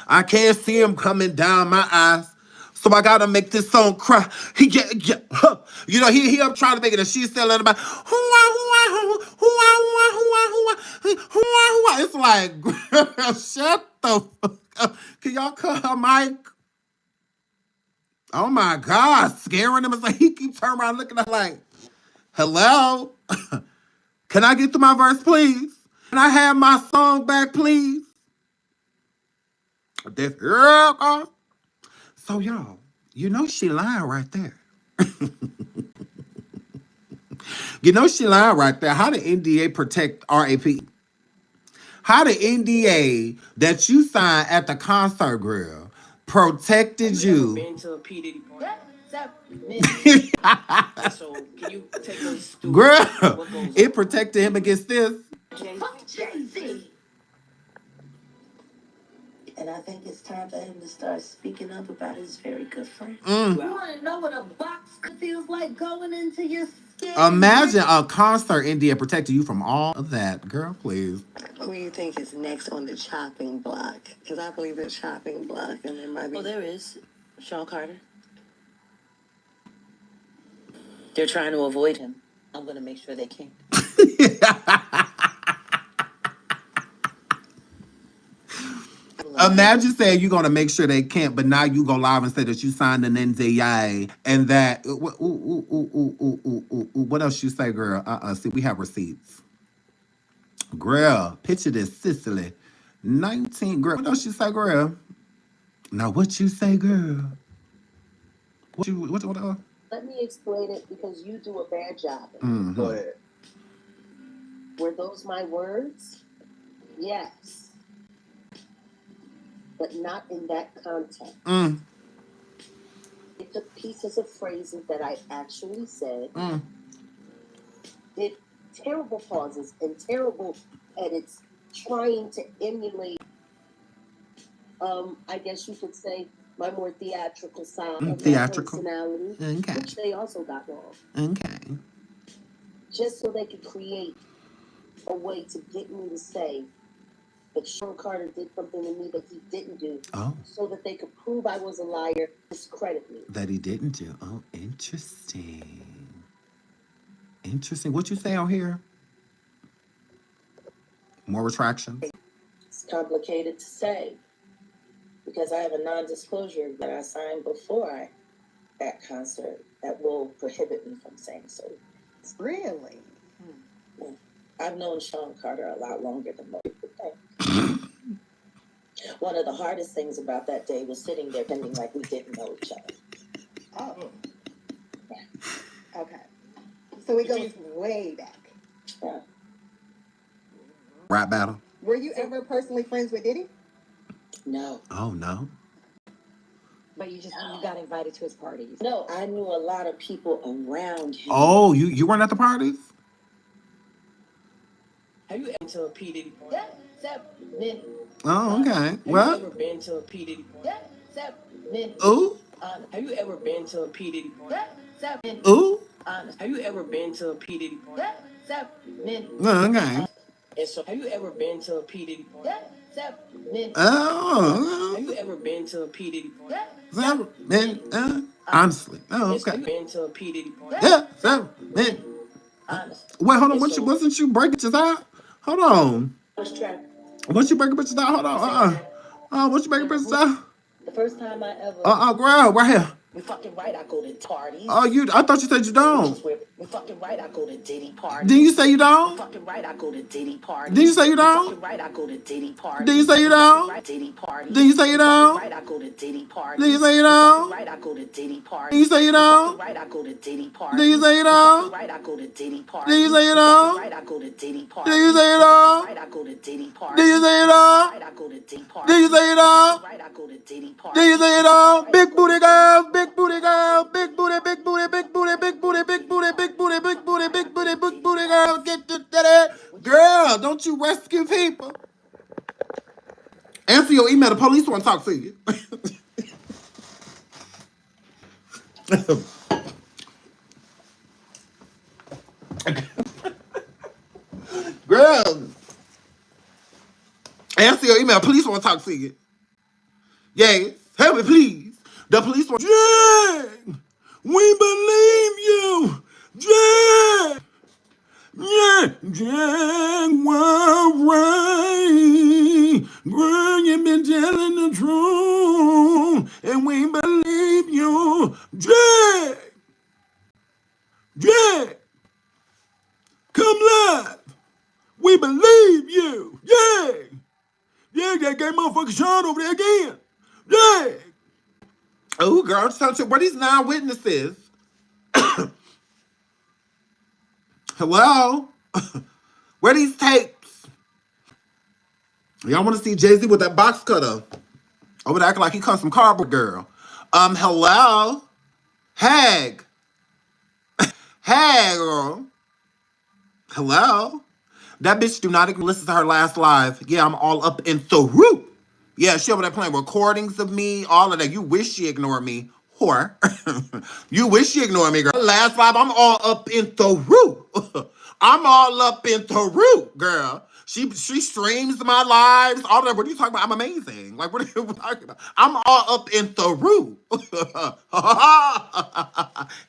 Speaker 1: I can't see him coming down my eyes. So I gotta make this song cry. You know, he up trying to make it, and she's still in about it's like, girl, shut the fuck up. Can y'all cut her mic? Oh my God, scaring him. It's like he keeps turning around looking at her like, hello? Can I get to my verse, please? Can I have my song back, please? This girl. So y'all, you know she lying right there. You know she lying right there. How did NDA protect RAP? How the NDA that you signed at the concert, girl, protected you?
Speaker 6: Been to a P. Diddy party. So can you take us through
Speaker 1: Girl,
Speaker 6: what goes
Speaker 1: it
Speaker 6: on?
Speaker 1: protected him against this.
Speaker 2: Fuck Jay-Z.
Speaker 8: And I think it's time for him to start speaking up about his very good friend.
Speaker 2: You want to know what a box feels like going into your skin?
Speaker 1: Imagine a concert NDA protecting you from all of that. Girl, please.
Speaker 8: Who do you think is next on the chopping block? Because I believe there's chopping block, and there might be.
Speaker 2: Well, there is Sean Carter. They're trying to avoid him. I'm going to make sure they can't.
Speaker 1: Imagine saying you're gonna make sure they can't, but now you go live and say that you signed an NDA and that. What else you say, girl? See, we have receipts. Girl, picture this, Sicily, 19. Girl, what else you say, girl? Now what you say, girl? What?
Speaker 5: Let me explain it because you do a bad job.
Speaker 1: Mm-hmm.
Speaker 5: Go ahead. Were those my words? Yes. But not in that context.
Speaker 1: Mm.
Speaker 5: I took pieces of phrases that I actually said, did terrible pauses and terrible edits, trying to emulate, I guess you could say, my more theatrical side of my personality, which they also got wrong.
Speaker 1: Okay.
Speaker 5: Just so they could create a way to get me to say that Sean Carter did something to me that he didn't do, so that they could prove I was a liar, discredit me.
Speaker 1: That he didn't do. Oh, interesting. Interesting. What you say on here? More retractions?
Speaker 8: It's complicated to say because I have a non-disclosure that I signed before that concert that will prohibit me from saying so.
Speaker 5: Really?
Speaker 8: I've known Sean Carter a lot longer than most people think. One of the hardest things about that day was sitting there pretending like we didn't know each other.
Speaker 5: Oh. Yeah. Okay. So it goes way back.
Speaker 8: Yeah.
Speaker 1: Rap battle?
Speaker 5: Were you ever personally friends with Diddy?
Speaker 8: No.
Speaker 1: Oh, no.
Speaker 2: But you got invited to his parties.
Speaker 8: No, I knew a lot of people around him.
Speaker 1: Oh, you weren't at the parties?
Speaker 6: Have you ever been to a P. Diddy party?
Speaker 1: Oh, okay.
Speaker 6: Have you ever been to a P. Diddy party?
Speaker 1: Ooh.
Speaker 6: Have you ever been to a P. Diddy party?
Speaker 1: Ooh.
Speaker 6: Have you ever been to a P. Diddy party?
Speaker 1: Oh, okay.
Speaker 6: And so, have you ever been to a P. Diddy party?
Speaker 1: Oh.
Speaker 6: Have you ever been to a P. Diddy party?
Speaker 1: Honestly. Oh, okay.
Speaker 6: Have you been to a P. Diddy party?
Speaker 1: Yeah. Wait, hold on. Wasn't you breaking bitches out? Hold on. Once you breaking bitches out, hold on. Once you breaking bitches out?
Speaker 8: The first time I ever...
Speaker 1: Girl, right here.
Speaker 8: We fucking right, I go to parties.
Speaker 1: Oh, I thought you said you don't.
Speaker 8: We fucking right, I go to Diddy parties.
Speaker 1: Didn't you say you don't?
Speaker 8: We fucking right, I go to Diddy parties.
Speaker 1: Didn't you say you don't?
Speaker 8: We fucking right, I go to Diddy parties.
Speaker 1: Didn't you say you don't?
Speaker 8: Diddy parties.
Speaker 1: Didn't you say you don't?
Speaker 8: Right, I go to Diddy parties.
Speaker 1: Didn't you say you don't?
Speaker 8: Right, I go to Diddy parties.
Speaker 1: Didn't you say you don't?
Speaker 8: Right, I go to Diddy parties.
Speaker 1: Didn't you say you don't?
Speaker 8: Right, I go to Diddy parties.
Speaker 1: Didn't you say you don't?
Speaker 8: Right, I go to Diddy parties.
Speaker 1: Didn't you say you don't?
Speaker 8: Right, I go to Diddy parties.
Speaker 1: Didn't you say you don't?
Speaker 8: Right, I go to Diddy parties.
Speaker 1: Didn't you say you don't?
Speaker 8: Right, I go to Diddy parties.
Speaker 1: Didn't you say you don't? Big booty girl, big booty girl, big booty, big booty, big booty, big booty, big booty, big booty, big booty, big booty, big booty girl, get to that. Girl, don't you rescue people? Answer your email. The police want to talk to you. Girl, answer your email. Police want to talk to you. Yes, help me, please. The police want. Jack, we believe you. Jack. Yeah, Jaguar, Wright. Girl, you've been telling the truth, and we believe you. Jack, come live. We believe you. Yeah, that gay motherfucker Sean over there again. Yeah. Oh, girl, I'm telling you, what these 9 witnesses? Hello? Where these tapes? Y'all want to see Jay-Z with that box cutter? Over there acting like he comes from cardboard, girl. Hello? Hag. Hag, girl. Hello? That bitch do not even listen to her last live. Yeah, I'm all up in through. Yeah, she over there playing recordings of me, all of that. You wish she ignored me, whore. You wish she ignored me, girl. Last live, I'm all up in through. I'm all up in through, girl. She streams my lives, all that. What are you talking about? I'm amazing. Like, what are you talking about? I'm all up in through.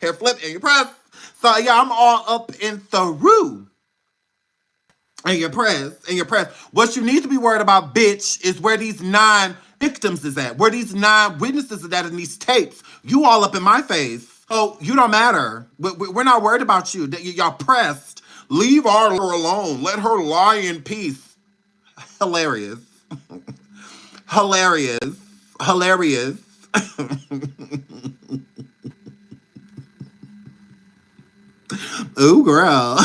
Speaker 1: Hair flip and you press. So, yeah, I'm all up in through. And your press. What you need to be worried about, bitch, is where these 9 victims is at. Where these 9 witnesses is at in these tapes. You all up in my face. Oh, you don't matter. We're not worried about you. Y'all pressed. Leave her alone. Let her lie in peace. Hilarious. Hilarious. Ooh, girl.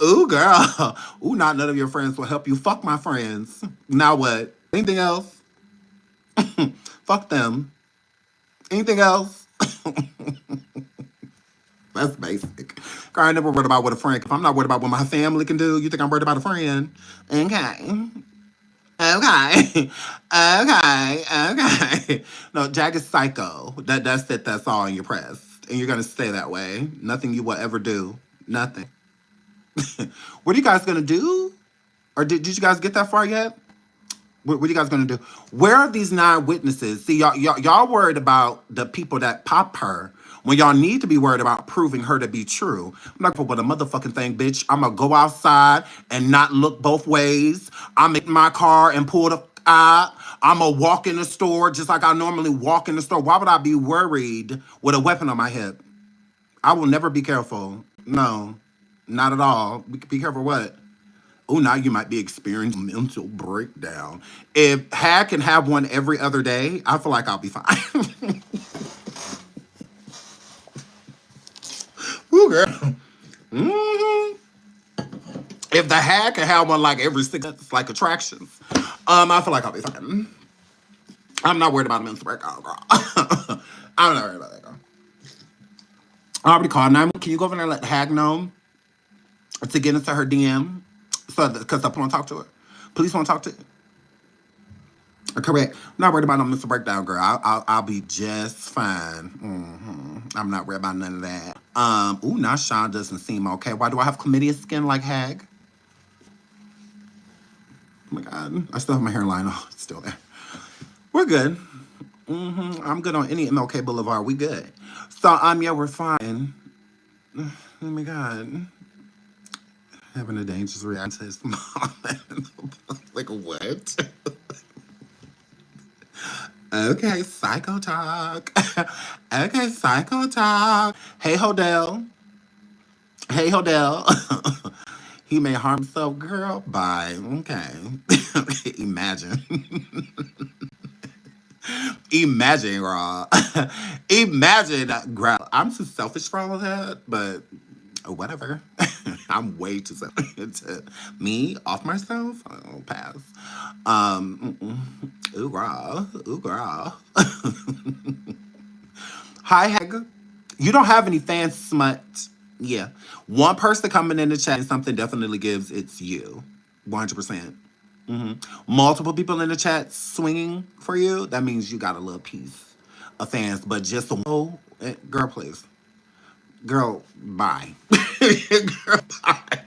Speaker 1: Ooh, girl. Ooh, not none of your friends will help you. Fuck my friends. Now what? Anything else? Fuck them. Anything else? That's basic. Girl, I never worried about what a friend. If I'm not worried about what my family can do, you think I'm worried about a friend? Okay. Okay. Okay. Okay. No, Jag is psycho. That's it. That's all in your press. And you're gonna stay that way. Nothing you will ever do. Nothing. What are you guys gonna do? Or did you guys get that far yet? What are you guys gonna do? Where are these 9 witnesses? See, y'all worried about the people that pop her when y'all need to be worried about proving her to be true. I'm not gonna put a motherfucking thing, bitch. I'm gonna go outside and not look both ways. I'm in my car and pull the out. I'm gonna walk in the store just like I normally walk in the store. Why would I be worried with a weapon on my hip? I will never be careful. No, not at all. Be careful what? Oh, now you might be experiencing mental breakdown. If Hag can have one every other day, I feel like I'll be fine. Ooh, girl. Mhm. If the Hag can have one like every 6 months, like attractions, I feel like I'll be fine. I'm not worried about a mental breakdown, girl. I'm not worried about that, girl. I already called 911. Can you go over there and let the Hag know to get into her DM? So, because I want to talk to her. Police want to talk to her. Correct. I'm not worried about no mental breakdown, girl. I'll be just fine. I'm not worried about none of that. Ooh, now Sean doesn't seem okay. Why do I have chlamydia skin like Hag? Oh my god, I still have my hairline. Oh, it's still there. We're good. I'm good on any MLK Boulevard. We good. So yeah, we're fine. Oh my god. Having a dangerous reaction to his mom. Like what? Okay, psycho talk. Okay, psycho talk. Hey, Hodel. Hey, Hodel. He may harm himself, girl. Bye. Okay. Imagine. Imagine, girl. Imagine, girl. I'm too selfish for all of that, but whatever. I'm way too selfish. To me, off myself, I'll pass. Ooh, girl. Ooh, girl. Hi, Hag. You don't have any fans, smut. Yeah. One person coming in the chat and something definitely gives it's you. 100%. Multiple people in the chat swinging for you. That means you got a little piece of fans. But just oh, girl, please. Girl, bye. Girl, bye.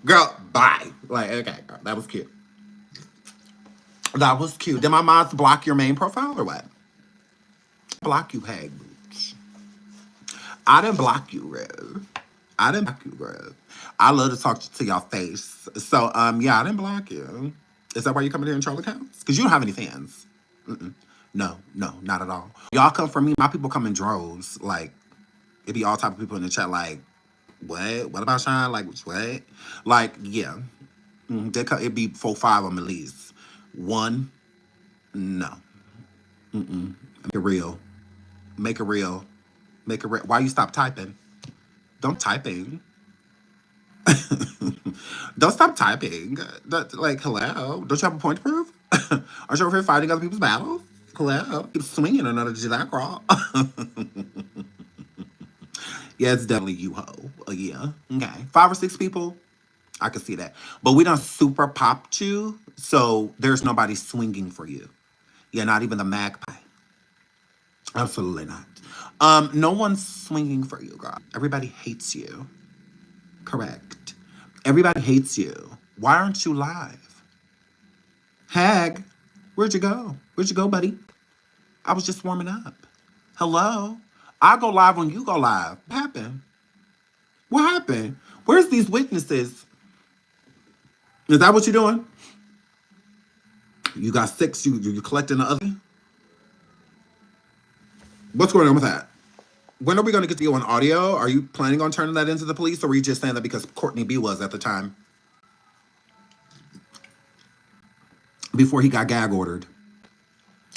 Speaker 1: Girl, bye. Like, okay, girl, that was cute. That was cute. Did my mods block your main profile or what? Block you, Hag. I didn't block you, Rev. I didn't block you, Rev. I love to talk to your face. So, yeah, I didn't block you. Is that why you coming here and troll accounts? Because you don't have any fans. No, not at all. Y'all come for me. My people come in droves. Like, it be all type of people in the chat. Like, what? What about Shine? Like, what? Like, yeah. It'd be 4, 5 of them at least. One, no. Make it real. Make it real. Make it real. Why you stop typing? Don't typing. Don't stop typing. Like, hello. Don't you have a point to prove? Aren't you over here fighting other people's battles? Hello. Keep swinging another Jaguar. Yeah, it's definitely you, ho. Yeah. Okay. 5 or 6 people. I can see that. But we done super popped you, so there's nobody swinging for you. Yeah, not even the magpie. Absolutely not. No one's swinging for you, girl. Everybody hates you. Correct. Everybody hates you. Why aren't you live? Hag, where'd you go? Where'd you go, buddy? I was just warming up. Hello? I go live when you go live. What happened? What happened? Where's these witnesses? Is that what you're doing? You got 6, you collecting the other? What's going on with that? When are we going to get to you on audio? Are you planning on turning that into the police, or were you just saying that because Courtney B was at the time? Before he got gag ordered.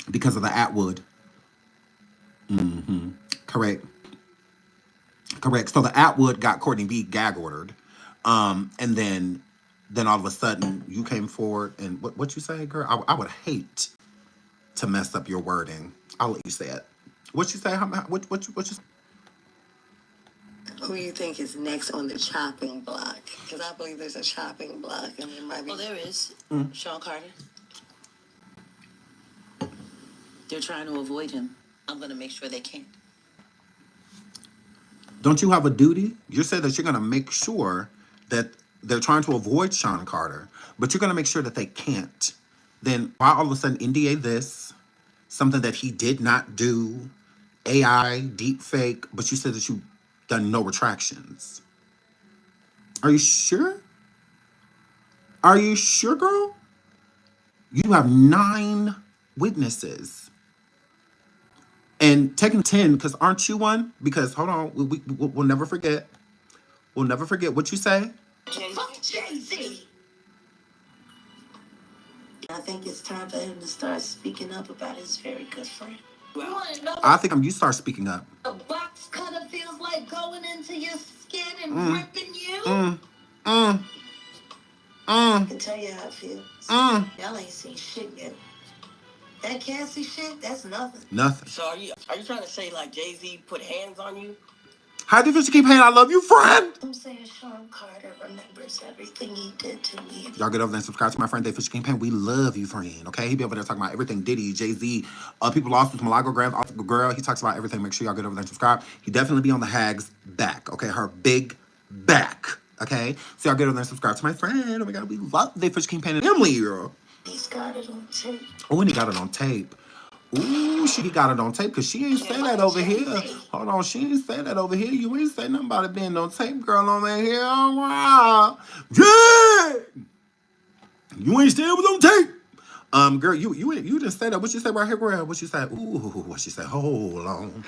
Speaker 1: Because of the Atwood. Correct. Correct. So the Atwood got Courtney B gag ordered. And then all of a sudden you came forward and what you say, girl? I would hate to mess up your wording. I'll let you say it. What you say? What you?
Speaker 8: Who you think is next on the chopping block? Because I believe there's a chopping block, and there might be. Well, there is. Sean Carter. They're trying to avoid him. I'm going to make sure they can't.
Speaker 1: Don't you have a duty? You said that you're going to make sure that they're trying to avoid Sean Carter, but you're going to make sure that they can't. Then why all of a sudden NDA this, something that he did not do, AI, deep fake, but you said that you done no retractions. Are you sure? Are you sure, girl? You have 9 witnesses. And taking 10, because aren't you one? Because, hold on, we'll never forget. We'll never forget what you say.
Speaker 8: Fuck Jay-Z. I think it's time for him to start speaking up about his very good friend. Well,
Speaker 1: I think you start speaking up.
Speaker 8: a box cutter feels like going into your skin and ripping you. I can tell you how it feels. Y'all ain't seen shit yet. That Cassie shit, that's nothing.
Speaker 1: Nothing.
Speaker 6: So are you trying to say like Jay-Z put hands on you?
Speaker 1: How do you keep saying I love you, friend?
Speaker 8: I'm saying Sean Carter remembers everything he did to me.
Speaker 1: Y'all get over there and subscribe to my friend Dave Fisher Campaign. We love you, friend. Okay, he be over there talking about everything. Diddy, Jay-Z, people lost with Malago Grams, girl. He talks about everything. Make sure y'all get over there and subscribe. He definitely be on the hag's back. Okay, her big back. Okay, so y'all get over there and subscribe to my friend. Oh my God, we love Dave Fisher Campaign and Emily, girl.
Speaker 8: He's got it on tape.
Speaker 1: Oh, and he got it on tape. Ooh, she got it on tape because she ain't say that over here. Hold on, she ain't say that over here. You ain't say nothing about it being on tape, girl, on that here. Oh, wow. Yeah! You ain't say it was on tape. Girl, you just said that. What you say right here, girl? What you say? Ooh, what she say? Hold on.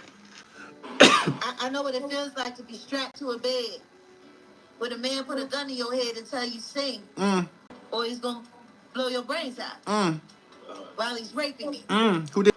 Speaker 8: I know what it feels like to be strapped to a bed with a man put a gun in your head and tell you sing, or he's gonna blow your brains out while he's raping me.
Speaker 1: Who did?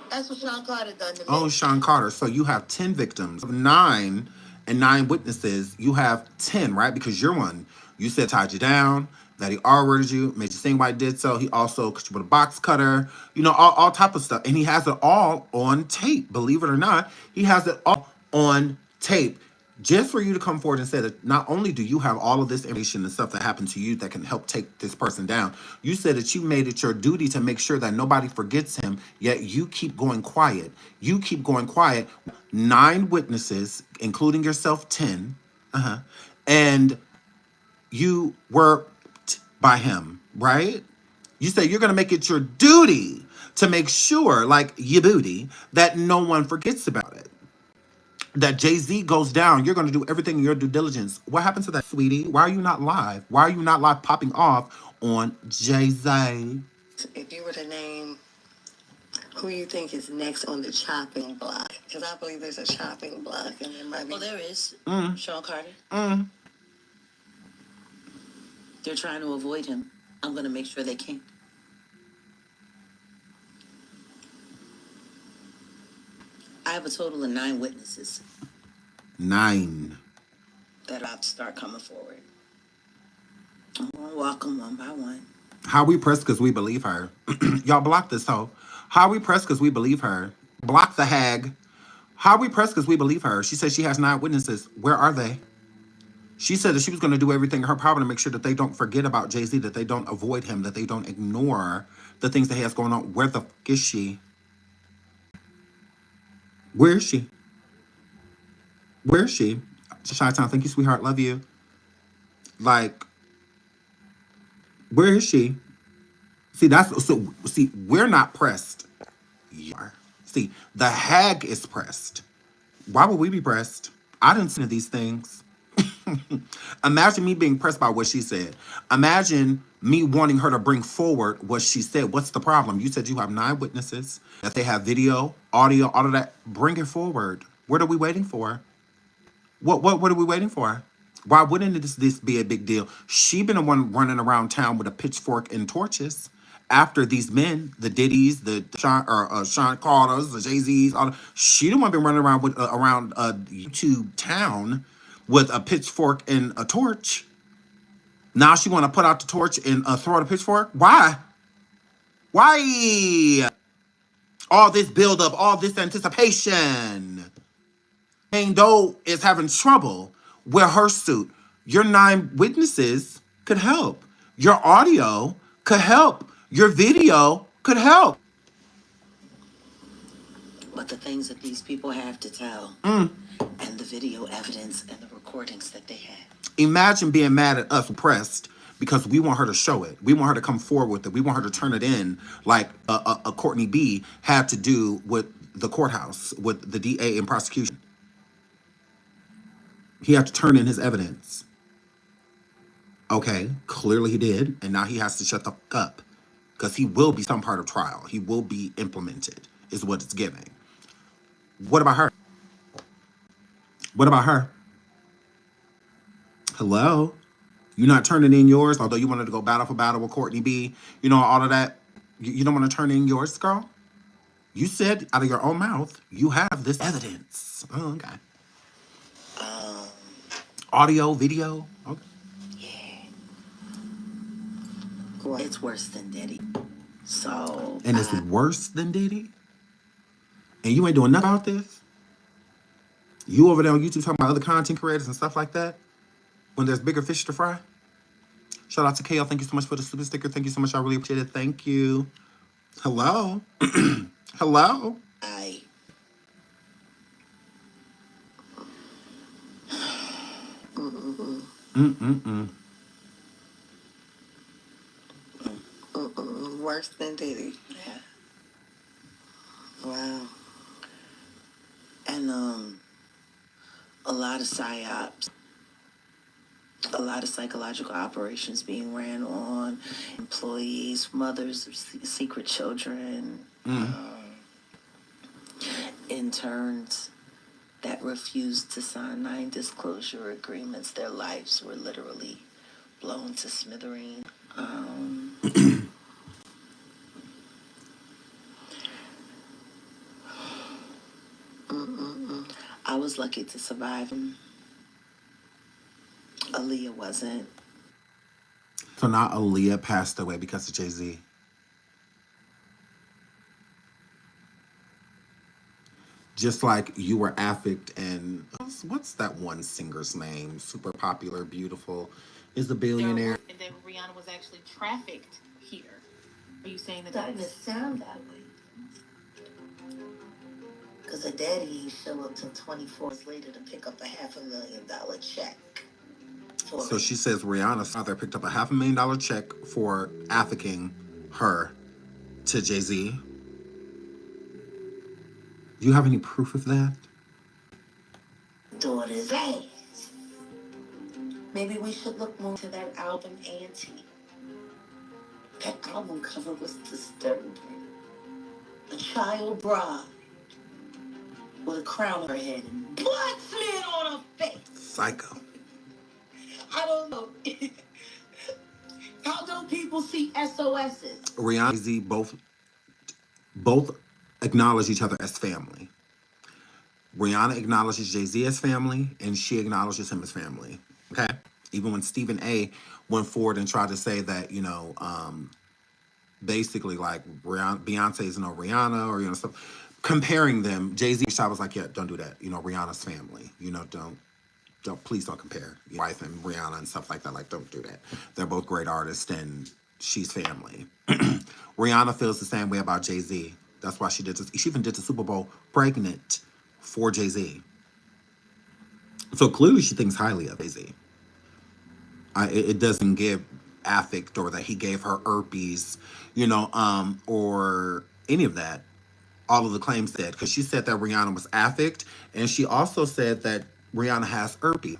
Speaker 8: That's what Sean Carter done to me.
Speaker 1: Oh, Sean Carter. So you have 10 victims. 9 and 9 witnesses. You have 10, right? Because you're one. You said tied you down, that he R-worded you, made you sing why he did so. He also cut you with a box cutter, you know, all type of stuff. And he has it all on tape. Believe it or not, he has it all on tape. Just for you to come forward and say that not only do you have all of this information and stuff that happened to you that can help take this person down, you said that you made it your duty to make sure that nobody forgets him, yet you keep going quiet. You keep going quiet. 9 witnesses, including yourself, 10. And you worked by him, right? You say you're going to make it your duty to make sure, like your booty, that no one forgets about it. That Jay-Z goes down, you're going to do everything in your due diligence. What happened to that, sweetie? Why are you not live? Why are you not live popping off on Jay-Z?
Speaker 8: If you were to name who you think is next on the chopping block, because I believe there's a chopping block, and there might be. Well, there is. Sean Carter. They're trying to avoid him. I'm going to make sure they can't. I have a total of 9 witnesses.
Speaker 1: 9.
Speaker 8: That I'll start coming forward. I'm going to walk them one by one.
Speaker 1: How we press because we believe her. Y'all block this hoe. How we press because we believe her. Block the hag. How we press because we believe her. She said she has 9 witnesses. Where are they? She said that she was going to do everything in her power to make sure that they don't forget about Jay-Z, that they don't avoid him, that they don't ignore the things that he has going on. Where the f*** is she? Where is she? Where is she? Chi-Town, thank you, sweetheart. Love you. Like, where is she? See, we're not pressed. You are. See, the hag is pressed. Why would we be pressed? I didn't see these things. Imagine me being pressed by what she said. Imagine me wanting her to bring forward what she said. What's the problem? You said you have 9 witnesses, that they have video, audio, all of that. Bring it forward. What are we waiting for? What are we waiting for? Why wouldn't this be a big deal? She been the one running around town with a pitchfork and torches, after these men, the Diddy's, the Sean Carter's, the Jay-Z's, she didn't want to be running around with around YouTube town with a pitchfork and a torch. Now she want to put out the torch and throw the pitchfork. Why? Why? All this build up, all this anticipation. Jane Doe is having trouble with her suit. Your 9 witnesses could help. Your audio could help. Your video could help.
Speaker 8: But the things that these people have to tell,
Speaker 1: Mm.
Speaker 8: and the video evidence and the recordings that they had.
Speaker 1: Imagine being mad at us, oppressed, because we want her to show it. We want her to come forward with it. We want her to turn it in like a Courtney B had to do with the courthouse, with the DA and prosecution. He had to turn in his evidence. Okay, clearly he did, and now he has to shut the fuck up because he will be some part of trial. He will be implemented, is what it's giving. What about her? What about her? Hello? You're not turning in yours, although you wanted to go battle for battle with Courtney B. You know, all of that. You don't want to turn in yours, girl? You said out of your own mouth, you have this evidence. Oh, okay. Audio, video. Okay.
Speaker 8: Well, it's worse than Diddy. So.
Speaker 1: And it's worse than Diddy? And you ain't doing nothing about this? You over there on YouTube talking about other content creators and stuff like that? When there's bigger fish to fry? Shout out to Kale. Thank you so much for the super sticker. Thank you so much. I really appreciate it. Thank you. Hello? Hello?
Speaker 8: Worse than Diddy. Yeah. Wow. And a lot of psyops. A lot of psychological operations being ran on employees, mothers, secret children, interns that refused to sign non-disclosure agreements. Their lives were literally blown to smithereens. I was lucky to survive. Aaliyah wasn't.
Speaker 1: So now Aaliyah passed away because of Jay-Z. Just like you were affect and what's that one singer's name? Super popular, beautiful, is the billionaire.
Speaker 3: And then Rihanna was actually trafficked here. Are you saying that
Speaker 8: Doesn't
Speaker 3: that's...
Speaker 8: it sound that way? Because her daddy ain't show up till 24 hours later to pick up a $500,000 check.
Speaker 1: So she says Rihanna's father picked up a $500,000 check for affecting her to Jay-Z. Do you have any proof of that?
Speaker 8: Daughter's ass. Maybe we should look more to that album, Auntie. That album cover was disturbing. A child bride with a crown on her head and blood smeared on her face.
Speaker 1: Psycho.
Speaker 8: I don't know. How do people see SOSs?
Speaker 1: Rihanna and Jay-Z both acknowledge each other as family. Rihanna acknowledges Jay-Z as family, and she acknowledges him as family. Okay? Even when Stephen A. went forward and tried to say that, you know, basically like Beyonce is no Rihanna or, you know, stuff, comparing them, Jay-Z was like, yeah, don't do that. You know, Rihanna's family. You know, please don't compare your wife and Rihanna and stuff like that. Like, don't do that. They're both great artists, and she's family. Rihanna feels the same way about Jay-Z. That's why she did this. She even did the Super Bowl pregnant for Jay-Z. So clearly she thinks highly of Jay-Z. It doesn't give affect or that he gave her herpes, you know, or any of that. All of the claims said, because she said that Rihanna was affect, and she also said that Rihanna has herpes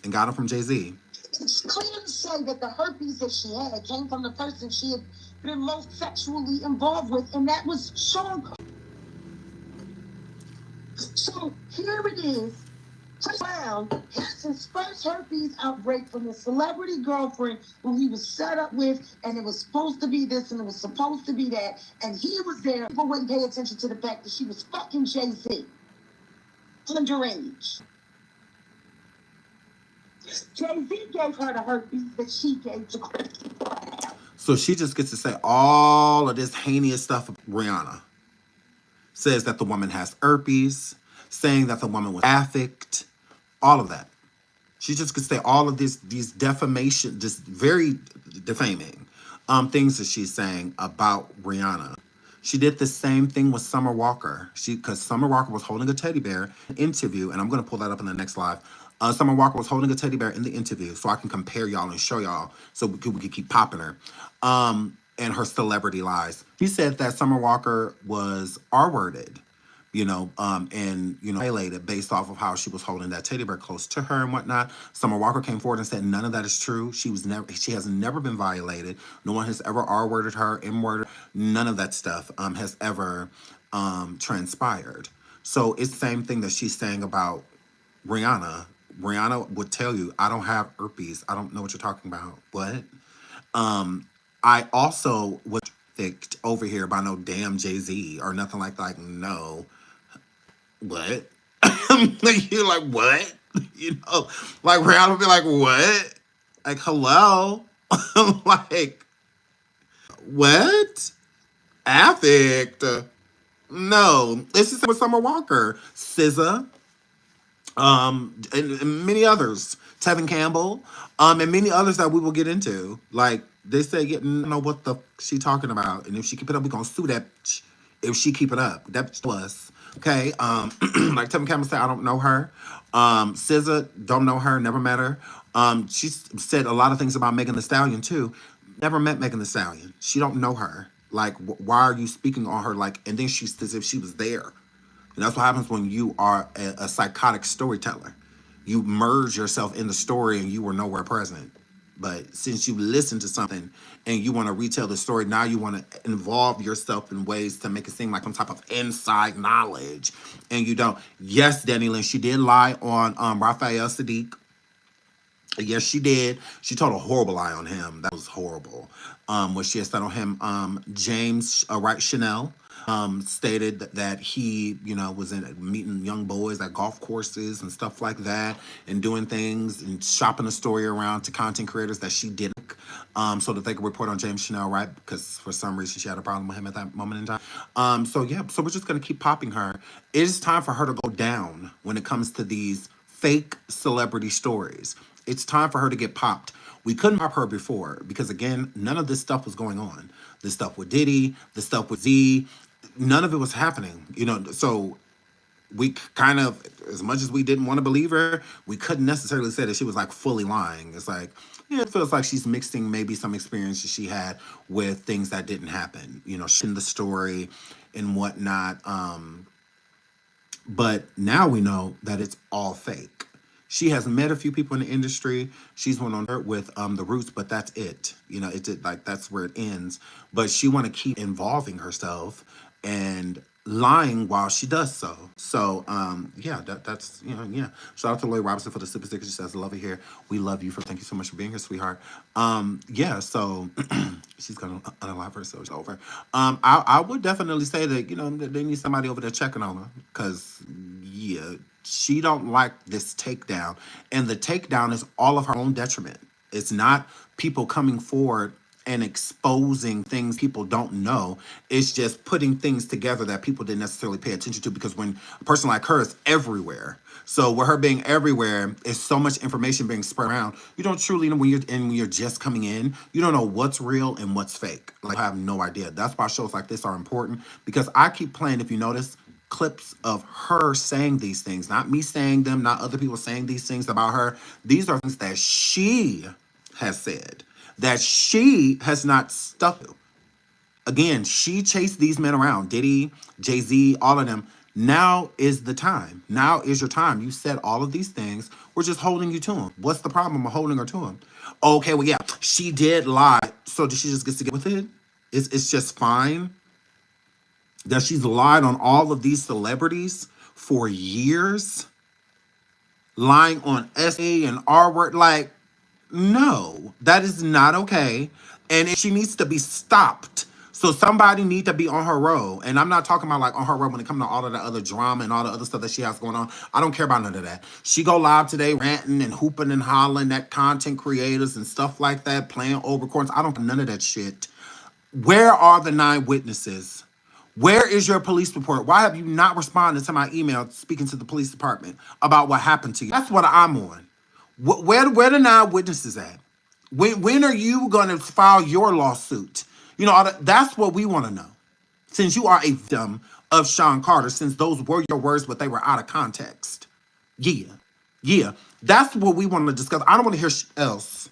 Speaker 1: and got it from Jay-Z.
Speaker 5: It's clear to say that the herpes that she had came from the person she had been most sexually involved with, and that was Sean. So here it is. Chris Brown has his first herpes outbreak from his celebrity girlfriend who he was set up with, and it was supposed to be this and it was supposed to be that, and he was there. People wouldn't pay attention to the fact that she was fucking Jay-Z, underage. Jay-Z gave her the herpes that she gave to Chris Brown.
Speaker 1: So she just gets to say all of this heinous stuff. Rihanna says that the woman has herpes, saying that the woman was trafficked, all of that. She just could say all of these defamation, just very defaming things that she's saying about Rihanna. She did the same thing with Summer Walker. Because Summer Walker was holding a teddy bear in an interview, and I'm going to pull that up in the next live. Summer Walker was holding a teddy bear in the interview, so I can compare y'all and show y'all, so we could keep popping her. And her celebrity lies. She said that Summer Walker was R-worded, and violated based off of how she was holding that teddy bear close to her and whatnot. Summer Walker came forward and said none of that is true. She has never been violated. No one has ever R-worded her, M-worded. None of that stuff has ever transpired. So it's the same thing that she's saying about Rihanna. Rihanna would tell you, I don't have herpes. I don't know what you're talking about. What? I also was picked over here by no damn Jay-Z or nothing like that. Like, no. What? You're like, what? Like Rihanna would be like, what? Like, hello? Like, what? Affect? No. This is with Summer Walker, SZA, and many others, Tevin Campbell, and many others that we will get into. Like, they say, you know what the she talking about, and if she keep it up, we gonna sue that. If she keep it up, that was okay. Like Tevin Campbell said, I don't know her. SZA, don't know her, never met her. She said a lot of things about Megan Thee Stallion too. Never met Megan Thee Stallion. She don't know her. Like, why are you speaking on her? Like, and then she's as if she was there. And that's what happens when you are a psychotic storyteller. You merge yourself in the story and you were nowhere present. But since you listen to something and you want to retell the story, now you want to involve yourself in ways to make it seem like some type of inside knowledge. And you don't. Yes, Danny Lynn, she did lie on Raphael Sadiq. Yes, she did. She told a horrible lie on him. That was horrible. What she had said on him, James Wright Chanel stated that he, was in meeting young boys at golf courses and stuff like that, and doing things and shopping the story around to content creators that she didn't, so that they could report on James Chanel, right? Because for some reason she had a problem with him at that moment in time. So we're just gonna keep popping her. It is time for her to go down when it comes to these fake celebrity stories. It's time for her to get popped. We couldn't pop her before because, again, none of this stuff was going on. The stuff with Diddy, the stuff with Z, none of it was happening. So we kind of, as much as we didn't want to believe her, we couldn't necessarily say that she was like fully lying. It's like, it feels like she's mixing maybe some experiences she had with things that didn't happen, in the story and whatnot. But now we know that it's all fake. She has met a few people in the industry. She's went on her with the Roots, but that's it. That's where it ends. But she want to keep involving herself and lying while she does so. So that's Shout out to Lloyd Robinson for the super sticker. She says, "Love it here. We love you thank you so much for being here, sweetheart." So she's gonna unalive her, so it's over. I would definitely say that that they need somebody over there checking on her because she don't like this takedown, and the takedown is all of her own detriment. It's not people coming forward and exposing things people don't know. It's just putting things together that people didn't necessarily pay attention to, because when a person like her is everywhere. So with her being everywhere, is so much information being spread around. You don't truly know when you're just coming in, you don't know what's real and what's fake. Like, I have no idea. That's why shows like this are important, because I keep playing, if you notice, clips of her saying these things, not me saying them, not other people saying these things about her. These are things that she has said, that she has not stuck to. Again, she chased these men around, Diddy, Jay-Z, all of them. Now is the time. Now is your time. You said all of these things. We're just holding you to them. What's the problem of holding her to them? Okay, well, yeah, she did lie. So did she just get to get with it? It's just fine that she's lied on all of these celebrities for years. lying on SA and R word. Like, no, that is not okay. And she needs to be stopped. So somebody need to be on her road. And I'm not talking about like on her road when it comes to all of the other drama and all the other stuff that she has going on. I don't care about none of that. She go live today ranting and hooping and hollering at content creators and stuff like that, playing old recordings. I don't none of that shit. Where are the 9 witnesses? Where is your police report? Why have you not responded to my email speaking to the police department about what happened to you? That's what I'm on. Where the 9 witnesses at? When are you going to file your lawsuit? You know, that's what we want to know. Since you are a victim of Sean Carter, since those were your words, but they were out of context. Yeah. Yeah. That's what we want to discuss. I don't want to hear else.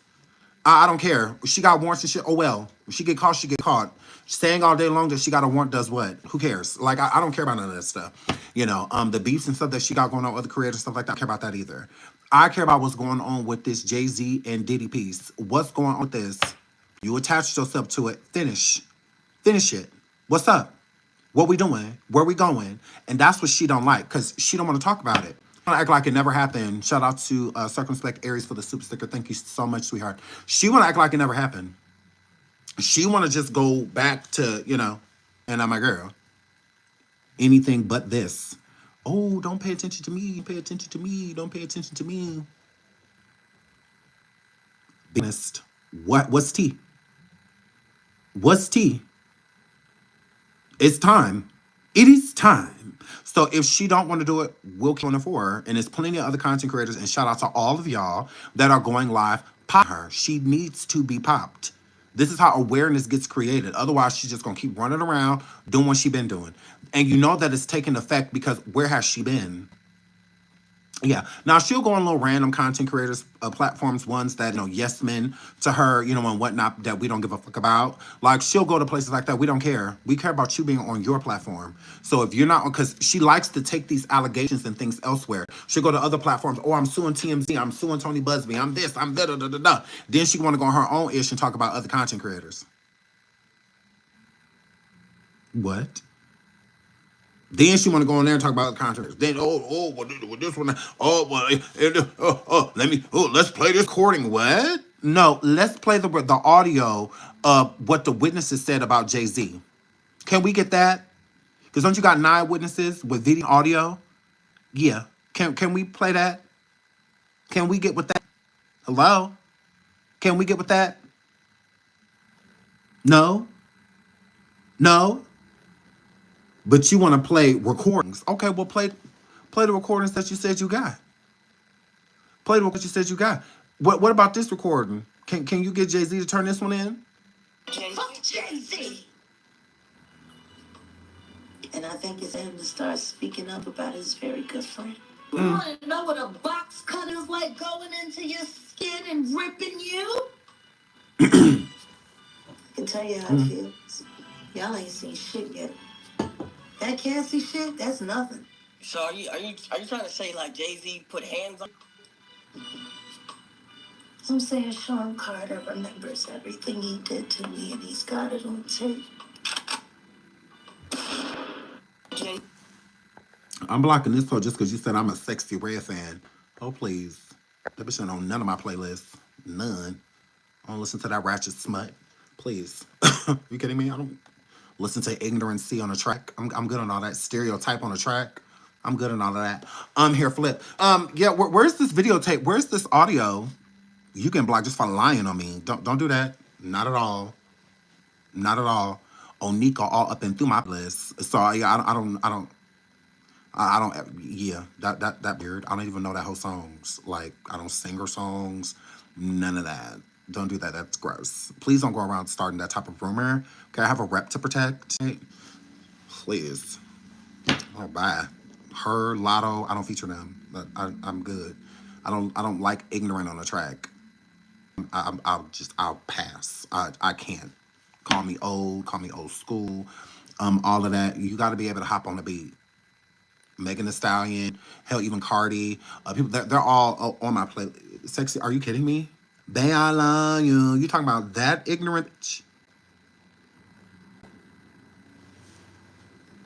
Speaker 1: I don't care. She got warrants and shit. Oh well. If she get caught, she get caught. Saying all day long that she got a warrant does what? Who cares? Like I don't care about none of that stuff. You know, the beefs and stuff that she got going on with other creators and stuff like that. I don't care about that either. I care about what's going on with this Jay-Z and Diddy piece. What's going on with this? You attached yourself to it. Finish. Finish it. What's up? What we doing? Where we going? And that's what she don't like because she don't want to talk about it. Want to act like it never happened. Shout out to Circumspect Aries for the super sticker. Thank you so much, sweetheart. She want to act like it never happened. She want to just go back to, you know, and I'm my girl. Anything but this. Oh, don't pay attention to me. Pay attention to me. Don't pay attention to me. Be honest. What's tea? What's tea? It's time. It is time. So if she don't want to do it, we'll keep on it for her. And there's plenty of other content creators. And shout out to all of y'all that are going live. Pop her. She needs to be popped. This is how awareness gets created. Otherwise, she's just gonna keep running around doing what she been doing. And you know that it's taking effect because where has she been? Yeah. Now she'll go on little random content creators platforms, ones that, you know, yes men to her, you know, and whatnot that we don't give a fuck about. Like she'll go to places like that. We don't care. We care about you being on your platform. So if you're not, because she likes to take these allegations and things elsewhere. She'll go to other platforms. Oh, I'm suing TMZ. I'm suing Tony Busby. I'm this. I'm da da da da da. Then she want to go on her own ish and talk about other content creators. What? Then she want to go in there and talk about the contracts. Then well, this one, let's play this recording. What? No, let's play the audio of what the witnesses said about Jay-Z. Can we get that? Because don't you got 9 witnesses with video audio? Yeah. Can we play that? Can we get with that? Hello? Can we get with that? No? No? But you want to play recordings. Okay, well, play the recordings that you said you got. Play the recordings you said you got. What about this recording? Can you get Jay-Z to turn this one in?
Speaker 8: Fuck Jay-Z. And I think it's him to start speaking up about his very good friend. You want to know what a box cut is like going into your skin and ripping you? I can tell you how it feels. Y'all ain't seen shit yet. That Cassie shit, that's nothing.
Speaker 6: So are you trying to say like Jay-Z put hands on?
Speaker 8: I'm saying Sean Carter remembers everything he did to me and he's got it on tape.
Speaker 6: Jay?
Speaker 1: I'm blocking this hoe just because you said I'm a Sexy Red fan. Oh, please. That bitch ain't on none of my playlists. None. I don't listen to that ratchet smut. Please. You kidding me? I don't listen to ignorancy on a track. I'm good on all that. Stereotype on a track. I'm good on all of that. Here, Flip. Yeah, where's this videotape? Where's this audio? You can block just for lying on me. Don't do that. Not at all. Not at all. Onika all up and through my list. So yeah, yeah, that weird. I don't even know that whole songs. Like, I don't sing her songs. None of that. Don't do that. That's gross. Please don't go around starting that type of rumor. Okay, I have a rep to protect. Please. Oh, bye. Her, Lotto, I don't feature them. But I'm good. I don't like ignorant on the track. I'll pass. I can't. Call me old school. All of that. You got to be able to hop on the beat. Megan Thee Stallion, hell, even Cardi, people they're all on my play. Sexy, are you kidding me? They I love you. You talking about that ignorant?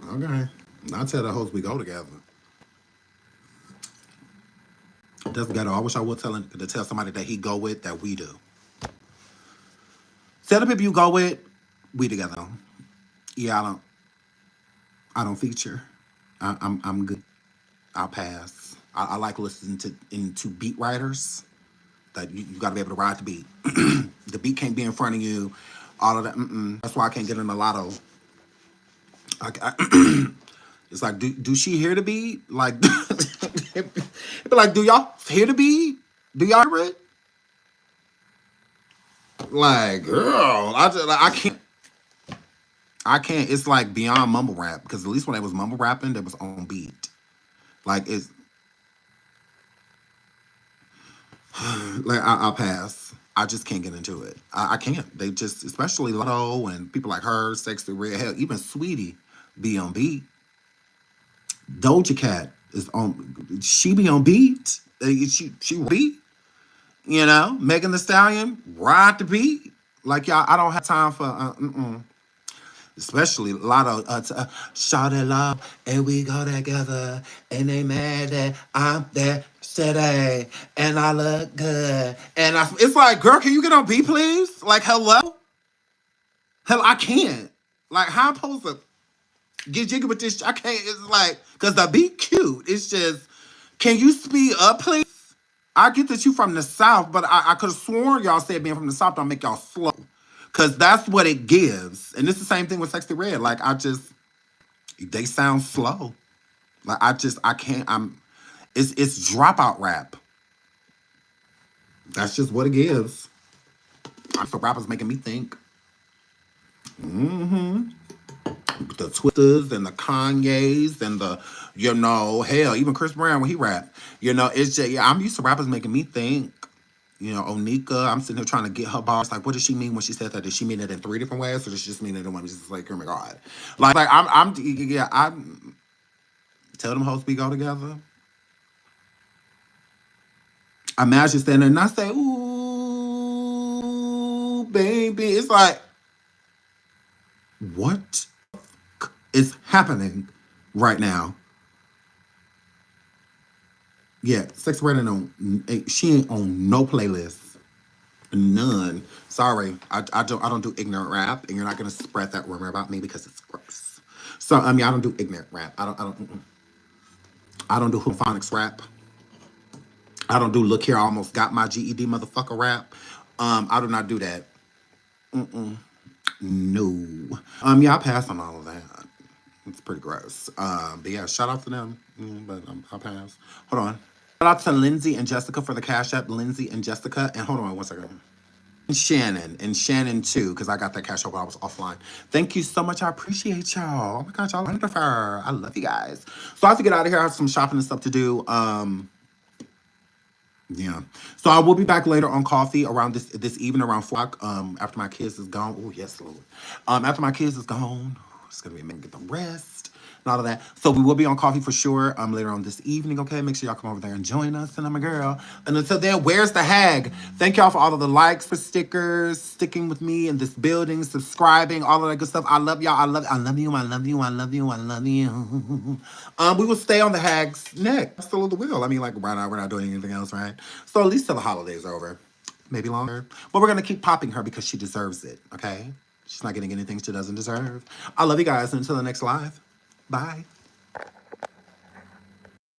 Speaker 1: Okay, I'll tell the hoes we go together. That's ghetto. I wish I would tell somebody that he go with that we do. Tell the people you go with, we together. Yeah, I don't feature. I'm good. I'll pass. I like listening to beat writers. That you got to be able to ride the beat. The beat can't be in front of you. All of that. That's why I can't get in the lotto. It's like, do she hear the beat? Like, it be like, do y'all hear the beat? Do y'all hear it? Like, girl, I can't. I can't. It's like beyond mumble rap because at least when I was mumble rapping, there was on beat. Like it's like I'll pass. I just can't get into it. I can't. They just, especially Lotto and people like her, Sexy Red, hell, even Sweetie, be on beat. Doja Cat is on. She be on beat. She beat. You know, Megan the Stallion ride the beat. Like y'all, I don't have time for. Especially a lot of shout it love and we go together and they mad that I'm there today and I look good and it's like, girl, can you get on beat please? Like, hello, I can't. Like, how I'm supposed to get jiggy with this? I can't. It's like, cause the beat cute. It's just, can you speed up please? I get that you from the South, but I could have sworn y'all said being from the South don't make y'all slow. Cause that's what it gives. And it's the same thing with Sexy Red. Like they sound slow. Like I can't, it's dropout rap. That's just what it gives. So rappers making me think. The Twitters and the Kanyes and the, hell, even Chris Brown when he rap. It's just, yeah, I'm used to rappers making me think. Onika, I'm sitting here trying to get her bars. Like, what does she mean when she said that? Did she mean it in 3 different ways, or does she just mean it in one? Just like, oh my god, I tell them hoes we go together. Imagine standing there and I say, ooh, baby. It's like, what is happening right now? Yeah, Sex Brandon she ain't on no playlist. None. Sorry, I don't do ignorant rap, and you're not gonna spread that rumor about me because it's gross. So I don't do ignorant rap. I don't do homophonics rap. I don't do look here, I almost got my GED motherfucker rap. I do not do that. No. Yeah, I pass on all of that. It's pretty gross. But yeah, shout out to them. But I'll pass. Hold on. Shout out to Lindsay and Jessica for the Cash App. Lindsay and Jessica. And hold on one second. And Shannon too, because I got that cash out while I was offline. Thank you so much. I appreciate y'all. Oh my gosh, y'all are wonderful. I love you guys. So I have to get out of here. I have some shopping and stuff to do. Yeah. So I will be back later on coffee around this evening around 4 o'clock. After my kids is gone. Oh yes, Lord. After my kids is gone, it's gonna be a minute to get the rest and all of that. So we will be on coffee for sure. Later on this evening. Okay, make sure y'all come over there and join us. And I'm a girl. And until then, where's the hag? Thank y'all for all of the likes, for stickers, sticking with me in this building, subscribing, all of that good stuff. I love y'all. I love you. I love you. I love you. I love you. We will stay on the hag's neck. Still of the wheel. I mean, like right now we're not doing anything else, right? So at least till the holidays are over. Maybe longer. But we're gonna keep popping her because she deserves it. Okay? She's not getting anything she doesn't deserve. I love you guys. Until the next live. Bye.